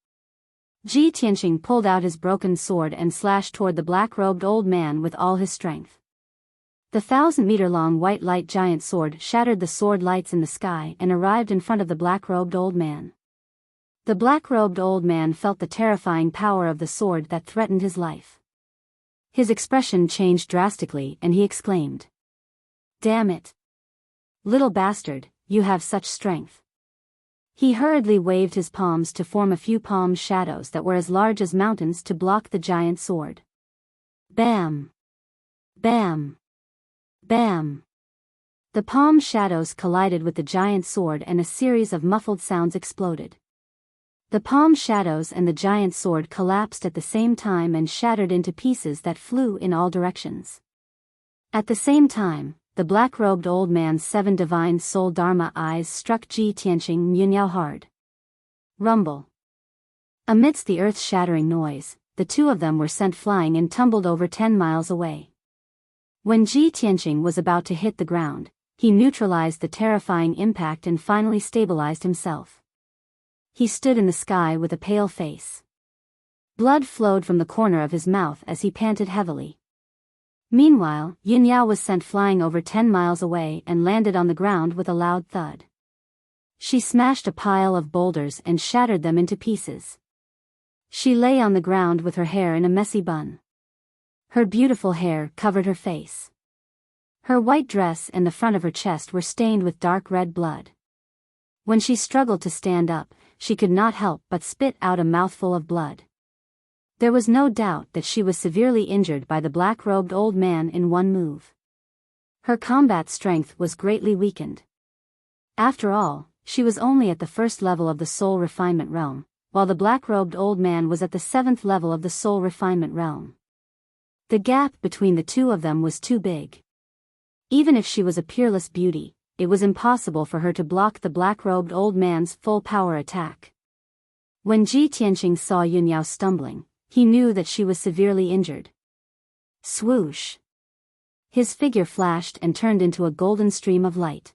A: Ji Tianqing pulled out his broken sword and slashed toward the black-robed old man with all his strength. The 1,000-meter-long white light giant sword shattered the sword lights in the sky and arrived in front of the black-robed old man. The black-robed old man felt the terrifying power of the sword that threatened his life. His expression changed drastically and he exclaimed, "Damn it! Little bastard, you have such strength." He hurriedly waved his palms to form a few palm shadows that were as large as mountains to block the giant sword. Bam! Bam! Bam! The palm shadows collided with the giant sword and a series of muffled sounds exploded. The palm shadows and the giant sword collapsed at the same time and shattered into pieces that flew in all directions. At the same time, the black-robed old man's 7 divine soul dharma eyes struck Ji Tianqing and Yun Yao hard. Rumble. Amidst the earth-shattering noise, the two of them were sent flying and tumbled over 10 miles away. When Ji Tianqing was about to hit the ground, he neutralized the terrifying impact and finally stabilized himself. He stood in the sky with a pale face. Blood flowed from the corner of his mouth as he panted heavily. Meanwhile, Yun Yao was sent flying over 10 miles away and landed on the ground with a loud thud. She smashed a pile of boulders and shattered them into pieces. She lay on the ground with her hair in a messy bun. Her beautiful hair covered her face. Her white dress and the front of her chest were stained with dark red blood. When she struggled to stand up, she could not help but spit out a mouthful of blood. There was no doubt that she was severely injured by the black-robed old man in one move. Her combat strength was greatly weakened. After all, she was only at the 1st level of the soul refinement realm, while the black-robed old man was at the 7th level of the soul refinement realm. The gap between the two of them was too big. Even if she was a peerless beauty, it was impossible for her to block the black-robed old man's full-power attack. When Ji Tianqing saw Yun Yao stumbling, he knew that she was severely injured. Swoosh! His figure flashed and turned into a golden stream of light.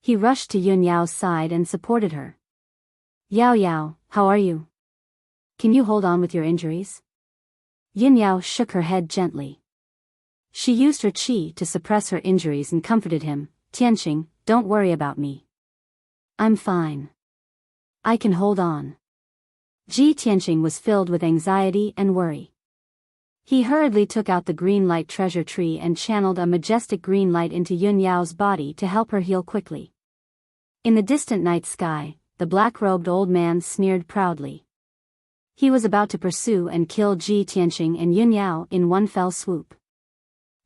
A: He rushed to Yun Yao's side and supported her. "Yao Yao, how are you? Can you hold on with your injuries?" Yun Yao shook her head gently. She used her qi to suppress her injuries and comforted him. "Tianqing, don't worry about me. I'm fine. I can hold on." Ji Tianqing was filled with anxiety and worry. He hurriedly took out the green light treasure tree and channeled a majestic green light into Yun Yao's body to help her heal quickly. In the distant night sky, the black-robed old man sneered proudly. He was about to pursue and kill Ji Tianqing and Yun Yao in one fell swoop.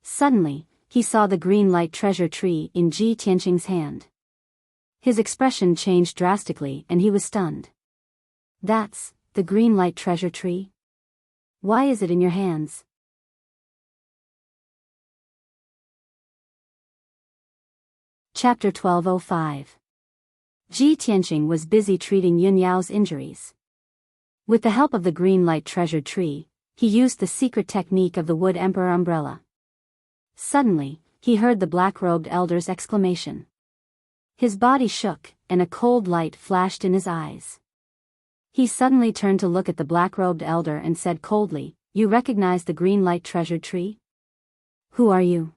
A: Suddenly, he saw the green light treasure tree in Ji Tianqing's hand. His expression changed drastically and he was stunned. "That's the green light treasure tree? Why is it in your hands?" Chapter 1205. Ji Tianqing was busy treating Yun Yao's injuries. With the help of the green light treasure tree, he used the secret technique of the Wood Emperor umbrella. Suddenly, he heard the black-robed elder's exclamation. His body shook, and a cold light flashed in his eyes. He suddenly turned to look at the black-robed elder and said coldly, "You recognize the green light treasure tree? Who are you?"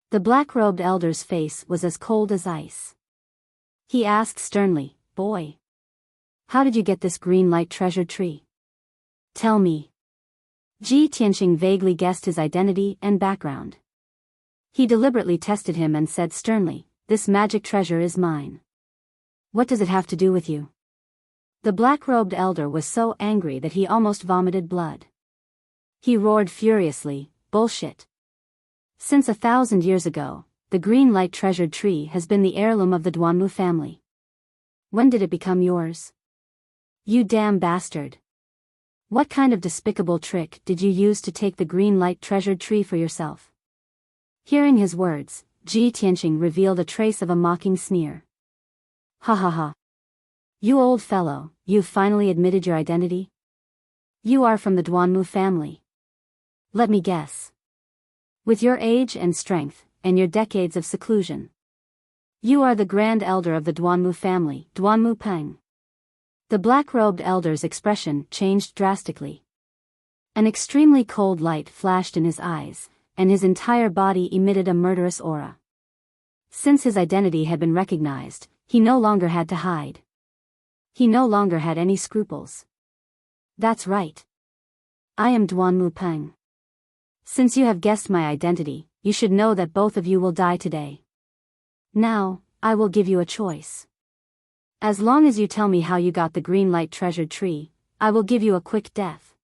A: The black-robed elder's face was as cold as ice. He asked sternly, "Boy, how did you get this green light treasure tree? Tell me." Ji Tianqing vaguely guessed his identity and background. He deliberately tested him and said sternly, "This magic treasure is mine. What does it have to do with you?" The black-robed elder was so angry that he almost vomited blood. He roared furiously, "Bullshit. Since 1,000 years ago, the green light treasured tree has been the heirloom of the Duanmu family. When did it become yours? You damn bastard. What kind of despicable trick did you use to take the green light treasured tree for yourself?" Hearing his words, Ji Tianqing revealed a trace of a mocking sneer. "Ha ha ha. You old fellow, you've finally admitted your identity? You are from the Duanmu family. Let me guess. With your age and strength, and your decades of seclusion, you are the grand elder of the Duanmu family, Duanmu Peng." The black-robed elder's expression changed drastically. An extremely cold light flashed in his eyes, and his entire body emitted a murderous aura. Since his identity had been recognized, he no longer had to hide. He no longer had any scruples. "That's right. I am Duanmu Peng. Since you have guessed my identity, you should know that both of you will die today. Now, I will give you a choice. As long as you tell me how you got the green light treasured tree, I will give you a quick death."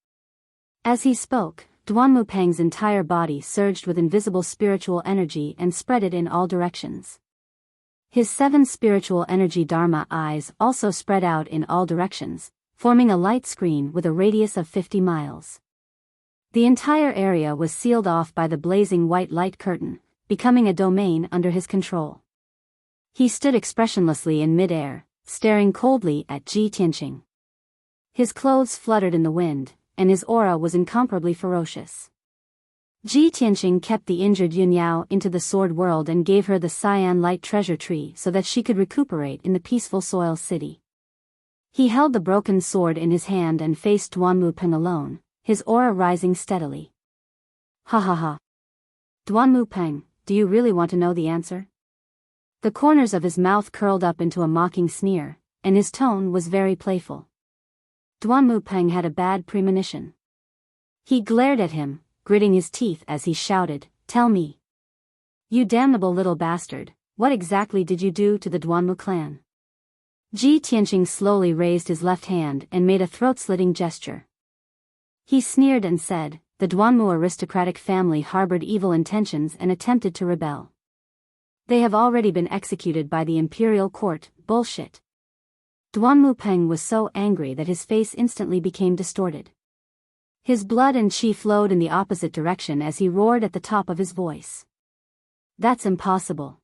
A: As he spoke, Duanmu Peng's entire body surged with invisible spiritual energy and spread it in all directions. His 7 spiritual energy Dharma eyes also spread out in all directions, forming a light screen with a radius of 50 miles. The entire area was sealed off by the blazing white light curtain, becoming a domain under his control. He stood expressionlessly in mid-air, staring coldly at Ji Tianqing. His clothes fluttered in the wind, and his aura was incomparably ferocious. Ji Tianqing kept the injured Yunyao into the sword world and gave her the cyan light treasure tree so that she could recuperate in the peaceful soil city. He held the broken sword in his hand and faced Duanmu Peng alone, his aura rising steadily. "Ha ha ha. Duanmu Peng, do you really want to know the answer?" The corners of his mouth curled up into a mocking sneer, and his tone was very playful. Duanmu Peng had a bad premonition. He glared at him, gritting his teeth as he shouted, "Tell me. You damnable little bastard, what exactly did you do to the Duanmu clan?" Ji Tianqing slowly raised his left hand and made a throat-slitting gesture. He sneered and said, "The Duanmu aristocratic family harbored evil intentions and attempted to rebel. They have already been executed by the imperial court." Bullshit. Duanmu Peng was so angry that his face instantly became distorted. His blood and qi flowed in the opposite direction as he roared at the top of his voice. "That's impossible.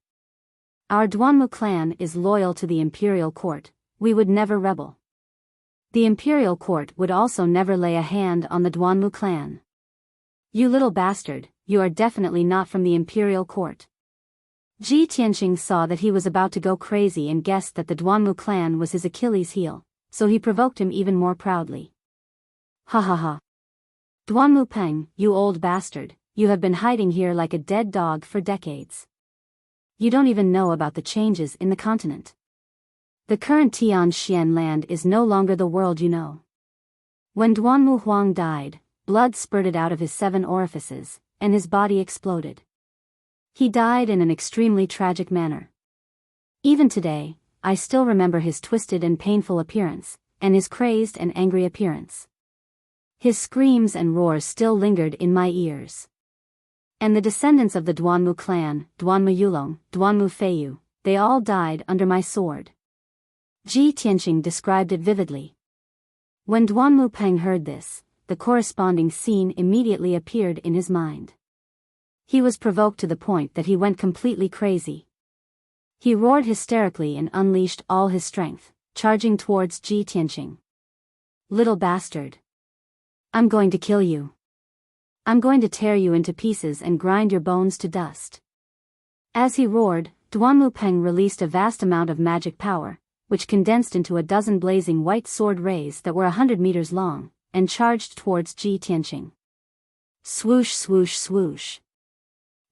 A: Our Duanmu clan is loyal to the imperial court, we would never rebel. The imperial court would also never lay a hand on the Duanmu clan. You little bastard, you are definitely not from the imperial court." Ji Tianqing saw that he was about to go crazy and guessed that the Duanmu clan was his Achilles heel, so he provoked him even more proudly. "Ha ha ha. Duanmu Peng, you old bastard, you have been hiding here like a dead dog for decades. You don't even know about the changes in the continent. The current Tianxian land is no longer the world you know. When Duanmu Huang died, blood spurted out of his 7 orifices, and his body exploded. He died in an extremely tragic manner. Even today, I still remember his twisted and painful appearance, and his crazed and angry appearance. His screams and roars still lingered in my ears. And the descendants of the Duanmu clan, Duanmu Yulong, Duanmu Feiyu, they all died under my sword." Ji Tianqing described it vividly. When Duanmu Peng heard this, the corresponding scene immediately appeared in his mind. He was provoked to the point that he went completely crazy. He roared hysterically and unleashed all his strength, charging towards Ji Tianqing. "Little bastard. I'm going to kill you. I'm going to tear you into pieces and grind your bones to dust. As he roared, Duanmupeng released a vast amount of magic power, which condensed into a dozen blazing white sword rays that were 100 meters long, and charged towards Ji Tianqing. Swoosh swoosh swoosh.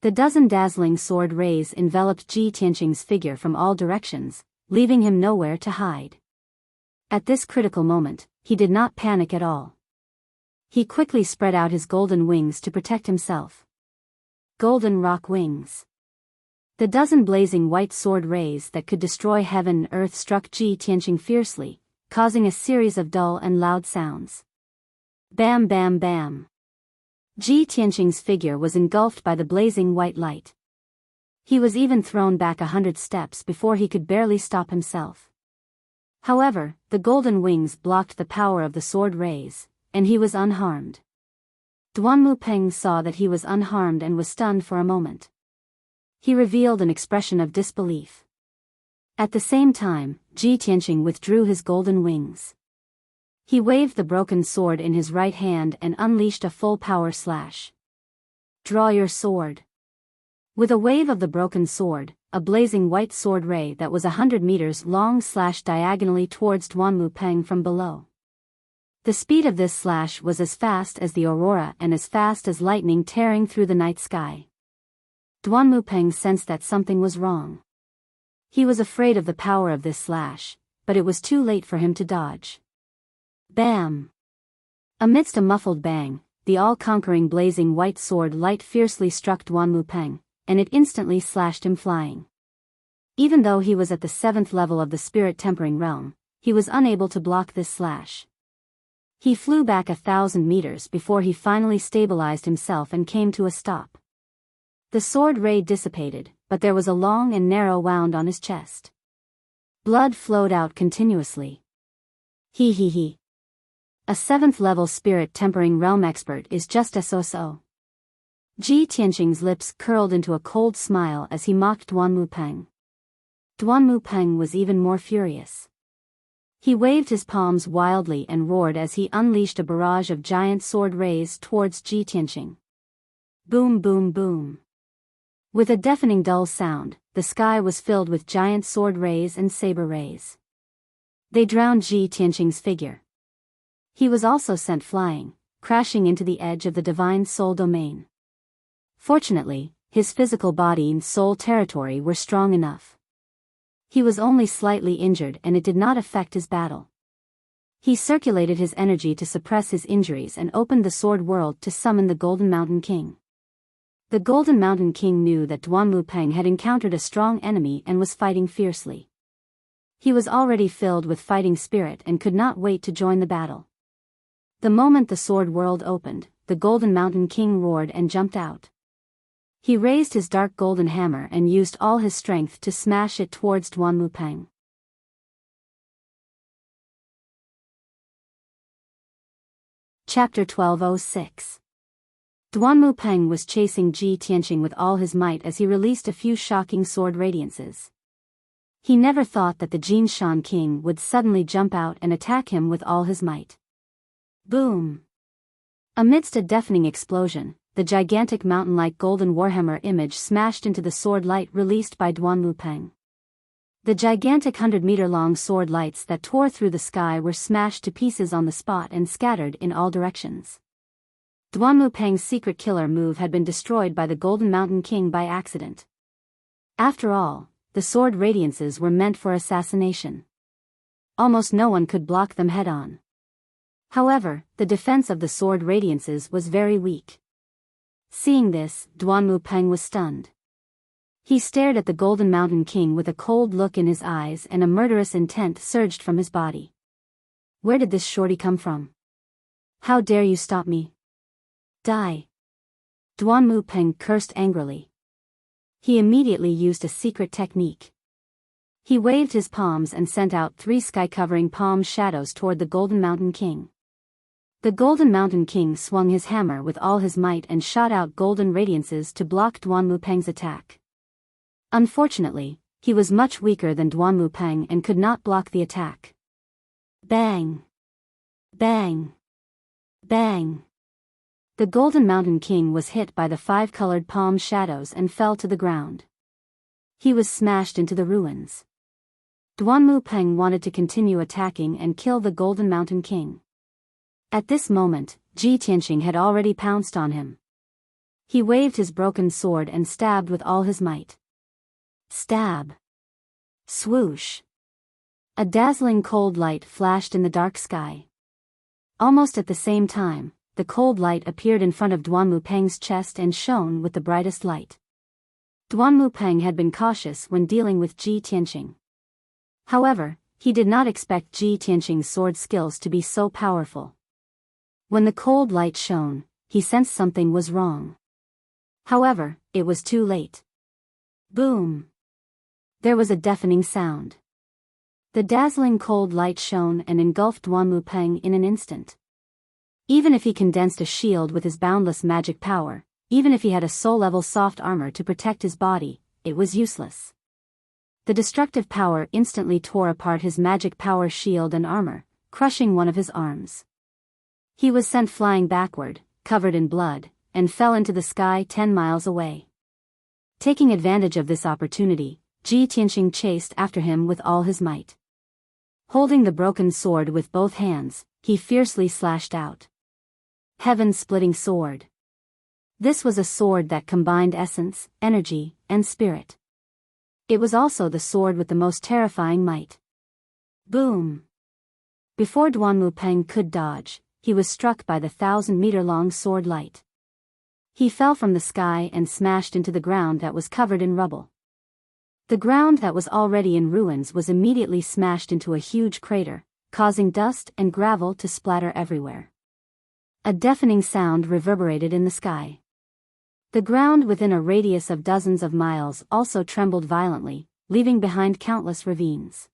A: The dozen dazzling sword rays enveloped Ji Tianqing's figure from all directions, leaving him nowhere to hide. At this critical moment, he did not panic at all. He quickly spread out his golden wings to protect himself. Golden rock wings. The dozen blazing white sword rays that could destroy heaven and earth struck Ji Tianqing fiercely, causing a series of dull and loud sounds. Bam bam bam. Ji Tianqing's figure was engulfed by the blazing white light. He was even thrown back 100 steps before he could barely stop himself. However, the golden wings blocked the power of the sword rays, and he was unharmed. Duanmupeng saw that he was unharmed and was stunned for a moment. He revealed an expression of disbelief. At the same time, Ji Tianqing withdrew his golden wings. He waved the broken sword in his right hand and unleashed a full power slash. Draw your sword. With a wave of the broken sword, a blazing white sword ray that was 100 meters long slashed diagonally towards Duanmupeng from below. The speed of this slash was as fast as the aurora and as fast as lightning tearing through the night sky. Duanmupeng sensed that something was wrong. He was afraid of the power of this slash, but it was too late for him to dodge. Bam! Amidst a muffled bang, the all-conquering blazing white sword light fiercely struck Duanmupeng, and it instantly slashed him flying. Even though he was at the 7th level of the spirit tempering realm, he was unable to block this slash. He flew back 1,000 meters before he finally stabilized himself and came to a stop. The sword ray dissipated, but there was a long and narrow wound on his chest. Blood flowed out continuously. He. A 7th level spirit tempering realm expert is just so. Ji Tianqing's lips curled into a cold smile as he mocked Duanmupeng. Duanmupeng was even more furious. He waved his palms wildly and roared as he unleashed a barrage of giant sword rays towards Ji Tianqing. Boom boom boom. With a deafening dull sound, the sky was filled with giant sword rays and saber rays. They drowned Ji Tianqing's figure. He was also sent flying, crashing into the edge of the divine soul domain. Fortunately, his physical body and soul territory were strong enough. He was only slightly injured and it did not affect his battle. He circulated his energy to suppress his injuries and opened the sword world to summon the Golden Mountain King. The Golden Mountain King knew that Duanmupeng had encountered a strong enemy and was fighting fiercely. He was already filled with fighting spirit and could not wait to join the battle. The moment the sword world opened, the Golden Mountain King roared and jumped out. He raised his dark golden hammer and used all his strength to smash it towards Duanmupeng. Chapter 1206. Duanmupeng was chasing Ji Tianqing with all his might as he released a few shocking sword radiances. He never thought that the Jinshan King would suddenly jump out and attack him with all his might. Boom! Amidst a deafening explosion, the gigantic mountain-like golden warhammer image smashed into the sword light released by Duanmupeng. The gigantic 100-meter-long sword lights that tore through the sky were smashed to pieces on the spot and scattered in all directions. Duanmupeng's secret killer move had been destroyed by the Golden Mountain King by accident. After all, the sword radiances were meant for assassination. Almost no one could block them head-on. However, the defense of the sword radiances was very weak. Seeing this, Duanmupeng was stunned. He stared at the Golden Mountain King with a cold look in his eyes and a murderous intent surged from his body. Where did this shorty come from? How dare you stop me? Die! Duanmupeng cursed angrily. He immediately used a secret technique. He waved his palms and sent out 3 sky-covering palm shadows toward the Golden Mountain King. The Golden Mountain King swung his hammer with all his might and shot out golden radiances to block Duanmupeng's attack. Unfortunately, he was much weaker than Duanmupeng and could not block the attack. Bang! Bang! Bang! The Golden Mountain King was hit by the 5 colored palm shadows and fell to the ground. He was smashed into the ruins. Duanmu Peng wanted to continue attacking and kill the Golden Mountain King. At this moment, Ji Tianqing had already pounced on him. He waved his broken sword and stabbed with all his might. Stab. Swoosh. A dazzling cold light flashed in the dark sky. Almost at the same time, the cold light appeared in front of Duanmu Peng's chest and shone with the brightest light. Duanmu Peng had been cautious when dealing with Ji Tianqing. However, he did not expect Ji Tianqing's sword skills to be so powerful. When the cold light shone, he sensed something was wrong. However, it was too late. Boom! There was a deafening sound. The dazzling cold light shone and engulfed Duanmu Peng in an instant. Even if he condensed a shield with his boundless magic power, even if he had a soul-level soft armor to protect his body, it was useless. The destructive power instantly tore apart his magic power shield and armor, crushing one of his arms. He was sent flying backward, covered in blood, and fell into the sky 10 miles away. Taking advantage of this opportunity, Ji Tianqing chased after him with all his might. Holding the broken sword with both hands, he fiercely slashed out. Heaven-splitting sword. This was a sword that combined essence, energy, and spirit. It was also the sword with the most terrifying might. Boom! Before Duanmu Peng could dodge, he was struck by the 1,000-meter-long sword light. He fell from the sky and smashed into the ground that was covered in rubble. The ground that was already in ruins was immediately smashed into a huge crater, causing dust and gravel to splatter everywhere. A deafening sound reverberated in the sky. The ground within a radius of dozens of miles also trembled violently, leaving behind countless ravines.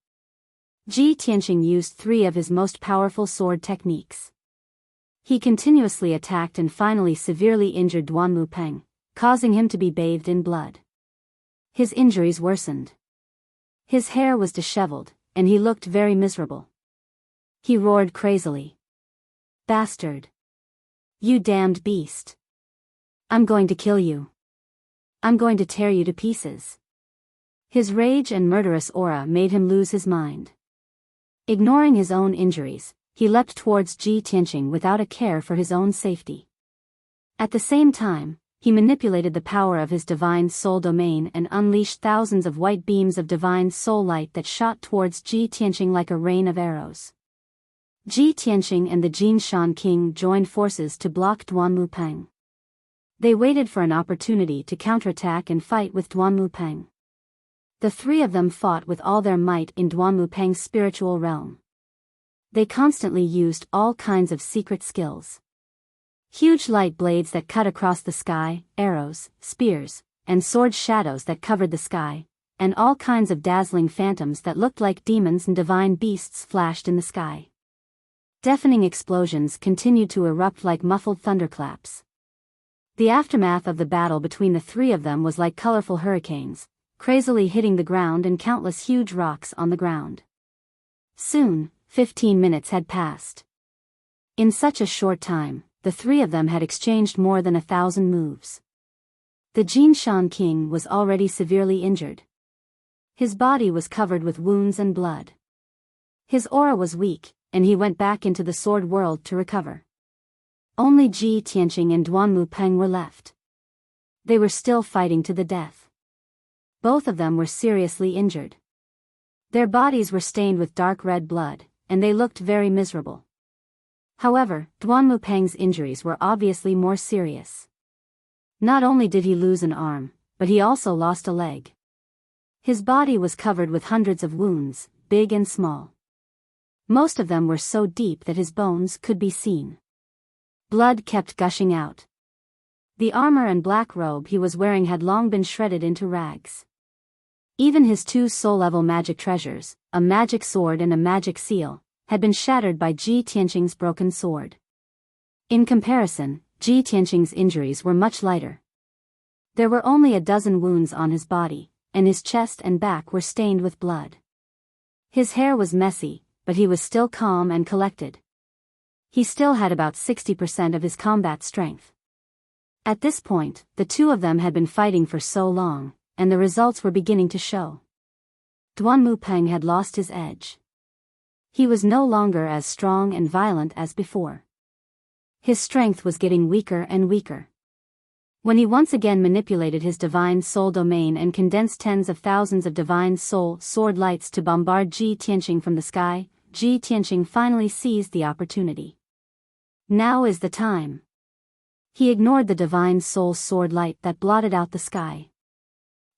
A: Ji Tianqing used 3 of his most powerful sword techniques. He continuously attacked and finally severely injured Duanmu Peng, causing him to be bathed in blood. His injuries worsened. His hair was disheveled, and he looked very miserable. He roared crazily. "Bastard! You damned beast! I'm going to kill you. I'm going to tear you to pieces." His rage and murderous aura made him lose his mind. Ignoring his own injuries, he leapt towards Ji Tianqing without a care for his own safety. At the same time, he manipulated the power of his divine soul domain and unleashed thousands of white beams of divine soul light that shot towards Ji Tianqing like a rain of arrows. Ji Tianqing and the Jinshan King joined forces to block Duanmu Peng. They waited for an opportunity to counterattack and fight with Duanmu Peng. The 3 of them fought with all their might in Duanmu Peng's spiritual realm. They constantly used all kinds of secret skills. Huge light blades that cut across the sky, arrows, spears, and sword shadows that covered the sky, and all kinds of dazzling phantoms that looked like demons and divine beasts flashed in the sky. Deafening explosions continued to erupt like muffled thunderclaps. The aftermath of the battle between the 3 of them was like colorful hurricanes, crazily hitting the ground and countless huge rocks on the ground. Soon, 15 minutes had passed. In such a short time, the 3 of them had exchanged more than 1,000 moves. The Jinshan King was already severely injured. His body was covered with wounds and blood. His aura was weak, and he went back into the sword world to recover. Only Ji Tianqing and Duanmu Peng were left. They were still fighting to the death. Both of them were seriously injured. Their bodies were stained with dark red blood, and they looked very miserable. However, Duanmu Peng's injuries were obviously more serious. Not only did he lose an arm, but he also lost a leg. His body was covered with hundreds of wounds, big and small. Most of them were so deep that his bones could be seen. Blood kept gushing out. The armor and black robe he was wearing had long been shredded into rags. Even his 2 soul-level magic treasures, a magic sword and a magic seal, had been shattered by Ji Tianqing's broken sword. In comparison, Ji Tianqing's injuries were much lighter. There were only a dozen wounds on his body, and his chest and back were stained with blood. His hair was messy, but he was still calm and collected. He still had about 60% of his combat strength. At this point, the 2 of them had been fighting for so long, and the results were beginning to show. Duanmu Peng had lost his edge. He was no longer as strong and violent as before. His strength was getting weaker and weaker. When he once again manipulated his divine soul domain and condensed tens of thousands of divine soul sword lights to bombard Ji Tianqing from the sky, Ji Tianqing finally seized the opportunity. Now is the time. He ignored the divine soul sword light that blotted out the sky.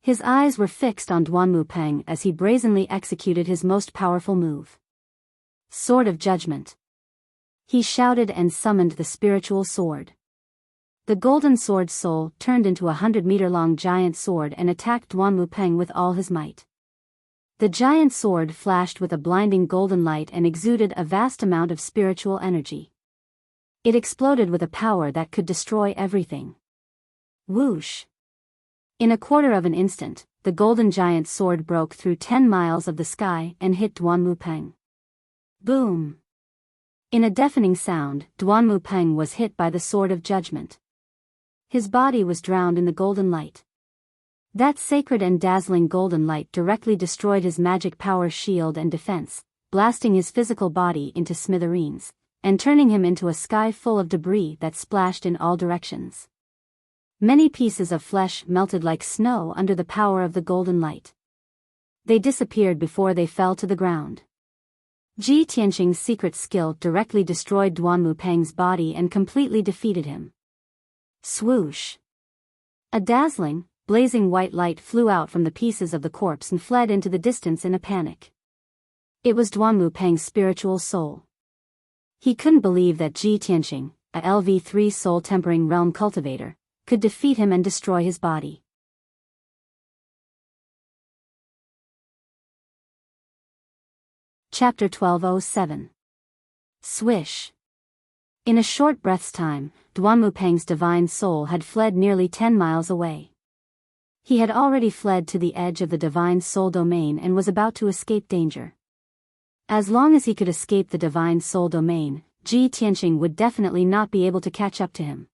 A: His eyes were fixed on Duanmu Peng as he brazenly executed his most powerful move. Sword of Judgment. He shouted and summoned the spiritual sword. The golden sword soul turned into a 100-meter-long giant sword and attacked Duanmu Peng with all his might. The giant sword flashed with a blinding golden light and exuded a vast amount of spiritual energy. It exploded with a power that could destroy everything. Whoosh! In a quarter of an instant, the golden giant sword broke through 10 miles of the sky and hit Duanmu Peng. Boom! In a deafening sound, Duanmu Peng was hit by the sword of judgment. His body was drowned in the golden light. That sacred and dazzling golden light directly destroyed his magic power shield and defense, blasting his physical body into smithereens, and turning him into a sky full of debris that splashed in all directions. Many pieces of flesh melted like snow under the power of the golden light. They disappeared before they fell to the ground. Ji Tianqing's secret skill directly destroyed Duanmu Peng's body and completely defeated him. Swoosh! A dazzling, blazing white light flew out from the pieces of the corpse and fled into the distance in a panic. It was Duanmu Peng's spiritual soul. He couldn't believe that Ji Tianqing, a LV3 soul-tempering realm cultivator, could defeat him and destroy his body. Chapter 1207. Swish! In a short breath's time, Duanmu Peng's divine soul had fled nearly 10 miles away. He had already fled to the edge of the divine soul domain and was about to escape danger. As long as he could escape the divine soul domain, Ji Tianqing would definitely not be able to catch up to him.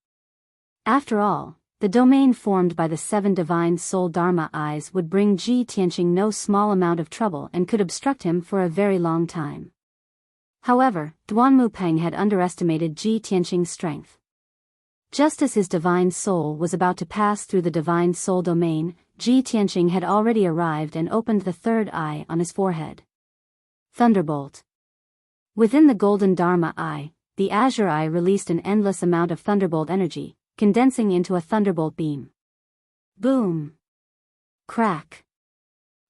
A: After all, the domain formed by the 7 divine soul Dharma eyes would bring Ji Tianqing no small amount of trouble and could obstruct him for a very long time. However, Duanmu Peng had underestimated Ji Tianqing's strength. Just as his divine soul was about to pass through the divine soul domain, Ji Tianqing had already arrived and opened the 3rd eye on his forehead. Thunderbolt. Within the golden Dharma eye, the azure eye released an endless amount of thunderbolt energy, condensing into a thunderbolt beam. Boom! Crack!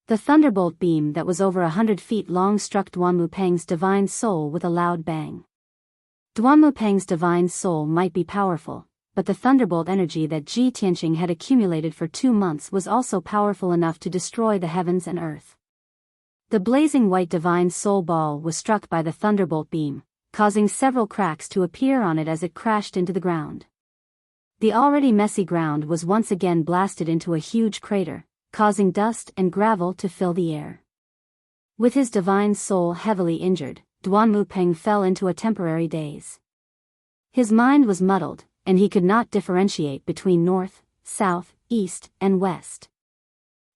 A: The thunderbolt beam that was over 100 feet long struck Duanmu Peng's divine soul with a loud bang. Duanmu Peng's divine soul might be powerful, but the thunderbolt energy that Ji Tianqing had accumulated for 2 months was also powerful enough to destroy the heavens and earth. The blazing white divine soul ball was struck by the thunderbolt beam, causing several cracks to appear on it as it crashed into the ground. The already messy ground was once again blasted into a huge crater, causing dust and gravel to fill the air. With his divine soul heavily injured, Duanmu Peng fell into a temporary daze. His mind was muddled, and he could not differentiate between north, south, east, and west.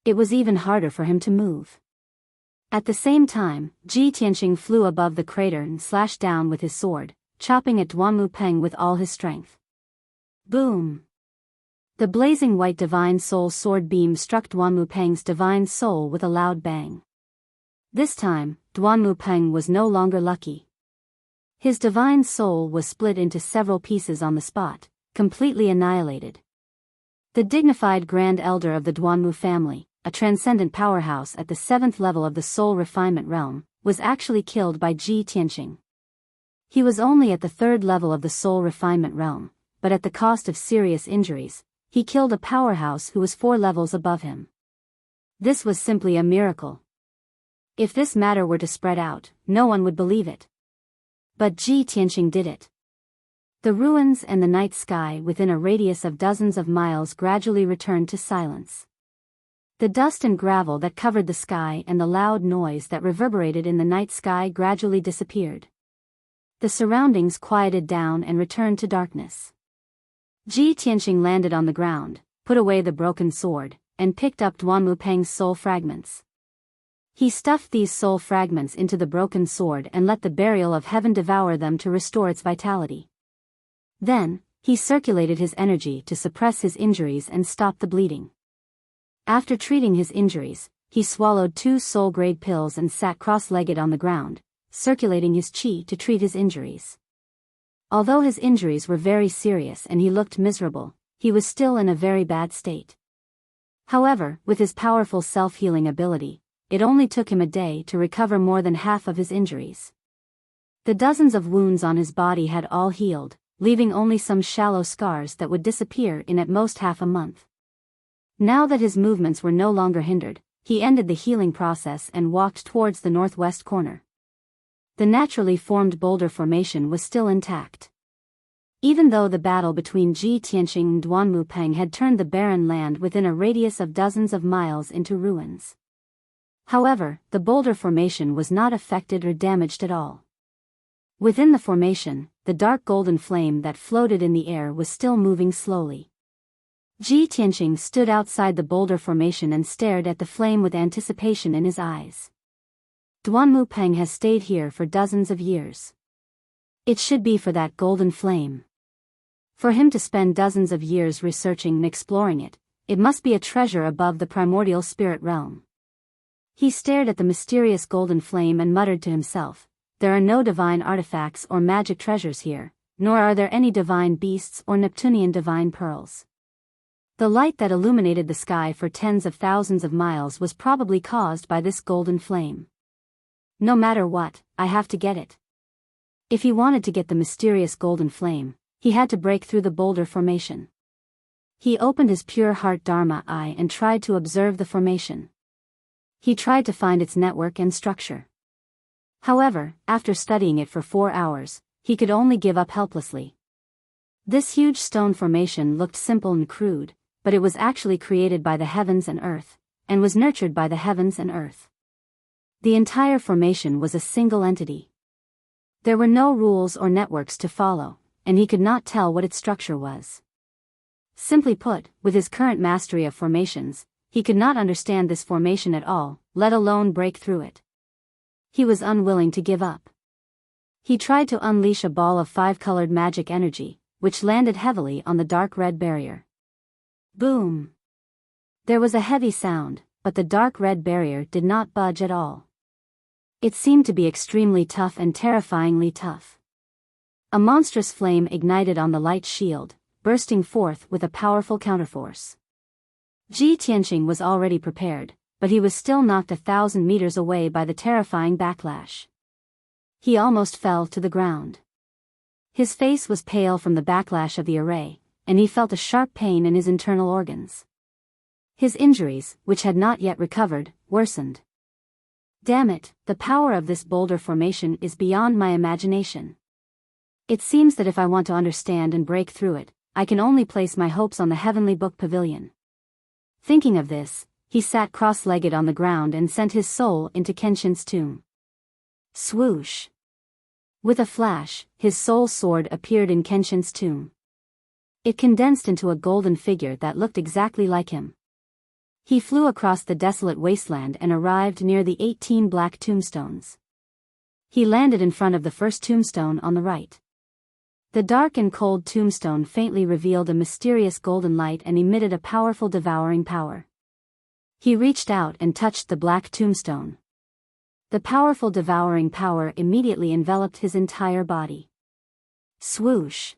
A: It was even harder for him to move. At the same time, Ji Tianqing flew above the crater and slashed down with his sword, chopping at Duanmu Peng with all his strength. Boom! The blazing white divine soul sword beam struck Duanmu Peng's divine soul with a loud bang. This time, Duanmu Peng was no longer lucky. His divine soul was split into several pieces on the spot, completely annihilated. The dignified Grand Elder of the Duanmu family, a transcendent powerhouse at the 7th level of the soul refinement realm, was actually killed by Ji Tianqing. He was only at the 3rd level of the soul refinement realm, but at the cost of serious injuries, he killed a powerhouse who was 4 levels above him. This was simply a miracle. If this matter were to spread out, no one would believe it. But Ji Tianqing did it. The ruins and the night sky within a radius of dozens of miles gradually returned to silence. The dust and gravel that covered the sky and the loud noise that reverberated in the night sky gradually disappeared. The surroundings quieted down and returned to darkness. Ji Tianqing landed on the ground, put away the broken sword, and picked up Duanmu Peng's soul fragments. He stuffed these soul fragments into the broken sword and let the burial of heaven devour them to restore its vitality. Then, he circulated his energy to suppress his injuries and stop the bleeding. After treating his injuries, he swallowed 2 soul-grade pills and sat cross-legged on the ground, circulating his qi to treat his injuries. Although his injuries were very serious and he looked miserable, he was still in a very bad state. However, with his powerful self-healing ability, it only took him a day to recover more than half of his injuries. The dozens of wounds on his body had all healed, leaving only some shallow scars that would disappear in at most half a month. Now that his movements were no longer hindered, he ended the healing process and walked towards the northwest corner. The naturally formed boulder formation was still intact. Even though the battle between Ji Tianqing and Duanmu Peng had turned the barren land within a radius of dozens of miles into ruins. However, the boulder formation was not affected or damaged at all. Within the formation, the dark golden flame that floated in the air was still moving slowly. Ji Tianqing stood outside the boulder formation and stared at the flame with anticipation in his eyes. Duanmu Peng has stayed here for dozens of years. It should be for that golden flame. For him to spend dozens of years researching and exploring it, it must be a treasure above the primordial spirit realm. He stared at the mysterious golden flame and muttered to himself, "There are no divine artifacts or magic treasures here, nor are there any divine beasts or Neptunian divine pearls." The light that illuminated the sky for tens of thousands of miles was probably caused by this golden flame. No matter what, I have to get it. If he wanted to get the mysterious golden flame, he had to break through the boulder formation. He opened his pure heart Dharma eye and tried to observe the formation. He tried to find its network and structure. However, after studying it for 4 hours, he could only give up helplessly. This huge stone formation looked simple and crude, but it was actually created by the heavens and earth, and was nurtured by the heavens and earth. The entire formation was a single entity. There were no rules or networks to follow, and he could not tell what its structure was. Simply put, with his current mastery of formations, he could not understand this formation at all, let alone break through it. He was unwilling to give up. He tried to unleash a ball of 5-colored magic energy, which landed heavily on the dark red barrier. Boom! There was a heavy sound, but the dark red barrier did not budge at all. It seemed to be extremely tough and terrifyingly tough. A monstrous flame ignited on the light shield, bursting forth with a powerful counterforce. Ji Tianqing was already prepared, but he was still knocked 1,000 meters away by the terrifying backlash. He almost fell to the ground. His face was pale from the backlash of the array, and he felt a sharp pain in his internal organs. His injuries, which had not yet recovered, worsened. Damn it, the power of this boulder formation is beyond my imagination. It seems that if I want to understand and break through it, I can only place my hopes on the heavenly book pavilion. Thinking of this, he sat cross-legged on the ground and sent his soul into Kenshin's tomb. Swoosh! With a flash, his soul sword appeared in Kenshin's tomb. It condensed into a golden figure that looked exactly like him. He flew across the desolate wasteland and arrived near the 18 black tombstones. He landed in front of the first tombstone on the right. The dark and cold tombstone faintly revealed a mysterious golden light and emitted a powerful devouring power. He reached out and touched the black tombstone. The powerful devouring power immediately enveloped his entire body. Swoosh!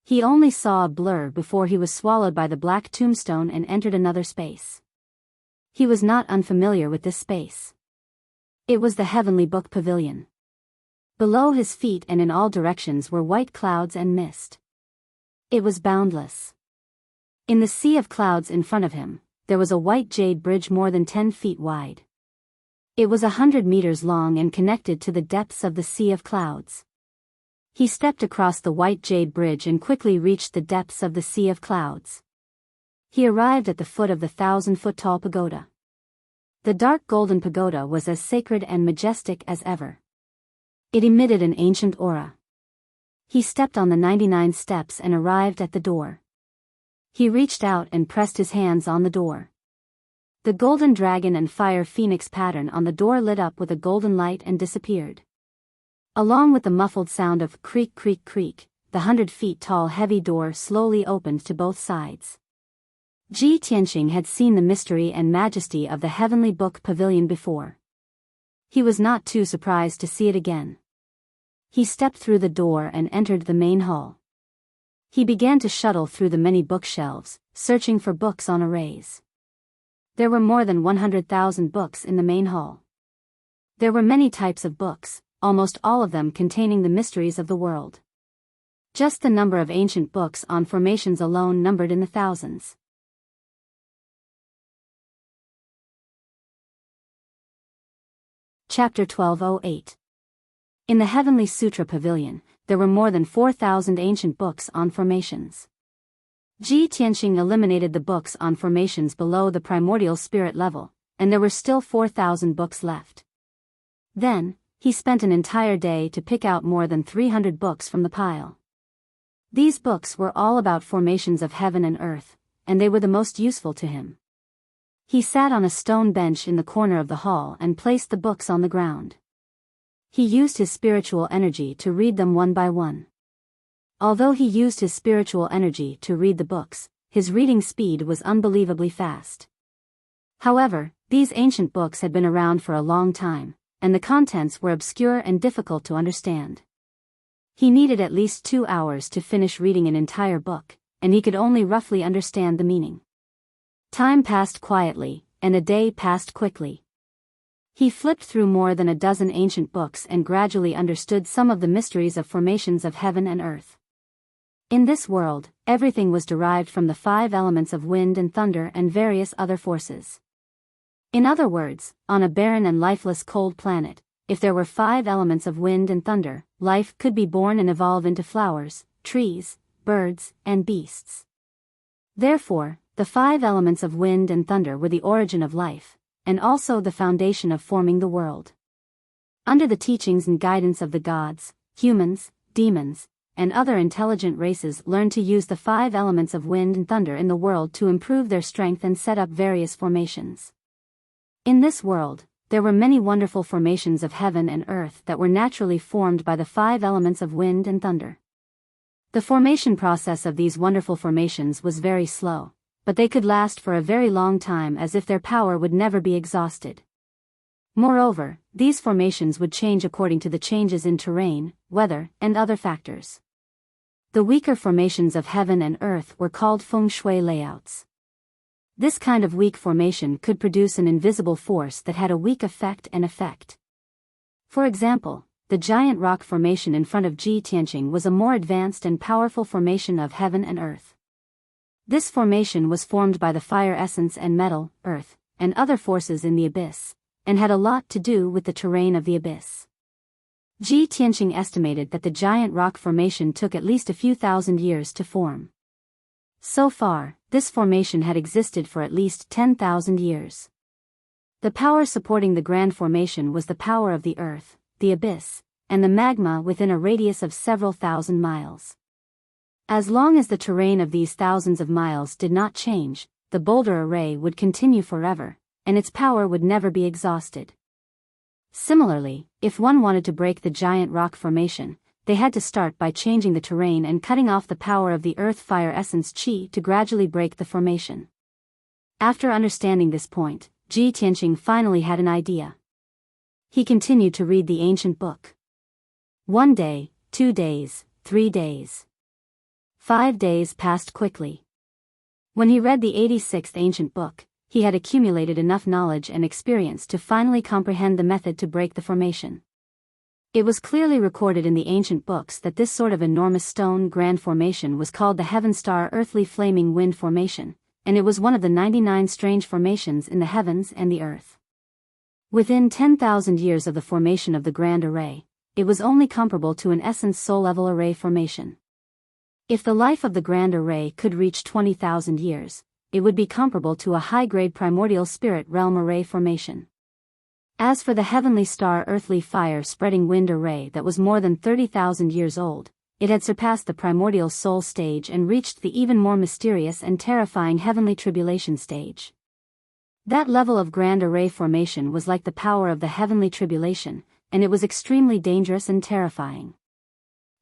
A: He only saw a blur before he was swallowed by the black tombstone and entered another space. He was not unfamiliar with this space. It was the heavenly book pavilion. Below his feet and in all directions were white clouds and mist. It was boundless. In the sea of clouds in front of him, there was a white jade bridge more than 10 feet wide. It was 100 meters long and connected to the depths of the sea of clouds. He stepped across the white jade bridge and quickly reached the depths of the sea of clouds. He arrived at the foot of the 1,000-foot-tall pagoda. The dark golden pagoda was as sacred and majestic as ever. It emitted an ancient aura. He stepped on the 99 steps and arrived at the door. He reached out and pressed his hands on the door. The golden dragon and fire phoenix pattern on the door lit up with a golden light and disappeared. Along with the muffled sound of creak creak creak, the 100 feet tall heavy door slowly opened to both sides. Ji Tianqing had seen the mystery and majesty of the heavenly book pavilion before. He was not too surprised to see it again. He stepped through the door and entered the main hall. He began to shuttle through the many bookshelves, searching for books on arrays. There were more than 100,000 books in the main hall. There were many types of books, almost all of them containing the mysteries of the world. Just the number of ancient books on formations alone numbered in the thousands. Chapter 1208. In the Heavenly Sutra Pavilion, there were more than 4,000 ancient books on formations. Ji Tianqing eliminated the books on formations below the primordial spirit level, and there were still 4,000 books left. Then, he spent an entire day to pick out more than 300 books from the pile. These books were all about formations of heaven and earth, and they were the most useful to him. He sat on a stone bench in the corner of the hall and placed the books on the ground. He used his spiritual energy to read them one by one. Although he used his spiritual energy to read the books, his reading speed was unbelievably fast. However, these ancient books had been around for a long time, and the contents were obscure and difficult to understand. He needed at least 2 hours to finish reading an entire book, and he could only roughly understand the meaning. Time passed quietly, and a day passed quickly. He flipped through more than a dozen ancient books and gradually understood some of the mysteries of formations of heaven and earth. In this world, everything was derived from the 5 elements of wind and thunder and various other forces. In other words, on a barren and lifeless cold planet, if there were 5 elements of wind and thunder, life could be born and evolve into flowers, trees, birds, and beasts. Therefore, the 5 elements of wind and thunder were the origin of life, and also the foundation of forming the world. Under the teachings and guidance of the gods, humans, demons, and other intelligent races learned to use the 5 elements of wind and thunder in the world to improve their strength and set up various formations. In this world, there were many wonderful formations of heaven and earth that were naturally formed by the 5 elements of wind and thunder. The formation process of these wonderful formations was very slow, but they could last for a very long time as if their power would never be exhausted. Moreover, these formations would change according to the changes in terrain, weather, and other factors. The weaker formations of heaven and earth were called feng shui layouts. This kind of weak formation could produce an invisible force that had a weak effect and effect. For example, the giant rock formation in front of Ji Tianqing was a more advanced and powerful formation of heaven and earth. This formation was formed by the fire essence and metal, earth, and other forces in the abyss, and had a lot to do with the terrain of the abyss. Ji Tianqing estimated that the giant rock formation took at least a few thousand years to form. So far, this formation had existed for at least 10,000 years. The power supporting the grand formation was the power of the earth, the abyss, and the magma within a radius of several thousand miles. As long as the terrain of these thousands of miles did not change, the boulder array would continue forever, and its power would never be exhausted. Similarly, if one wanted to break the giant rock formation, they had to start by changing the terrain and cutting off the power of the earth fire essence qi to gradually break the formation. After understanding this point, Ji Tianqing finally had an idea. He continued to read the ancient book. 1 day, 2 days, 3 days. 5 days passed quickly. When he read the 86th ancient book, he had accumulated enough knowledge and experience to finally comprehend the method to break the formation. It was clearly recorded in the ancient books that this sort of enormous stone grand formation was called the Heaven Star Earthly Flaming Wind Formation, and it was one of the 99 strange formations in the heavens and the earth. Within 10,000 years of the formation of the Grand Array, it was only comparable to an Essence Soul Level Array formation. If the life of the Grand Array could reach 20,000 years, it would be comparable to a high-grade primordial spirit realm array formation. As for the Heavenly Star Earthly Fire Spreading Wind Array that was more than 30,000 years old, it had surpassed the primordial soul stage and reached the even more mysterious and terrifying Heavenly Tribulation stage. That level of Grand Array formation was like the power of the heavenly tribulation, and it was extremely dangerous and terrifying.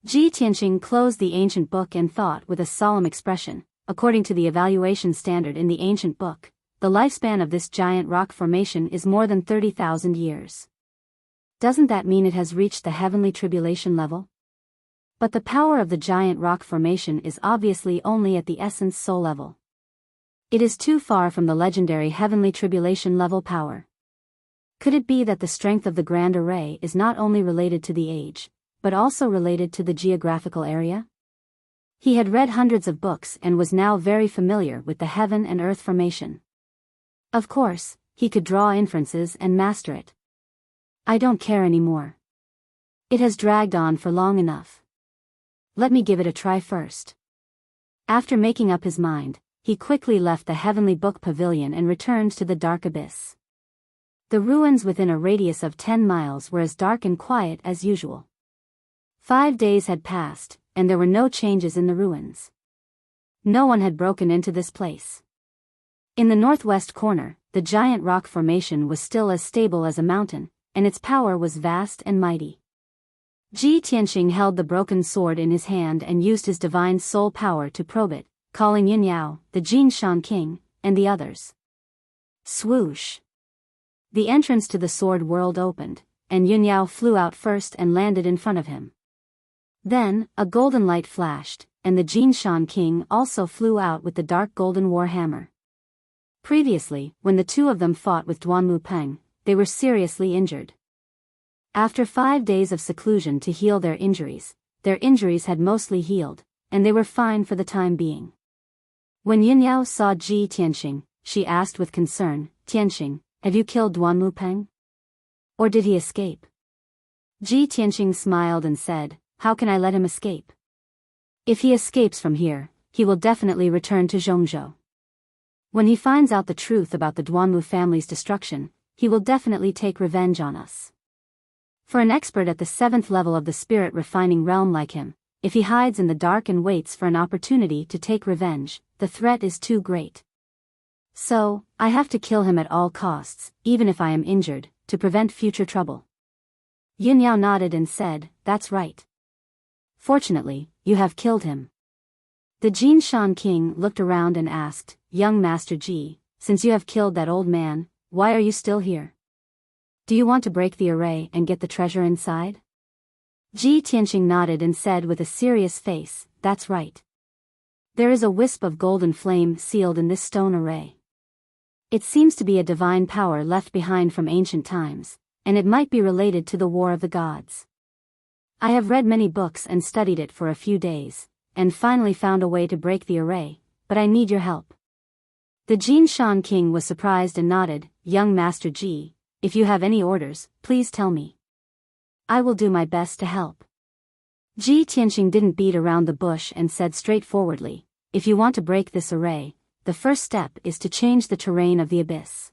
A: Ji Tianqing closed the ancient book and thought with a solemn expression. According to the evaluation standard in the ancient book, the lifespan of this giant rock formation is more than 30,000 years. Doesn't that mean it has reached the heavenly tribulation level? But the power of the giant rock formation is obviously only at the essence soul level. It is too far from the legendary heavenly tribulation level power. Could it be that the strength of the Grand Array is not only related to the age, but also related to the geographical area? He had read hundreds of books and was now very familiar with the heaven and earth formation. Of course, he could draw inferences and master it. I don't care anymore. It has dragged on for long enough. Let me give it a try first. After making up his mind, he quickly left the heavenly book pavilion and returned to the dark abyss. The ruins within a radius of 10 miles were as dark and quiet as usual. 5 days had passed, and there were no changes in the ruins. No one had broken into this place. In the northwest corner, the giant rock formation was still as stable as a mountain, and its power was vast and mighty. Ji Tianqing held the broken sword in his hand and used his divine soul power to probe it, calling Yunyao, the Jin Shan King, and the others. Swoosh! The entrance to the sword world opened, and Yunyao flew out first and landed in front of him. Then, a golden light flashed, and the Jin Shan King also flew out with the dark golden war hammer. Previously, when the two of them fought with Duanmu Peng, they were seriously injured. After 5 days of seclusion to heal their injuries had mostly healed, and they were fine for the time being. When Yunyao saw Ji Tianqing, she asked with concern, "Tianqing, have you killed Duanmu Peng? Or did he escape?" Ji Tianqing smiled and said, "How can I let him escape? If he escapes from here, he will definitely return to Zhongzhou. When he finds out the truth about the Duanmu family's destruction, he will definitely take revenge on us. For an expert at the 7th level of the spirit refining realm like him, if he hides in the dark and waits for an opportunity to take revenge, the threat is too great. So, I have to kill him at all costs, even if I am injured, to prevent future trouble." Yunyao nodded and said, "That's right. Fortunately, you have killed him." The Jin Shan King looked around and asked, "Young Master Ji, since you have killed that old man, why are you still here? Do you want to break the array and get the treasure inside?" Ji Tianqing nodded and said with a serious face, "That's right. There is a wisp of golden flame sealed in this stone array. It seems to be a divine power left behind from ancient times, and it might be related to the War of the Gods. I have read many books and studied it for a few days, and finally found a way to break the array, but I need your help." The Jin Shan King was surprised and nodded, "Young Master Ji, if you have any orders, please tell me. I will do my best to help." Ji Tianqing didn't beat around the bush and said straightforwardly, "If you want to break this array, the first step is to change the terrain of the abyss.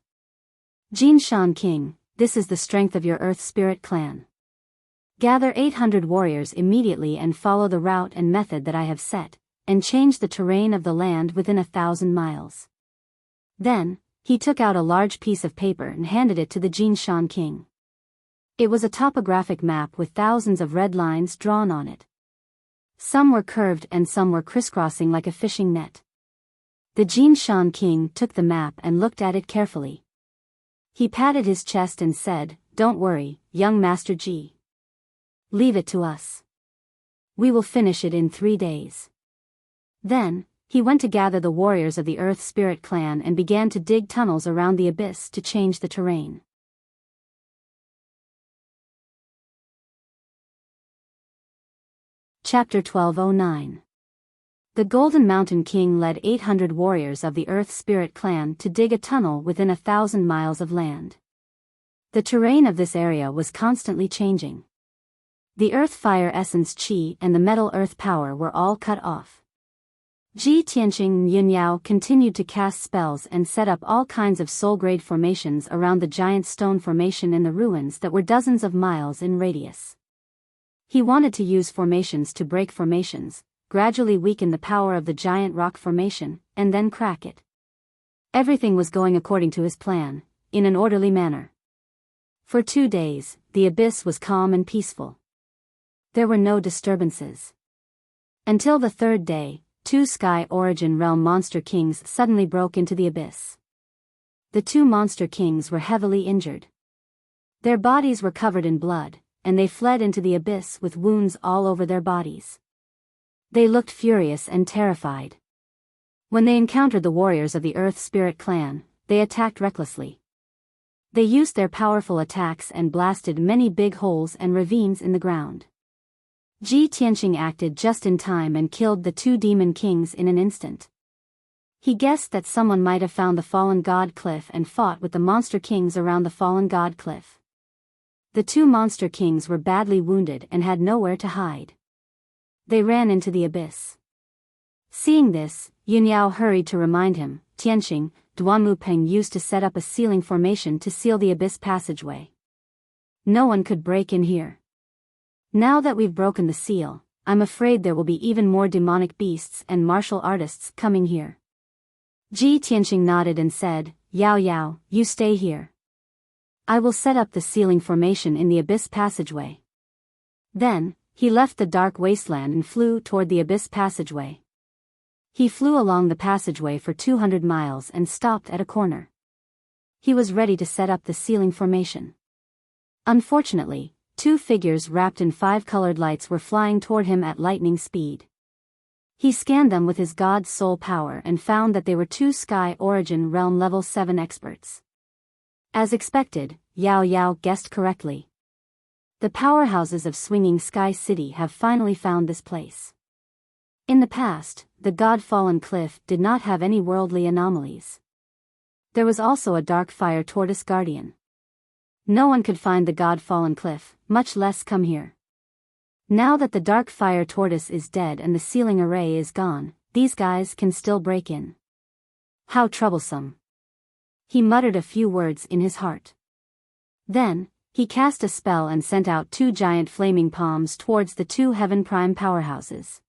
A: Jin Shan King, this is the strength of your Earth Spirit clan. Gather 800 warriors immediately and follow the route and method that I have set, and change the terrain of the land within 1,000 miles. Then, he took out a large piece of paper and handed it to the Jin Shan King. It was a topographic map with thousands of red lines drawn on it. Some were curved and some were crisscrossing like a fishing net. The Jin Shan King took the map and looked at it carefully. He patted his chest and said, "Don't worry, young Master Ji. Leave it to us. We will finish it in 3 days." Then, he went to gather the warriors of the Earth Spirit clan and began to dig tunnels around the abyss to change the terrain. Chapter 1209. The Golden Mountain King led 800 warriors of the Earth Spirit clan to dig a tunnel within 1,000 miles of land. The terrain of this area was constantly changing. The Earth Fire Essence Qi and the Metal Earth Power were all cut off. Ji Tianqing and Yunyao continued to cast spells and set up all kinds of soul-grade formations around the giant stone formation in the ruins that were dozens of miles in radius. He wanted to use formations to break formations, gradually weaken the power of the giant rock formation, and then crack it. Everything was going according to his plan, in an orderly manner. For 2 days, the abyss was calm and peaceful. There were no disturbances. Until the 3rd day, 2 Sky Origin Realm Monster Kings suddenly broke into the abyss. The 2 Monster Kings were heavily injured. Their bodies were covered in blood, and they fled into the abyss with wounds all over their bodies. They looked furious and terrified. When they encountered the warriors of the Earth Spirit clan, they attacked recklessly. They used their powerful attacks and blasted many big holes and ravines in the ground. Ji Tianqing acted just in time and killed the 2 demon kings in an instant. He guessed that someone might have found the fallen god cliff and fought with the monster kings around the fallen god cliff. The 2 monster kings were badly wounded and had nowhere to hide. They ran into the abyss. Seeing this, Yunyao hurried to remind him, Tianqing, Duanmu Peng used to set up a sealing formation to seal the abyss passageway. No one could break in here. Now that we've broken the seal, I'm afraid there will be even more demonic beasts and martial artists coming here. Ji Tianqing nodded and said, Yao Yao, you stay here. I will set up the sealing formation in the abyss passageway. Then, he left the dark wasteland and flew toward the abyss passageway. He flew along the passageway for 200 miles and stopped at a corner. He was ready to set up the sealing formation. Unfortunately, 2 figures wrapped in 5-colored lights were flying toward him at lightning speed. He scanned them with his God's soul power and found that they were 2 Sky Origin Realm Level 7 experts. As expected, Yao Yao guessed correctly. The powerhouses of Swinging Sky City have finally found this place. In the past, the God-fallen cliff did not have any worldly anomalies. There was also a dark fire tortoise guardian. No one could find the God-fallen cliff, much less come here. Now that the dark fire tortoise is dead and the sealing array is gone, these guys can still break in. How troublesome. He muttered a few words in his heart. Then, he cast a spell and sent out 2 giant flaming palms towards the 2 Heaven Prime powerhouses.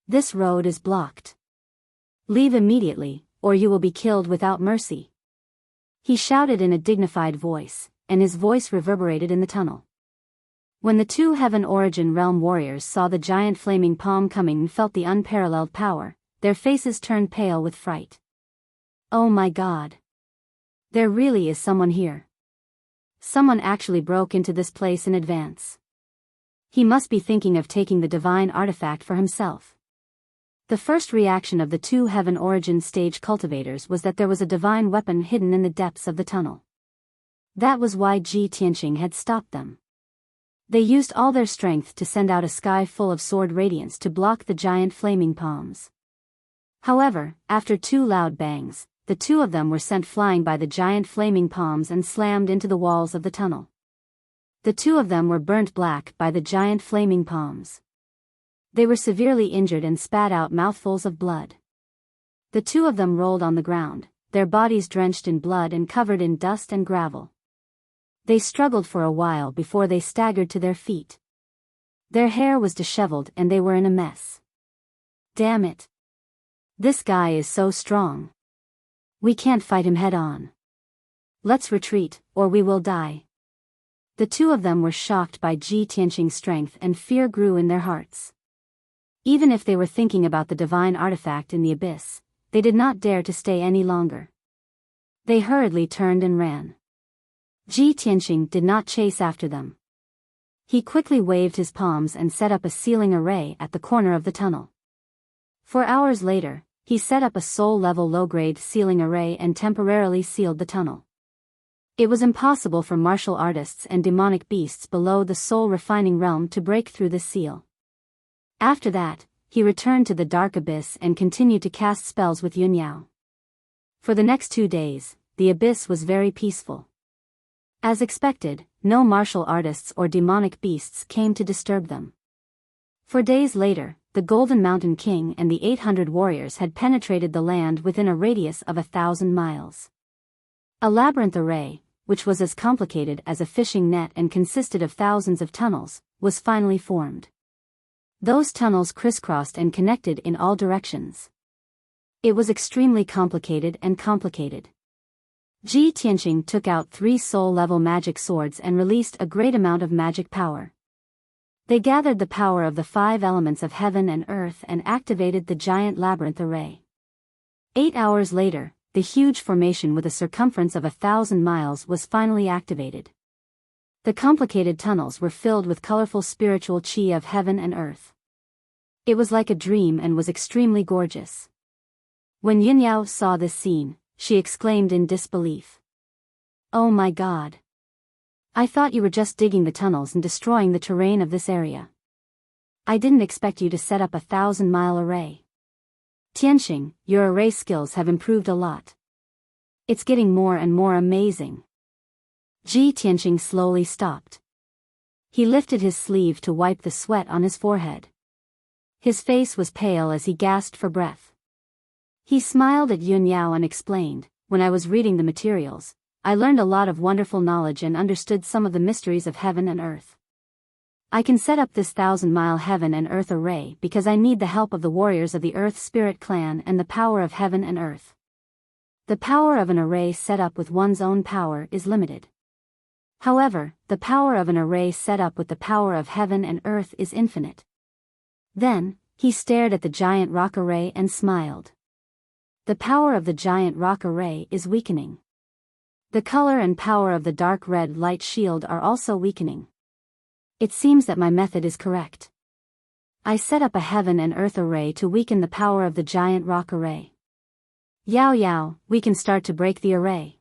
A: This road is blocked. Leave immediately, or you will be killed without mercy. He shouted in a dignified voice, and his voice reverberated in the tunnel. When the 2 Heaven Origin Realm warriors saw the giant flaming palm coming and felt the unparalleled power, their faces turned pale with fright. Oh my God! There really is someone here. Someone actually broke into this place in advance. He must be thinking of taking the divine artifact for himself. The first reaction of the 2 Heaven Origin stage cultivators was that there was a divine weapon hidden in the depths of the tunnel. That was why Ji Tianqing had stopped them. They used all their strength to send out a sky full of sword radiance to block the giant flaming palms. However, after 2 loud bangs, the 2 of them were sent flying by the giant flaming palms and slammed into the walls of the tunnel. The 2 of them were burnt black by the giant flaming palms. They were severely injured and spat out mouthfuls of blood. The 2 of them rolled on the ground, their bodies drenched in blood and covered in dust and gravel. They struggled for a while before they staggered to their feet. Their hair was disheveled and they were in a mess. Damn it! This guy is so strong. We can't fight him head on. Let's retreat, or we will die. The 2 of them were shocked by Ji Tianqing's strength and fear grew in their hearts. Even if they were thinking about the divine artifact in the abyss, they did not dare to stay any longer. They hurriedly turned and ran. Ji Tianqing did not chase after them. He quickly waved his palms and set up a sealing array at the corner of the tunnel. 4 hours later, he set up a soul-level low-grade sealing array and temporarily sealed the tunnel. It was impossible for martial artists and demonic beasts below the soul-refining realm to break through the seal. After that, he returned to the dark abyss and continued to cast spells with Yunyao. For the next 2 days, the abyss was very peaceful. As expected, no martial artists or demonic beasts came to disturb them. 4 days later, the Golden Mountain King and the 800 warriors had penetrated the land within a radius of 1,000 miles. A labyrinth array, which was as complicated as a fishing net and consisted of thousands of tunnels, was finally formed. Those tunnels crisscrossed and connected in all directions. It was extremely complicated and complicated. Ji Tianqing took out 3 soul-level magic swords and released a great amount of magic power. They gathered the power of the 5 elements of heaven and earth and activated the giant labyrinth array. 8 hours later, the huge formation with a circumference of 1,000 miles was finally activated. The complicated tunnels were filled with colorful spiritual qi of heaven and earth. It was like a dream and was extremely gorgeous. When Yunyao saw this scene, she exclaimed in disbelief. "Oh my God! I thought you were just digging the tunnels and destroying the terrain of this area. I didn't expect you to set up a 1,000-mile array. Tianqing, your array skills have improved a lot. It's getting more and more amazing." Ji Tianqing slowly stopped. He lifted his sleeve to wipe the sweat on his forehead. His face was pale as he gasped for breath. He smiled at Yunyao and explained, "When I was reading the materials, I learned a lot of wonderful knowledge and understood some of the mysteries of heaven and earth. I can set up this 1,000-mile heaven and earth array because I need the help of the warriors of the Earth Spirit Clan and the power of heaven and earth. The power of an array set up with one's own power is limited. However, the power of an array set up with the power of heaven and earth is infinite." Then, he stared at the giant rock array and smiled. The power of the giant rock array is weakening. The color and power of the dark red light shield are also weakening. It seems that my method is correct. I set up a heaven and earth array to weaken the power of the giant rock array. Yao Yao, we can start to break the array.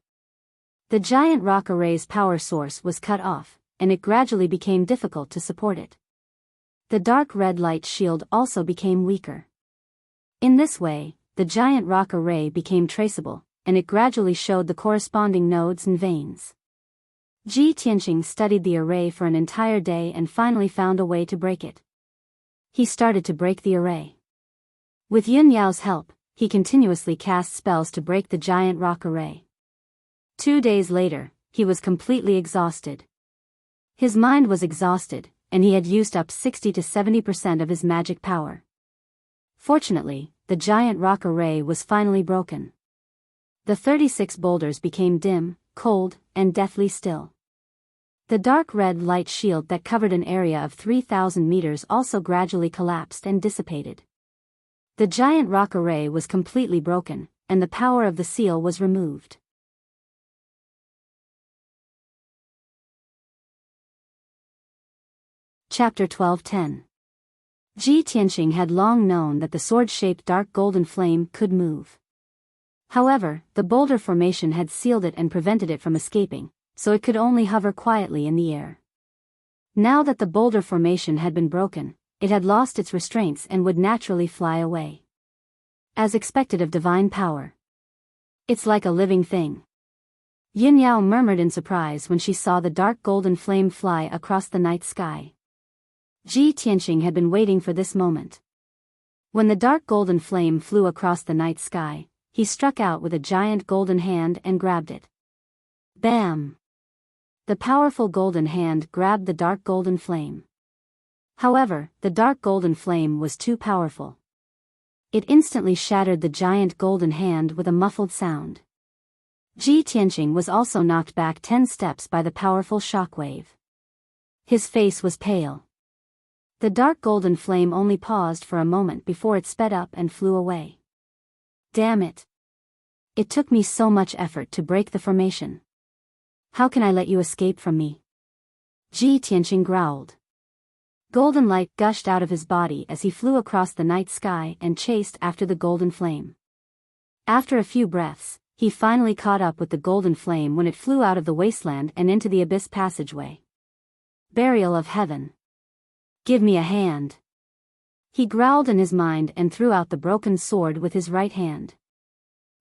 A: The giant rock array's power source was cut off, and it gradually became difficult to support it. The dark red light shield also became weaker. In this way, the giant rock array became traceable, and it gradually showed the corresponding nodes and veins. Ji Tianqing studied the array for an entire day and finally found a way to break it. He started to break the array. With Yunyao's help, he continuously cast spells to break the giant rock array. 2 days later, he was completely exhausted. His mind was exhausted, and he had used up 60 to 70% of his magic power. Fortunately, the giant rock array was finally broken. The 36 boulders became dim, cold, and deathly still. The dark red light shield that covered an area of 3,000 meters also gradually collapsed and dissipated. The giant rock array was completely broken, and the power of the seal was removed. Chapter 12:10. Ji Tianqing had long known that the sword-shaped dark golden flame could move. However, the boulder formation had sealed it and prevented it from escaping, so it could only hover quietly in the air. Now that the boulder formation had been broken, it had lost its restraints and would naturally fly away. As expected of divine power. It's like a living thing. Yunyao murmured in surprise when she saw the dark golden flame fly across the night sky. Ji Tianqing had been waiting for this moment. When the dark golden flame flew across the night sky, he struck out with a giant golden hand and grabbed it. Bam! The powerful golden hand grabbed the dark golden flame. However, the dark golden flame was too powerful. It instantly shattered the giant golden hand with a muffled sound. Ji Tianqing was also knocked back 10 steps by the powerful shockwave. His face was pale. The dark golden flame only paused for a moment before it sped up and flew away. Damn it! It took me so much effort to break the formation. How can I let you escape from me? Ji Tianqing growled. Golden light gushed out of his body as he flew across the night sky and chased after the golden flame. After a few breaths, he finally caught up with the golden flame when it flew out of the wasteland and into the abyss passageway. Burial of heaven. Give me a hand. He growled in his mind and threw out the broken sword with his right hand.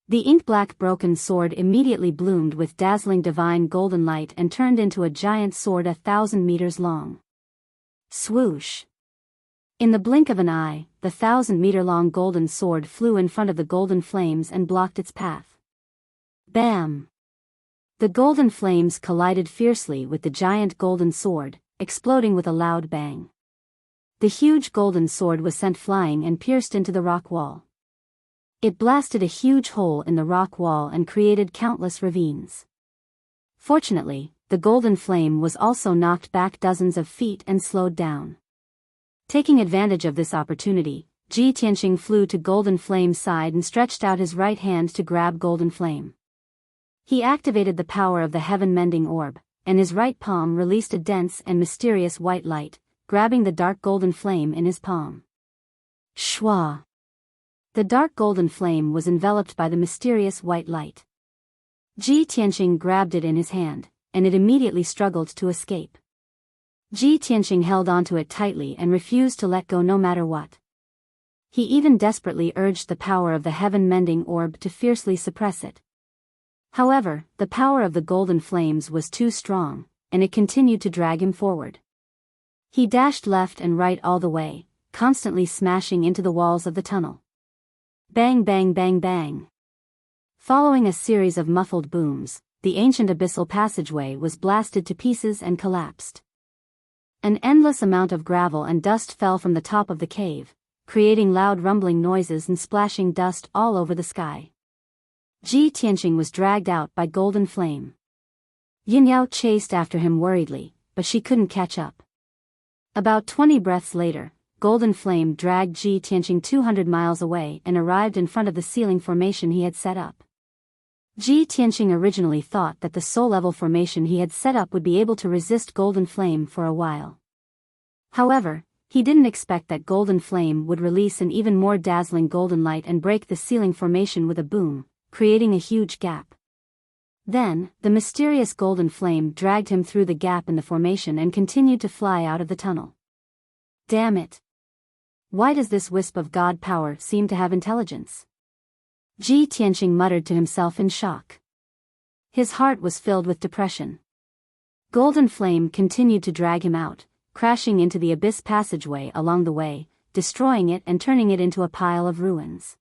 A: The ink-black broken sword immediately bloomed with dazzling divine golden light and turned into a giant sword 1,000 meters long. Swoosh! In the blink of an eye, the 1,000-meter-long golden sword flew in front of the golden flames and blocked its path. Bam! The golden flames collided fiercely with the giant golden sword, exploding with a loud bang. The huge golden sword was sent flying and pierced into the rock wall. It blasted a huge hole in the rock wall and created countless ravines. Fortunately, the golden flame was also knocked back dozens of feet and slowed down. Taking advantage of this opportunity, Ji Tianqing flew to Golden Flame's side and stretched out his right hand to grab Golden Flame. He activated the power of the heaven-mending orb, and his right palm released a dense and mysterious white light, grabbing the dark golden flame in his palm. Shwa! The dark golden flame was enveloped by the mysterious white light. Ji Tianqing grabbed it in his hand, and it immediately struggled to escape. Ji Tianqing held onto it tightly and refused to let go no matter what. He even desperately urged the power of the heaven-mending orb to fiercely suppress it. However, the power of the golden flames was too strong, and it continued to drag him forward. He dashed left and right all the way, constantly smashing into the walls of the tunnel. Bang bang bang bang. Following a series of muffled booms, the ancient abyssal passageway was blasted to pieces and collapsed. An endless amount of gravel and dust fell from the top of the cave, creating loud rumbling noises and splashing dust all over the sky. Ji Tianqing was dragged out by Golden Flame. Yingyao chased after him worriedly, but she couldn't catch up. About 20 breaths later, Golden Flame dragged Ji Tianqing 200 miles away and arrived in front of the ceiling formation he had set up. Ji Tianqing originally thought that the soul-level formation he had set up would be able to resist Golden Flame for a while. However, he didn't expect that Golden Flame would release an even more dazzling golden light and break the ceiling formation with a boom, creating a huge gap. Then, the mysterious Golden Flame dragged him through the gap in the formation and continued to fly out of the tunnel. Damn it! Why does this wisp of god power seem to have intelligence? Ji Tianqing muttered to himself in shock. His heart was filled with depression. Golden Flame continued to drag him out, crashing into the abyss passageway along the way, destroying it and turning it into a pile of ruins.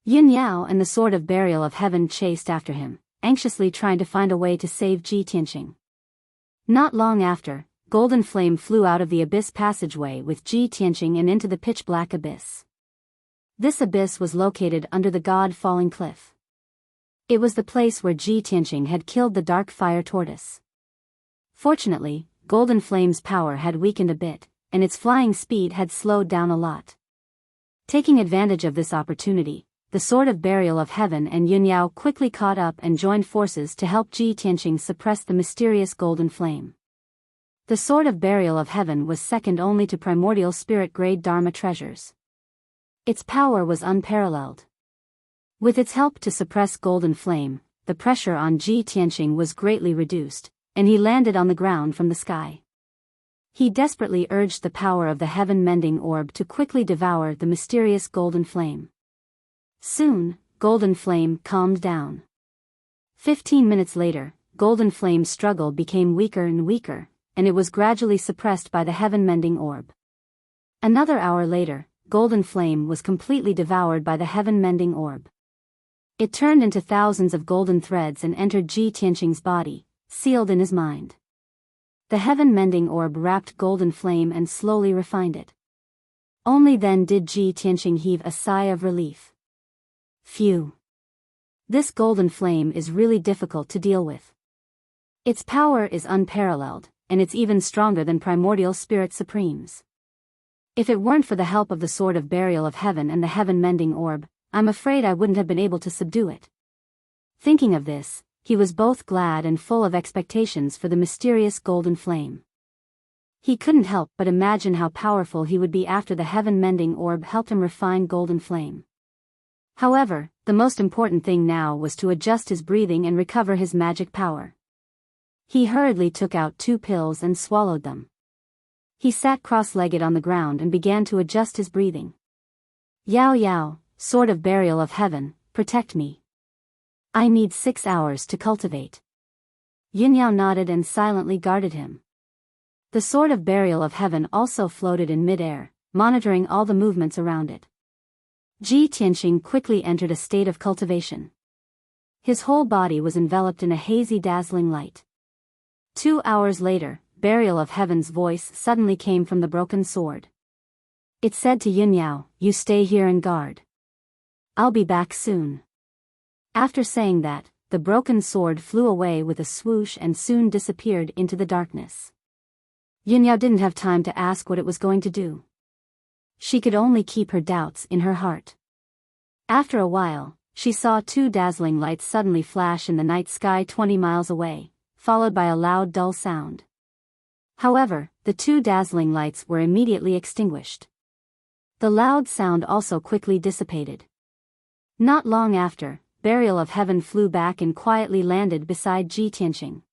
A: Yin Yao and the Sword of Burial of Heaven chased after him, anxiously trying to find a way to save Ji Tianqing. Not long after, Golden Flame flew out of the abyss passageway with Ji Tianqing and into the pitch-black abyss. This abyss was located under the God-falling cliff. It was the place where Ji Tianqing had killed the dark fire tortoise. Fortunately, Golden Flame's power had weakened a bit, and its flying speed had slowed down a lot. Taking advantage of this opportunity, the Sword of Burial of Heaven and Yun Yao quickly caught up and joined forces to help Ji Tianqing suppress the mysterious Golden Flame. The Sword of Burial of Heaven was second only to primordial spirit-grade Dharma treasures. Its power was unparalleled. With its help to suppress Golden Flame, the pressure on Ji Tianqing was greatly reduced, and he landed on the ground from the sky. He desperately urged the power of the heaven-mending orb to quickly devour the mysterious Golden Flame. Soon, Golden Flame calmed down. 15 minutes later, Golden Flame's struggle became weaker and weaker, and it was gradually suppressed by the heaven-mending orb. Another hour later, Golden Flame was completely devoured by the heaven-mending orb. It turned into thousands of golden threads and entered Ji Tianqing's body, sealed in his mind. The heaven-mending orb wrapped Golden Flame and slowly refined it. Only then did Ji Tianqing heave a sigh of relief. Phew! This Golden Flame is really difficult to deal with. Its power is unparalleled, and it's even stronger than primordial spirit supremes. If it weren't for the help of the Sword of Burial of Heaven and the heaven-mending orb, I'm afraid I wouldn't have been able to subdue it. Thinking of this, he was both glad and full of expectations for the mysterious Golden Flame. He couldn't help but imagine how powerful he would be after the heaven-mending orb helped him refine Golden Flame. However, the most important thing now was to adjust his breathing and recover his magic power. He hurriedly took out 2 pills and swallowed them. He sat cross-legged on the ground and began to adjust his breathing. Yao Yao, Sword of Burial of Heaven, protect me. I need 6 hours to cultivate. Yin Yao nodded and silently guarded him. The Sword of Burial of Heaven also floated in mid-air, monitoring all the movements around it. Ji Tianqing quickly entered a state of cultivation. His whole body was enveloped in a hazy dazzling light. 2 hours later, Burial of Heaven's voice suddenly came from the broken sword. It said to Yin Yao, "You stay here and guard. I'll be back soon." After saying that, the broken sword flew away with a swoosh and soon disappeared into the darkness. Yunyao didn't have time to ask what it was going to do. She could only keep her doubts in her heart. After a while, she saw two dazzling lights suddenly flash in the night sky 20 miles away, followed by a loud dull sound. However, the two dazzling lights were immediately extinguished. The loud sound also quickly dissipated. Not long after, Burial of Heaven flew back and quietly landed beside Ji Tianqing.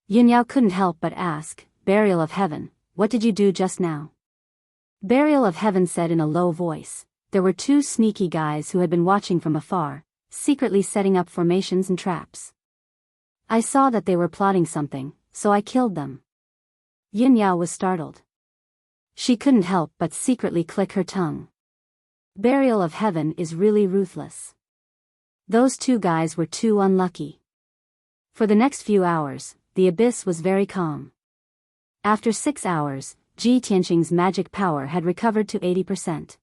A: Yunyao couldn't help but ask, "Burial of Heaven, what did you do just now?" Burial of Heaven said in a low voice, "There were two sneaky guys who had been watching from afar, secretly setting up formations and traps. I saw that they were plotting something, so I killed them." Yunyao was startled. She couldn't help but secretly click her tongue. Burial of Heaven is really ruthless. Those two guys were too unlucky. For the next few hours, the abyss was very calm. After 6 hours, Ji Tianqing's magic power had recovered to 80%.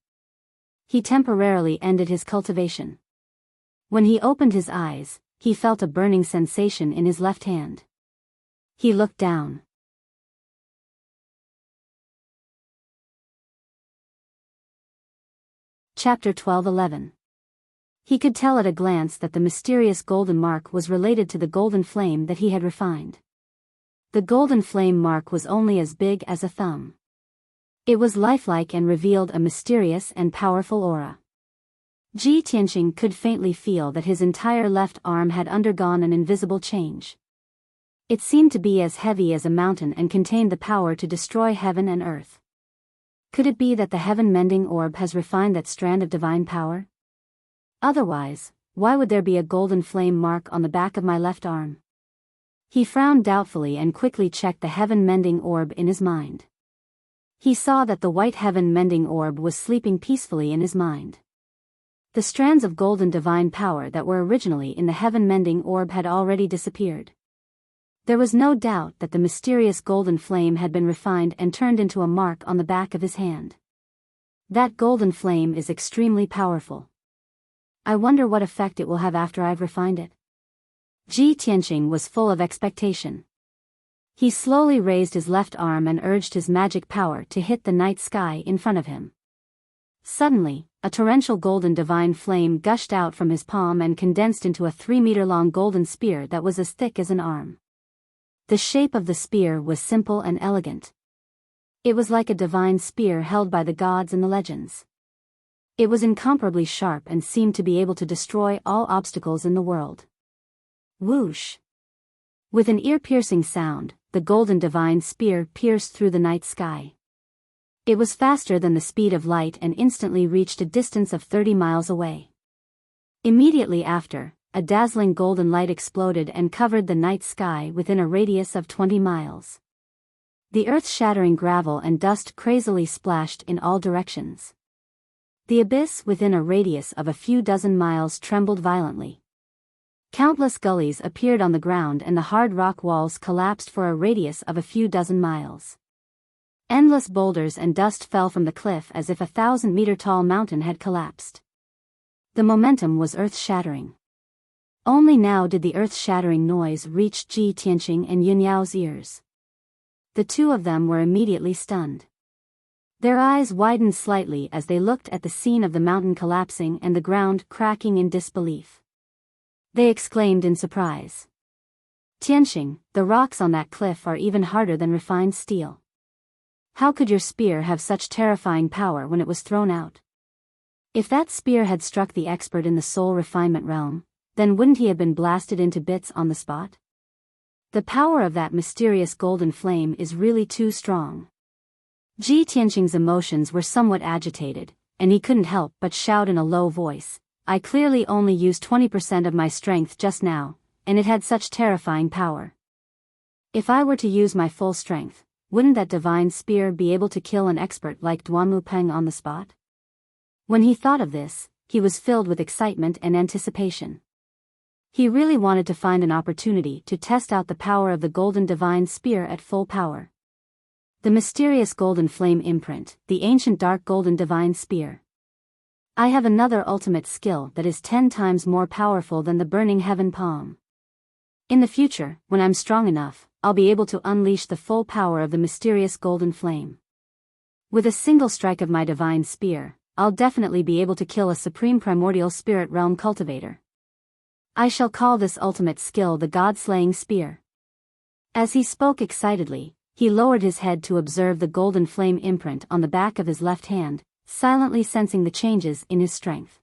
A: He temporarily ended his cultivation. When he opened his eyes, he felt a burning sensation in his left hand. He looked down. Chapter 12:11. He could tell at a glance that the mysterious golden mark was related to the golden flame that he had refined. The golden flame mark was only as big as a thumb. It was lifelike and revealed a mysterious and powerful aura. Ji Tianqing could faintly feel that his entire left arm had undergone an invisible change. It seemed to be as heavy as a mountain and contained the power to destroy heaven and earth. Could it be that the heaven-mending orb has refined that strand of divine power? Otherwise, why would there be a golden flame mark on the back of my left arm? He frowned doubtfully and quickly checked the heaven-mending orb in his mind. He saw that the white heaven-mending orb was sleeping peacefully in his mind. The strands of golden divine power that were originally in the heaven-mending orb had already disappeared. There was no doubt that the mysterious golden flame had been refined and turned into a mark on the back of his hand. That golden flame is extremely powerful. I wonder what effect it will have after I've refined it. Ji Tianqing was full of expectation. He slowly raised his left arm and urged his magic power to hit the night sky in front of him. Suddenly, a torrential golden divine flame gushed out from his palm and condensed into a 3-meter-long golden spear that was as thick as an arm. The shape of the spear was simple and elegant. It was like a divine spear held by the gods in the legends. It was incomparably sharp and seemed to be able to destroy all obstacles in the world. Whoosh! With an ear-piercing sound, the golden divine spear pierced through the night sky. It was faster than the speed of light and instantly reached a distance of 30 miles away. Immediately after, a dazzling golden light exploded and covered the night sky within a radius of 20 miles. The earth-shattering gravel and dust crazily splashed in all directions. The abyss within a radius of a few dozen miles trembled violently. Countless gullies appeared on the ground and the hard rock walls collapsed for a radius of a few dozen miles. Endless boulders and dust fell from the cliff as if a 1,000-meter-tall mountain had collapsed. The momentum was earth-shattering. Only now did the earth-shattering noise reach Ji Tianqing and Yunyao's ears. The two of them were immediately stunned. Their eyes widened slightly as they looked at the scene of the mountain collapsing and the ground cracking in disbelief. They exclaimed in surprise. "Tianqing, the rocks on that cliff are even harder than refined steel. How could your spear have such terrifying power when it was thrown out? If that spear had struck the expert in the soul refinement realm, then wouldn't he have been blasted into bits on the spot? The power of that mysterious golden flame is really too strong." Ji Tianqing's emotions were somewhat agitated, and he couldn't help but shout in a low voice, "I clearly only used 20% of my strength just now, and it had such terrifying power. If I were to use my full strength, wouldn't that divine spear be able to kill an expert like Duanmu Peng on the spot?" When he thought of this, he was filled with excitement and anticipation. He really wanted to find an opportunity to test out the power of the golden divine spear at full power. The mysterious golden flame imprint, the ancient dark golden divine spear. I have another ultimate skill that is 10 times more powerful than the burning heaven palm. In the future, when I'm strong enough, I'll be able to unleash the full power of the mysterious golden flame. With a single strike of my divine spear, I'll definitely be able to kill a supreme primordial spirit realm cultivator. I shall call this ultimate skill the God-slaying spear. As he spoke excitedly, he lowered his head to observe the golden flame imprint on the back of his left hand, silently sensing the changes in his strength.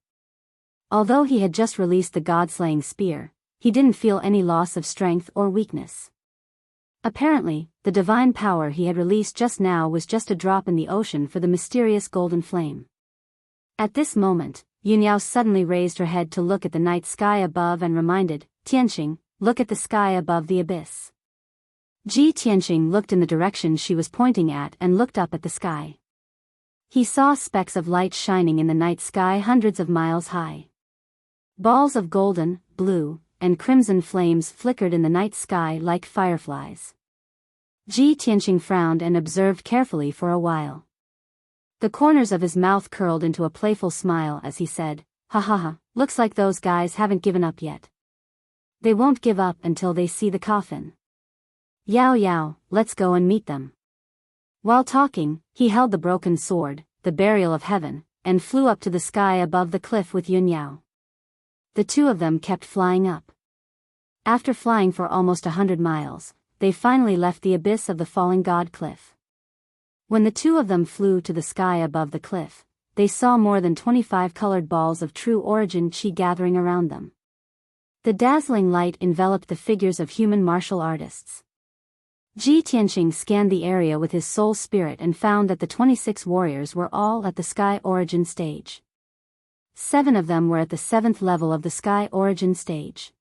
A: Although he had just released the God-slaying spear, he didn't feel any loss of strength or weakness. Apparently, the divine power he had released just now was just a drop in the ocean for the mysterious golden flame. At this moment, Yunyao suddenly raised her head to look at the night sky above and reminded, Tianqing, look at the sky above the abyss. Tianqing looked in the direction she was pointing at and looked up at the sky. He saw specks of light shining in the night sky hundreds of miles high. Balls of golden, blue, and crimson flames flickered in the night sky like fireflies. Tianqing frowned and observed carefully for a while. The corners of his mouth curled into a playful smile as he said, "Ha ha ha, looks like those guys haven't given up yet. They won't give up until they see the coffin. Yao Yao, let's go and meet them." While talking, he held the broken sword, the burial of heaven, and flew up to the sky above the cliff with Yunyao. The two of them kept flying up. After flying for almost 100 miles, they finally left the abyss of the falling god cliff. When the two of them flew to the sky above the cliff, they saw more than 25 colored balls of true origin chi gathering around them. The dazzling light enveloped the figures of human martial artists. Tianqing scanned the area with his soul spirit and found that the 26 warriors were all at the sky origin stage. 7 of them were at the 7th level of the sky origin stage.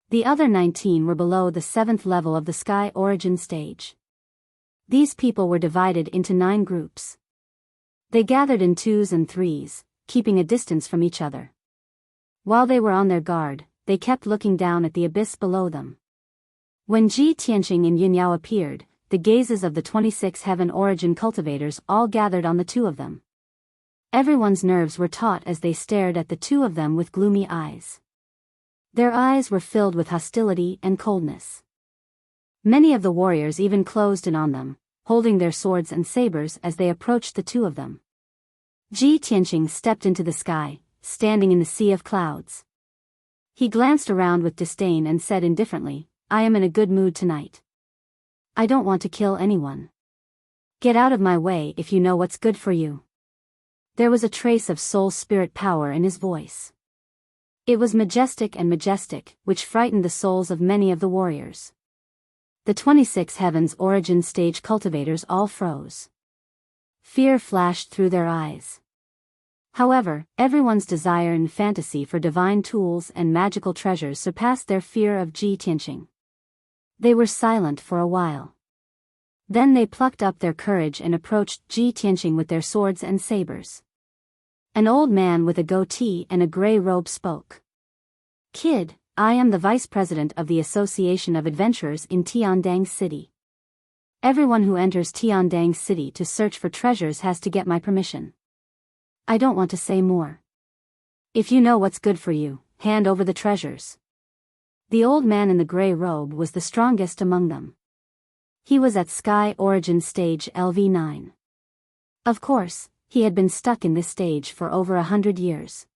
A: The other 19 were below the 7th level of the sky origin stage. These people were divided into 9 groups. They gathered in 2s and 3s, keeping a distance from each other. While they were on their guard, they kept looking down at the abyss below them. When Tianqing and Yunyao appeared, the gazes of the 26 heaven origin cultivators all gathered on the two of them. Everyone's nerves were taut as they stared at the two of them with gloomy eyes. Their eyes were filled with hostility and coldness. Many of the warriors even closed in on them, holding their swords and sabers as they approached the two of them. Tianqing stepped into the sky, standing in the sea of clouds. He glanced around with disdain and said indifferently, "I am in a good mood tonight. I don't want to kill anyone. Get out of my way if you know what's good for you." There was a trace of soul spirit power in his voice. It was majestic, which frightened the souls of many of the warriors. The 26 heavens origin stage cultivators all froze. Fear flashed through their eyes. However, everyone's desire and fantasy for divine tools and magical treasures surpassed their fear of Tianqing. They were silent for a while. Then they plucked up their courage and approached Tianqing with their swords and sabers. An old man with a goatee and a gray robe spoke. "Kid, I am the vice president of the Association of Adventurers in Tiandang City. Everyone who enters Tiandang City to search for treasures has to get my permission. I don't want to say more. If you know what's good for you, hand over the treasures." The old man in the gray robe was the strongest among them. He was at Sky Origin Stage LV9. Of course, he had been stuck in this stage for over 100 years.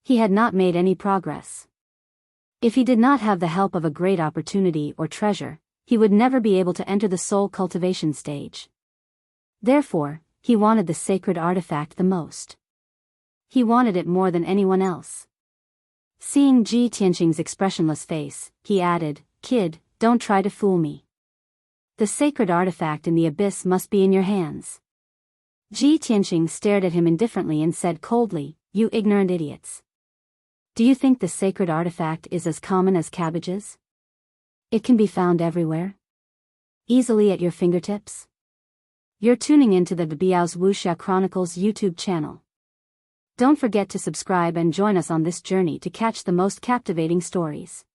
A: He had not made any progress. If he did not have the help of a great opportunity or treasure, he would never be able to enter the soul cultivation stage. Therefore, he wanted the sacred artifact the most. He wanted it more than anyone else. Seeing Tianqing's expressionless face, he added, "Kid, don't try to fool me. The sacred artifact in the abyss must be in your hands." Tianqing stared at him indifferently and said coldly, "You ignorant idiots. Do you think the sacred artifact is as common as cabbages? It can be found everywhere. Easily at your fingertips. You're tuning into the Biyao's Wuxia Chronicles YouTube channel. Don't forget to subscribe and join us on this journey to catch the most captivating stories.